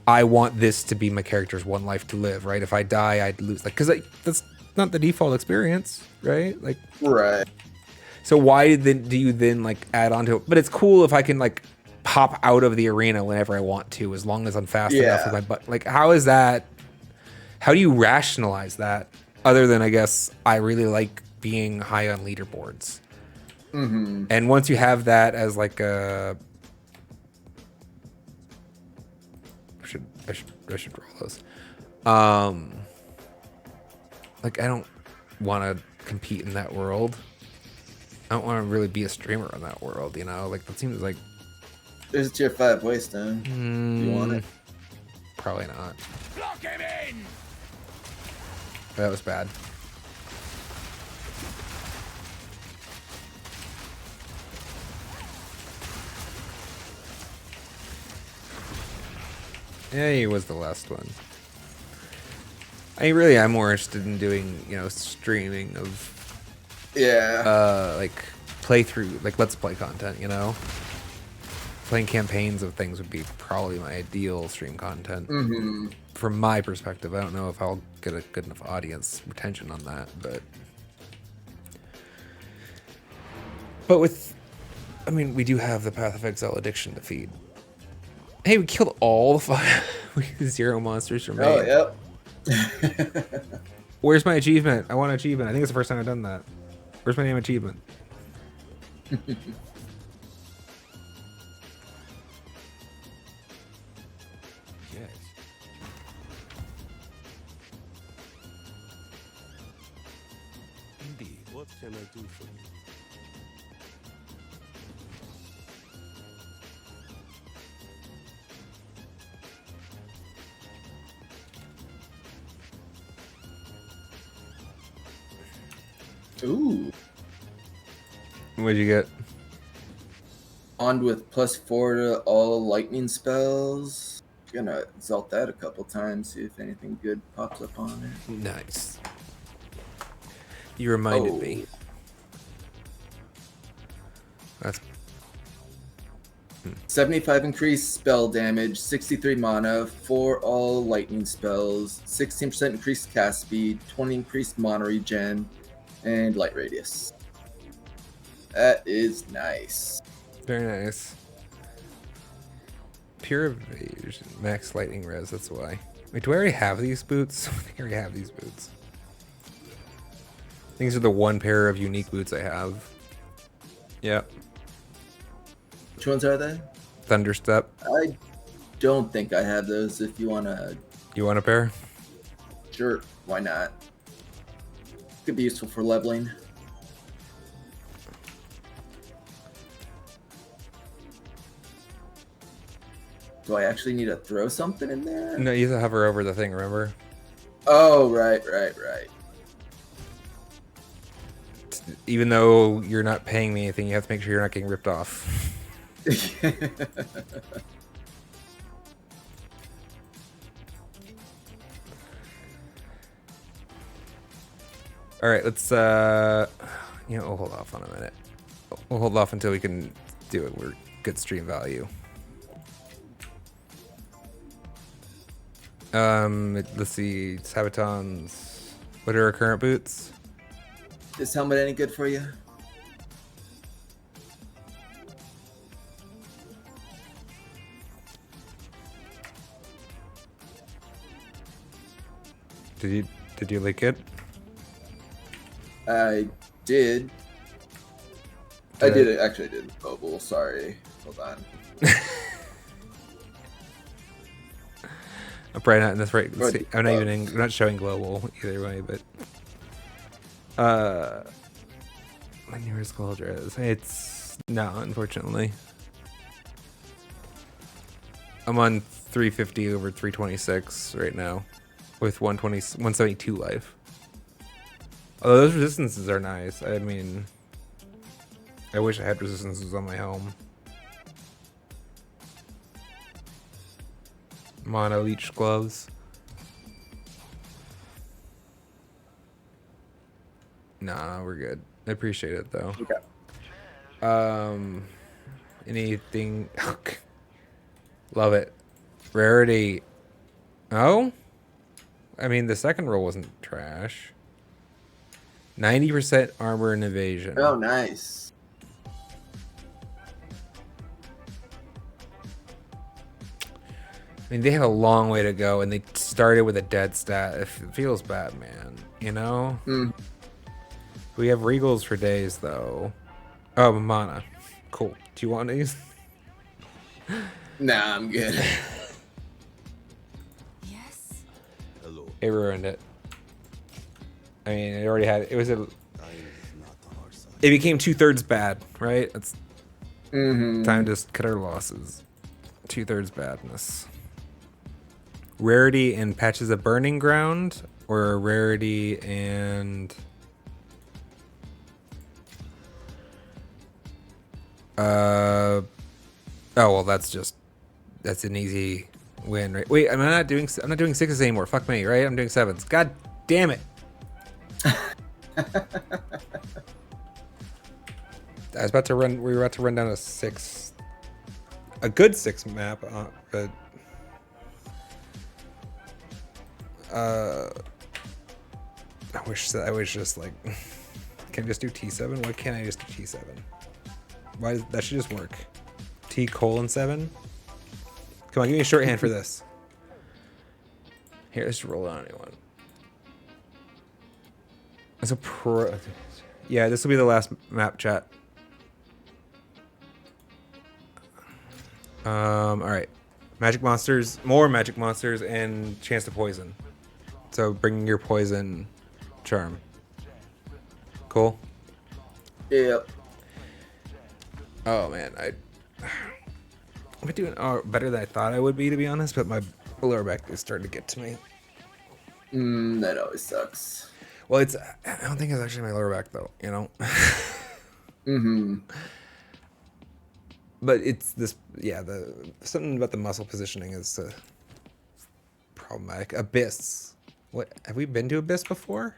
I want this to be my character's one life to live, right? If I die, I'd lose. Like, because that's not the default experience, right? Like, right. So why do you then like add on to it? But it's cool if I can like pop out of the arena whenever I want to, as long as I'm fast enough with my butt. Like, how is that? How do you rationalize that? Other than, I guess, I really like being high on leaderboards. And once you have that as like a, I should roll those. Like, I don't want to compete in that world. I don't want to really be a streamer in that world, you know? Like, that seems like... There's a tier 5 waystone. You want it? Probably not. Lock him in! That was bad. Yeah, he was the last one. I really am more interested in doing, you know, streaming of like playthrough, like let's play content, you know? Playing campaigns of things would be probably my ideal stream content. From my perspective, I don't know if I'll get a good enough audience retention on that, but with, I mean, we do have the Path of Exile addiction to feed. Hey, we killed all the 0 monsters from me. Oh, yep. Where's my achievement? I want an achievement. I think it's the first time I've done that. Where's my damn achievement? Yes. Indeed. What can I do for you? Ooh. What'd you get? Armed with +4 to all lightning spells. Gonna exalt that a couple times, see if anything good pops up on it. Nice. You reminded me. That's 75 increased spell damage, 63 mana for all lightning spells, 16% increased cast speed, 20 increased mana regen, and light radius. That is nice. very nice. Pure evasion, max lightning res. That's why. Wait, do I already have these boots? I think I already have these boots. These are the one pair of unique boots I have. Yep. Which ones are they? Thunderstep. I don't think I have those. If you wanna, You want a pair? sure, why not? Could be useful for leveling. Do I actually need to throw something in there? No, you have to hover over the thing, remember? Oh, right. Even though you're not paying me anything, you have to make sure you're not getting ripped off. All right, let's we'll hold off on a minute. We'll hold off until we can do it. We're good stream value. Let's see, Sabatons. What are our current boots? Is helmet any good for you? Did you like it? I did. I did actually. I did mobile. Sorry. Hold on. I'm probably not in this right. Right. See, I'm not even. I'm not showing global either way, but my nearest gold is. It's no, unfortunately. I'm on 350 over 326 right now, with 172 life. Although those resistances are nice. I mean, I wish I had resistances on my helm. Mono leech gloves. Nah, we're good. I appreciate it though. Okay. Anything? Love it. Rarity. Oh, I mean the second roll wasn't trash. 90% armor and evasion. Oh, nice. I mean, they have a long way to go, and they started with a dead stat. It feels bad, man. You know? Mm. We have regals for days, though. Oh, mana. Cool. Do you want these? Nah, I'm good. Yes. Hello. It ruined it. I mean, it already had. It was a. Time is not on our side. It became 2/3 bad, right? It's Mm-hmm. time to cut our losses. 2/3 badness. Rarity and Patches of Burning Ground, or rarity and oh well, that's an easy win, right? Wait, I'm not doing sixes anymore. Fuck me, right? I'm doing sevens. God damn it! I was about to run. We were about to run down a good 6 map, but I wish just like, can I just do T7? Why can't I just do T7? Why that should just work? T:7. Come on, give me a shorthand for this. Here, let's roll on anyone. It's a pro. Yeah, this will be the last map, chat. All right. Magic monsters, more magic monsters, and chance to poison. So bring your poison charm. Cool. Yep. Oh man, I'm doing better than I thought I would be, to be honest. But my lower back is starting to get to me. That always sucks. Well, I don't think it's actually my lower back though. You know. Mm-hmm. But it's this, yeah. Something about the muscle positioning is problematic. Abyss. What, have we been to Abyss before?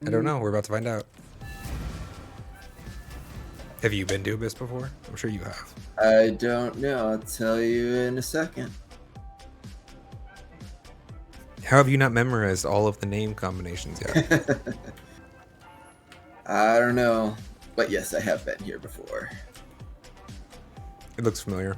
I don't know. We're about to find out. Have you been to Abyss before? I'm sure you have. I don't know. I'll tell you in a second. How have you not memorized all of the name combinations yet? I don't know. But yes, I have been here before. It looks familiar.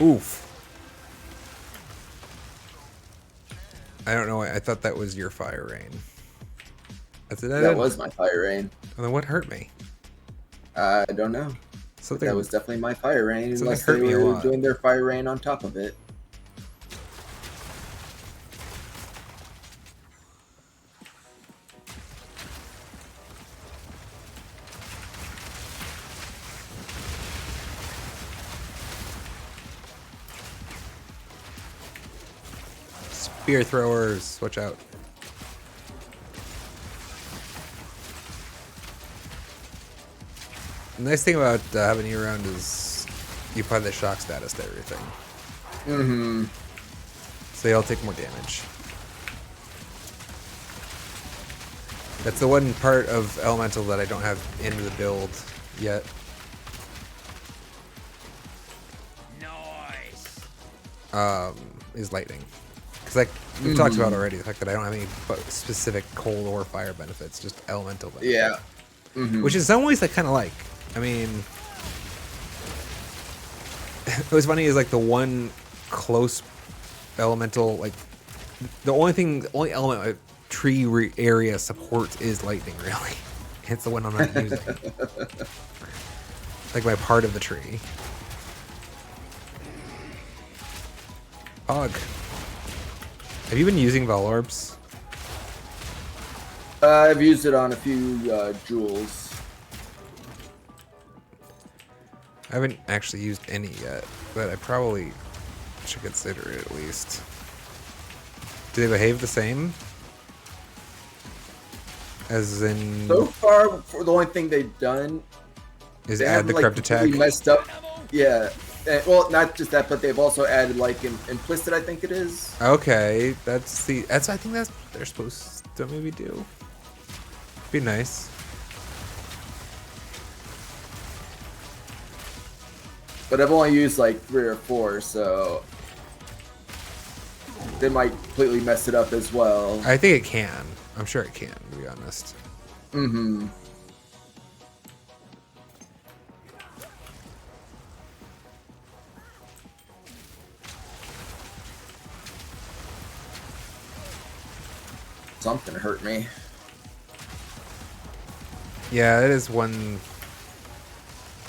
Oof. I don't know. I thought that was your fire rain. That's it. That was my fire rain. Well, then what hurt me? I don't know. Something. That was definitely my fire rain, Something unless hurt they me a were lot. doing their fire rain on top of it. Spear throwers. Watch out. The nice thing about having you around is you apply the shock status to everything. Mm-hmm. So they all take more damage. That's the one part of Elemental that I don't have in the build yet. Nice. Is lightning. Because like we've talked about already, the fact that I don't have any specific cold or fire benefits, just elemental benefits. Yeah. Mm-hmm. Which in some ways I kind of like. I mean, it was funny is like the one close elemental, like the only element tree area supports is lightning, really. It's the one I'm not using. Like my part of the tree. Pog. Have you been using Val Orbs? I've used it on a few jewels. I haven't actually used any yet, but I probably should consider it at least. Do they behave the same? As in... So far, for the only thing they've done is they add the haven't, crypt attack? messed up. Yeah. Well, not just that, but they've also added like implicit, I think it is. Okay, I think that's what they're supposed to maybe do. Be nice. But I've only used like 3 or 4, so they might completely mess it up as well. I think it can. I'm sure it can, to be honest. Mm-hmm. Something hurt me. Yeah, it is one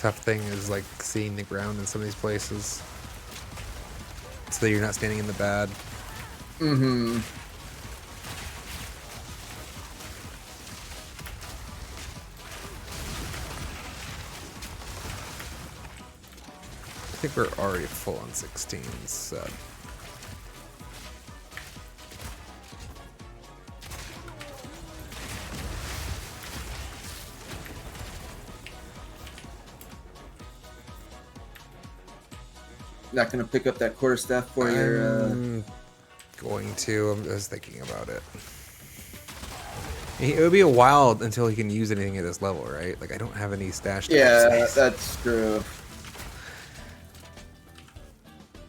tough thing is like seeing the ground in some of these places. So that you're not standing in the bad. Mm-hmm. I think we're already full on 16s, so... Not gonna pick up that quarterstaff for your. I'm going to. I was thinking about it. It would be a while until he can use anything at this level, right? Like I don't have any stashed. Yeah, that's true.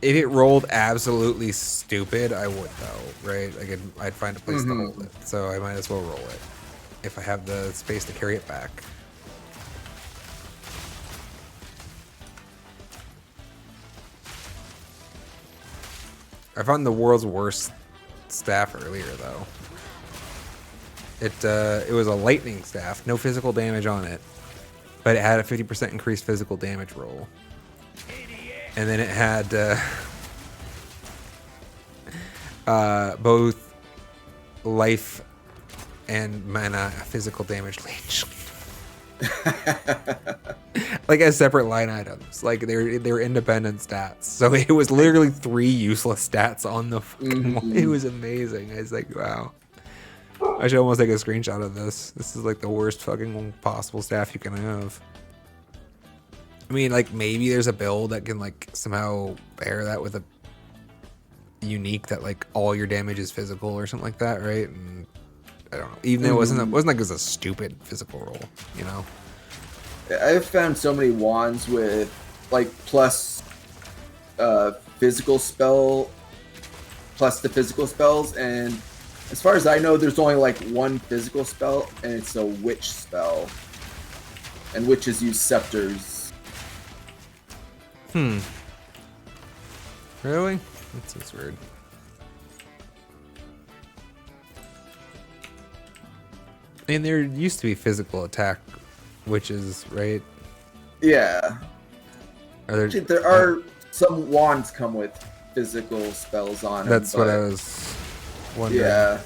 If it rolled absolutely stupid, I would though, right? Like I'd find a place to hold it, so I might as well roll it if I have the space to carry it back. I found the world's worst staff earlier, though. It was a lightning staff, no physical damage on it, but it had a 50% increased physical damage roll, and then it had both life and mana physical damage range. Like as separate line items, like they're independent stats. So it was literally 3 useless stats on the fucking one. It was amazing. I was like, wow. I should almost take a screenshot of this. This is like the worst fucking possible staff you can have. I mean, like maybe there's a build that can like somehow pair that with a unique that like all your damage is physical or something like that, right? And I don't know. Even though it wasn't like it was a stupid physical roll, you know. I've found so many wands with like plus physical spell plus the physical spells, and as far as I know, there's only like one physical spell, and it's a witch spell. And witches use scepters. Really? That seems weird. And there used to be physical attack witches, right? Yeah. Are there, Actually, there are some wands come with physical spells on them. that's what I but was wondering. yeah.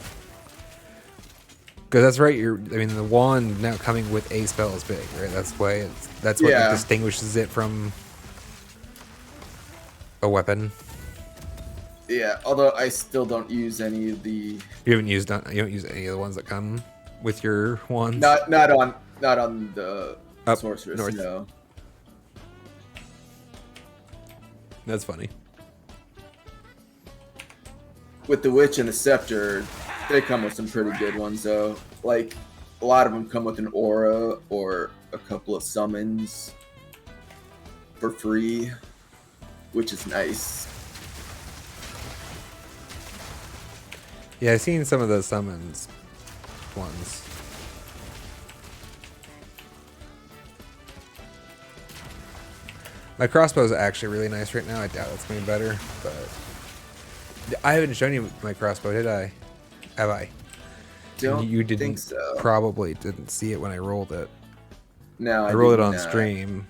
Because that's right. I mean, the wand now coming with a spell is big, right? That's why that's what Yeah. distinguishes it from a weapon. Yeah, although I still don't use any of the You don't use any of the ones that come with your wands. not on the Up sorceress, north. no. That's funny. With the witch and the scepter, they come with some pretty good ones though. Like a lot of them come with an aura or a couple of summons for free, which is nice. Yeah, I've seen some of those summons ones. My crossbow is actually really nice right now. I doubt it's gonna be better, but I haven't shown you my crossbow, did I? Have I? Don't You didn't think so. probably didn't see it when I rolled it. No, I rolled it did on not. stream,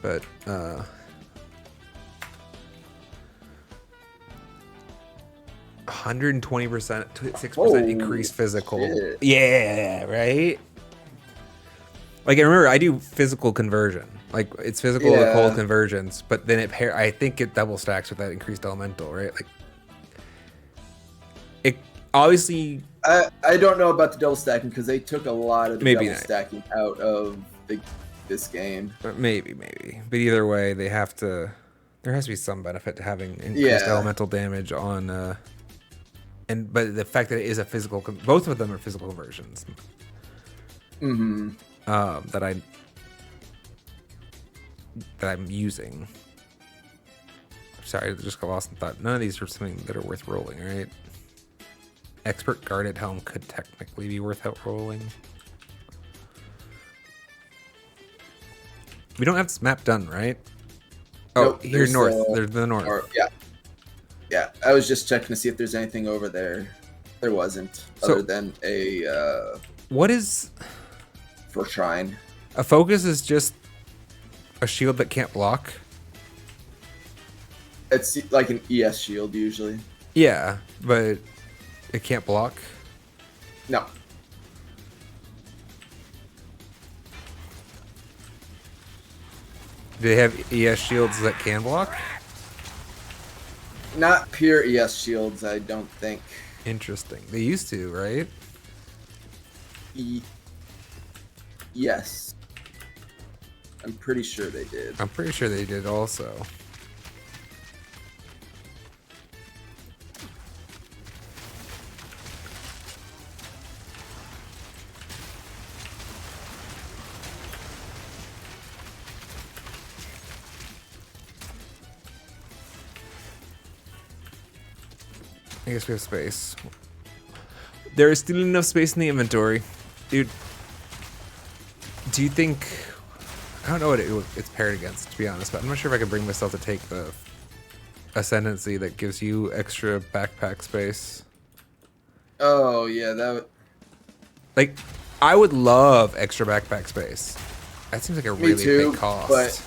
but 120%, 6% Oh, increased physical. shit. Yeah, right. Like I remember, I do physical conversion. Like it's physical to Yeah. cold conversions, but then I think it double stacks with that increased elemental, right? Like it obviously. I don't know about the double stacking because they took a lot of the Maybe double not. stacking out of this game. Maybe. But either way, they have to. There has to be some benefit to having increased Yeah. elemental damage on. But the fact that it is a physical, both of them are physical conversions. Mm-hmm. That I'm using. Sorry, I just got lost in thought. None of these are something that are worth rolling, right? Expert guarded helm could technically be worth out rolling. We don't have this map done, right? Oh, Nope, here there's, north. There's the north. Yeah. I was just checking to see if there's anything over there. There wasn't, So- other than a What is for shrine. a focus? Is just a shield that can't block. It's like an ES shield usually. Yeah, but it can't block. No, Do they have ES shields that can block? not pure ES shields. I don't think. Interesting. They used to, right? Yes, I'm pretty sure they did. I'm pretty sure they did also. I guess we have space. There is still enough space in the inventory. Dude, do you think... I don't know what it's paired against, to be honest, but I'm not sure if I can bring myself to take the Ascendancy that gives you extra backpack space. Oh yeah, that. Like, I would love extra backpack space. That seems like a Me really too, big cost. but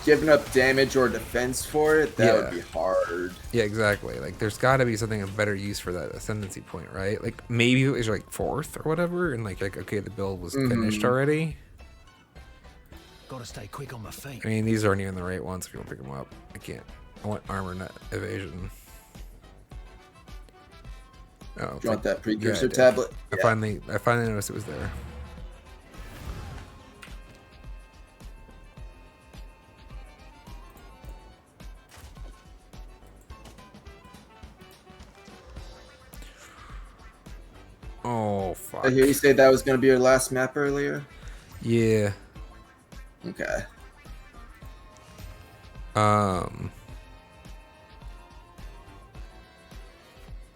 giving up damage or defense for it, that Yeah. would be hard. Yeah, exactly. Like, there's got to be something of better use for that Ascendancy point, right? Like, maybe it was like 4th or whatever, and like okay, the build was finished already. Gotta stay quick on my feet. I mean, these aren't even the right ones if you want to pick them up. I can't. I want armor, not evasion. Oh, Do you want that I precursor did. tablet? I Yeah. finally noticed it was there. Oh fuck. I hear you say that was going to be your last map earlier. Yeah. Okay. I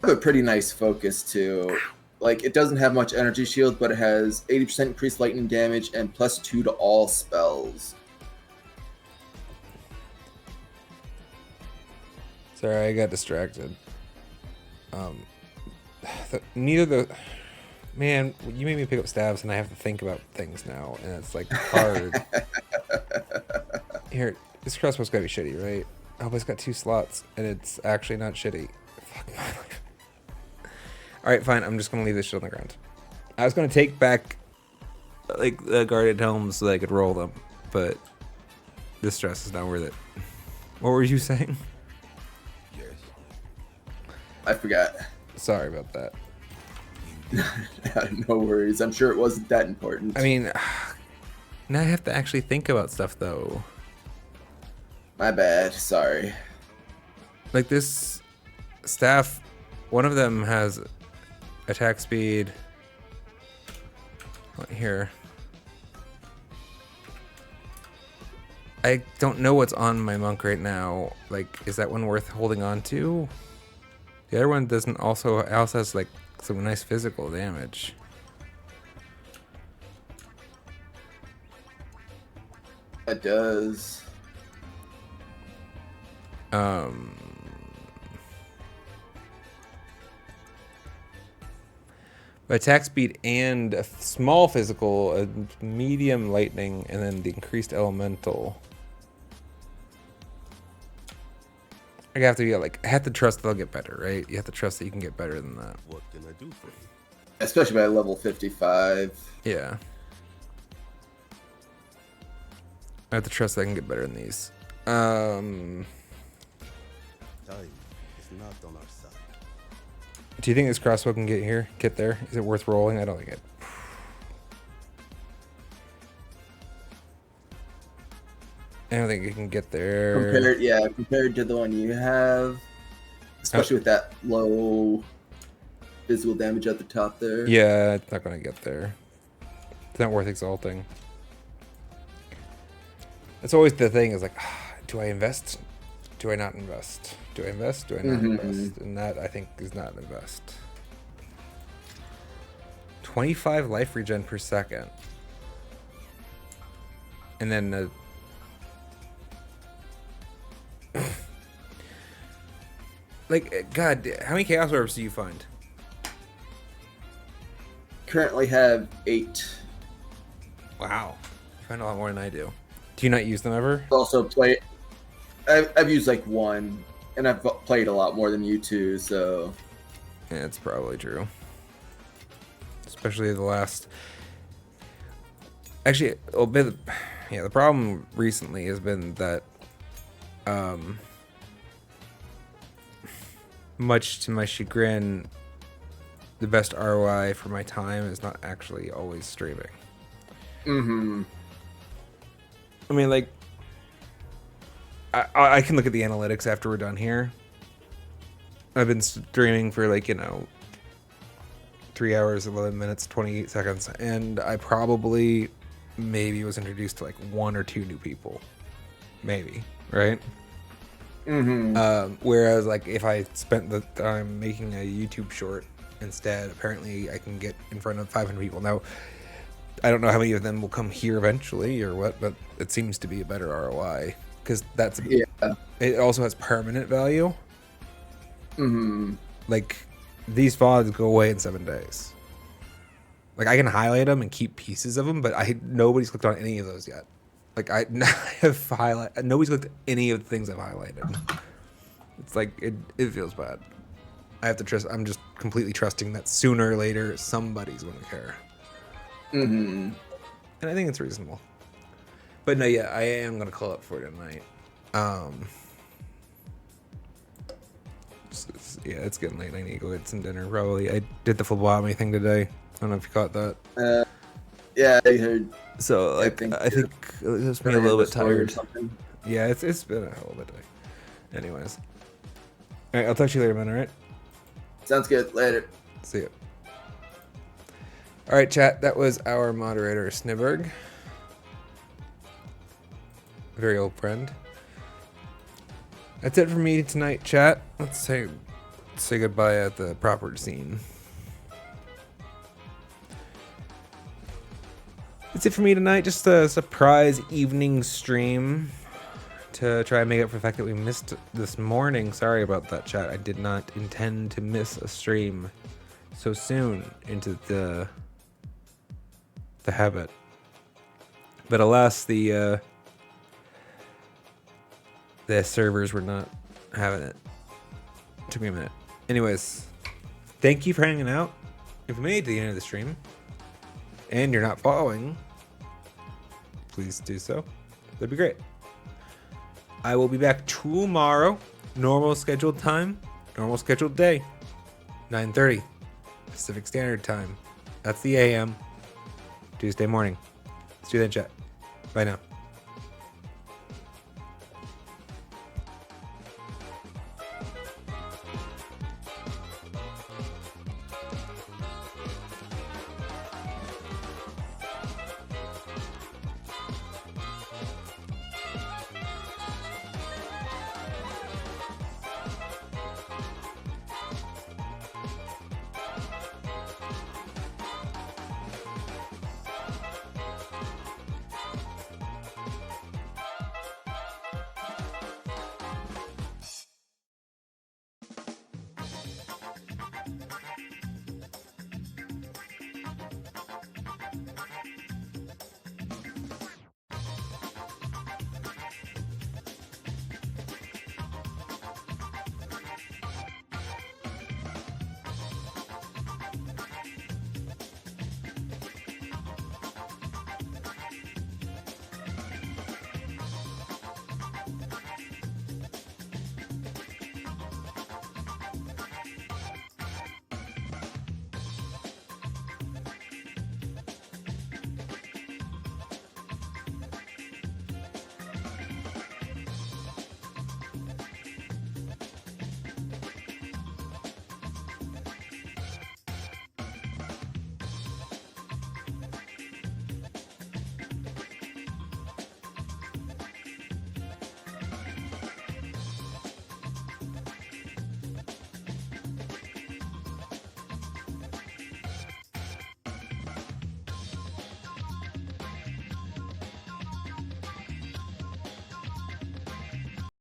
have a pretty nice focus too. Like it doesn't have much energy shield, but it has 80% increased lightning damage and +2 to all spells. Sorry, I got distracted. Neither the man, you made me pick up stabs, and I have to think about things now, and it's like hard. Here, this crossbow's gotta be shitty, right? Oh, but it's got 2 slots, and it's actually not shitty. Fuck my life. All right, fine. I'm just gonna leave this shit on the ground. I was gonna take back like the guarded helms so that I could roll them, but this stress is not worth it. What were you saying? Yes. I forgot. Sorry about that. No worries. I'm sure it wasn't that important. I mean, now I have to actually think about stuff though. My bad. Sorry. Like this staff, one of them has attack speed. Here. I don't know what's on my monk right now. Like, is that one worth holding on to? The other one doesn't also has like some nice physical damage. It does. Attack speed and a small physical, a medium lightning, and then the increased elemental. I have to be like, I have to trust they'll get better, right? You have to trust that you can get better than that. What can I do for you? Especially by level 55. Yeah. I have to trust that I can get better than these. Time is not on our side. Do you think this crossbow can get there? Is it worth rolling? I don't think it. I don't think it can get there. Compared to the one you have, especially with that low physical damage at the top there. Yeah, it's not gonna get there. It's not worth exalting. That's always the thing. Is like, do I invest? Do I not invest? Do I invest? Do I not invest? And that I think is not an invest. 25 life regen per second, and then like, God, how many chaos orbs do you find? Currently have 8. Wow, you find a lot more than I do. Do you not use them ever? Also play. I've used like 1, and I've played a lot more than you two. So Yeah, it's probably true. Especially the last. Actually, a bit. Yeah, the problem recently has been that, much to my chagrin, the best ROI for my time is not actually always streaming. I mean, like, I can look at the analytics after we're done here. I've been streaming for, like, 3 hours, 11 minutes, 28 seconds, and I probably maybe was introduced to like 1 or 2 new people. Maybe, right? Whereas, like, if I spent the time making a YouTube short instead, apparently I can get in front of 500 people. Now, I don't know how many of them will come here eventually or what, but it seems to be a better ROI because that's it also has permanent value. Like, these VODs go away in 7 days. Like, I can highlight them and keep pieces of them, but nobody's clicked on any of those yet. Like, I have nobody's clicked any of the things I've highlighted. It's like, it feels bad. I have to trust. I'm just completely trusting that sooner or later somebody's going to care. And I think it's reasonable. But no, yeah, I am going to call up for tonight. Yeah, it's getting late. I need to go get some dinner. Probably. I did the phlebotomy thing today. I don't know if you caught that. Yeah, I heard. So, like, I think it's me a little bit tired. Yeah, it's been a hell of a day. Anyways. All right, I'll talk to you later, man. All right. Sounds good. Later. See ya. All right, chat. That was our moderator, Snibberg. Very old friend. That's it for me tonight, chat. Let's say goodbye at the proper scene. That's it for me tonight. Just a surprise evening stream to try and make up for the fact that we missed this morning. Sorry about that, chat. I did not intend to miss a stream so soon into the habit. But alas, the servers were not having it. Took me a minute. Anyways, thank you for hanging out. If you made it to the end of the stream and you're not following, please do so. That'd be great. I will be back tomorrow, normal scheduled time, normal scheduled day, 9:30 Pacific Standard Time. That's the AM, Tuesday morning. See you then, chat. Bye now.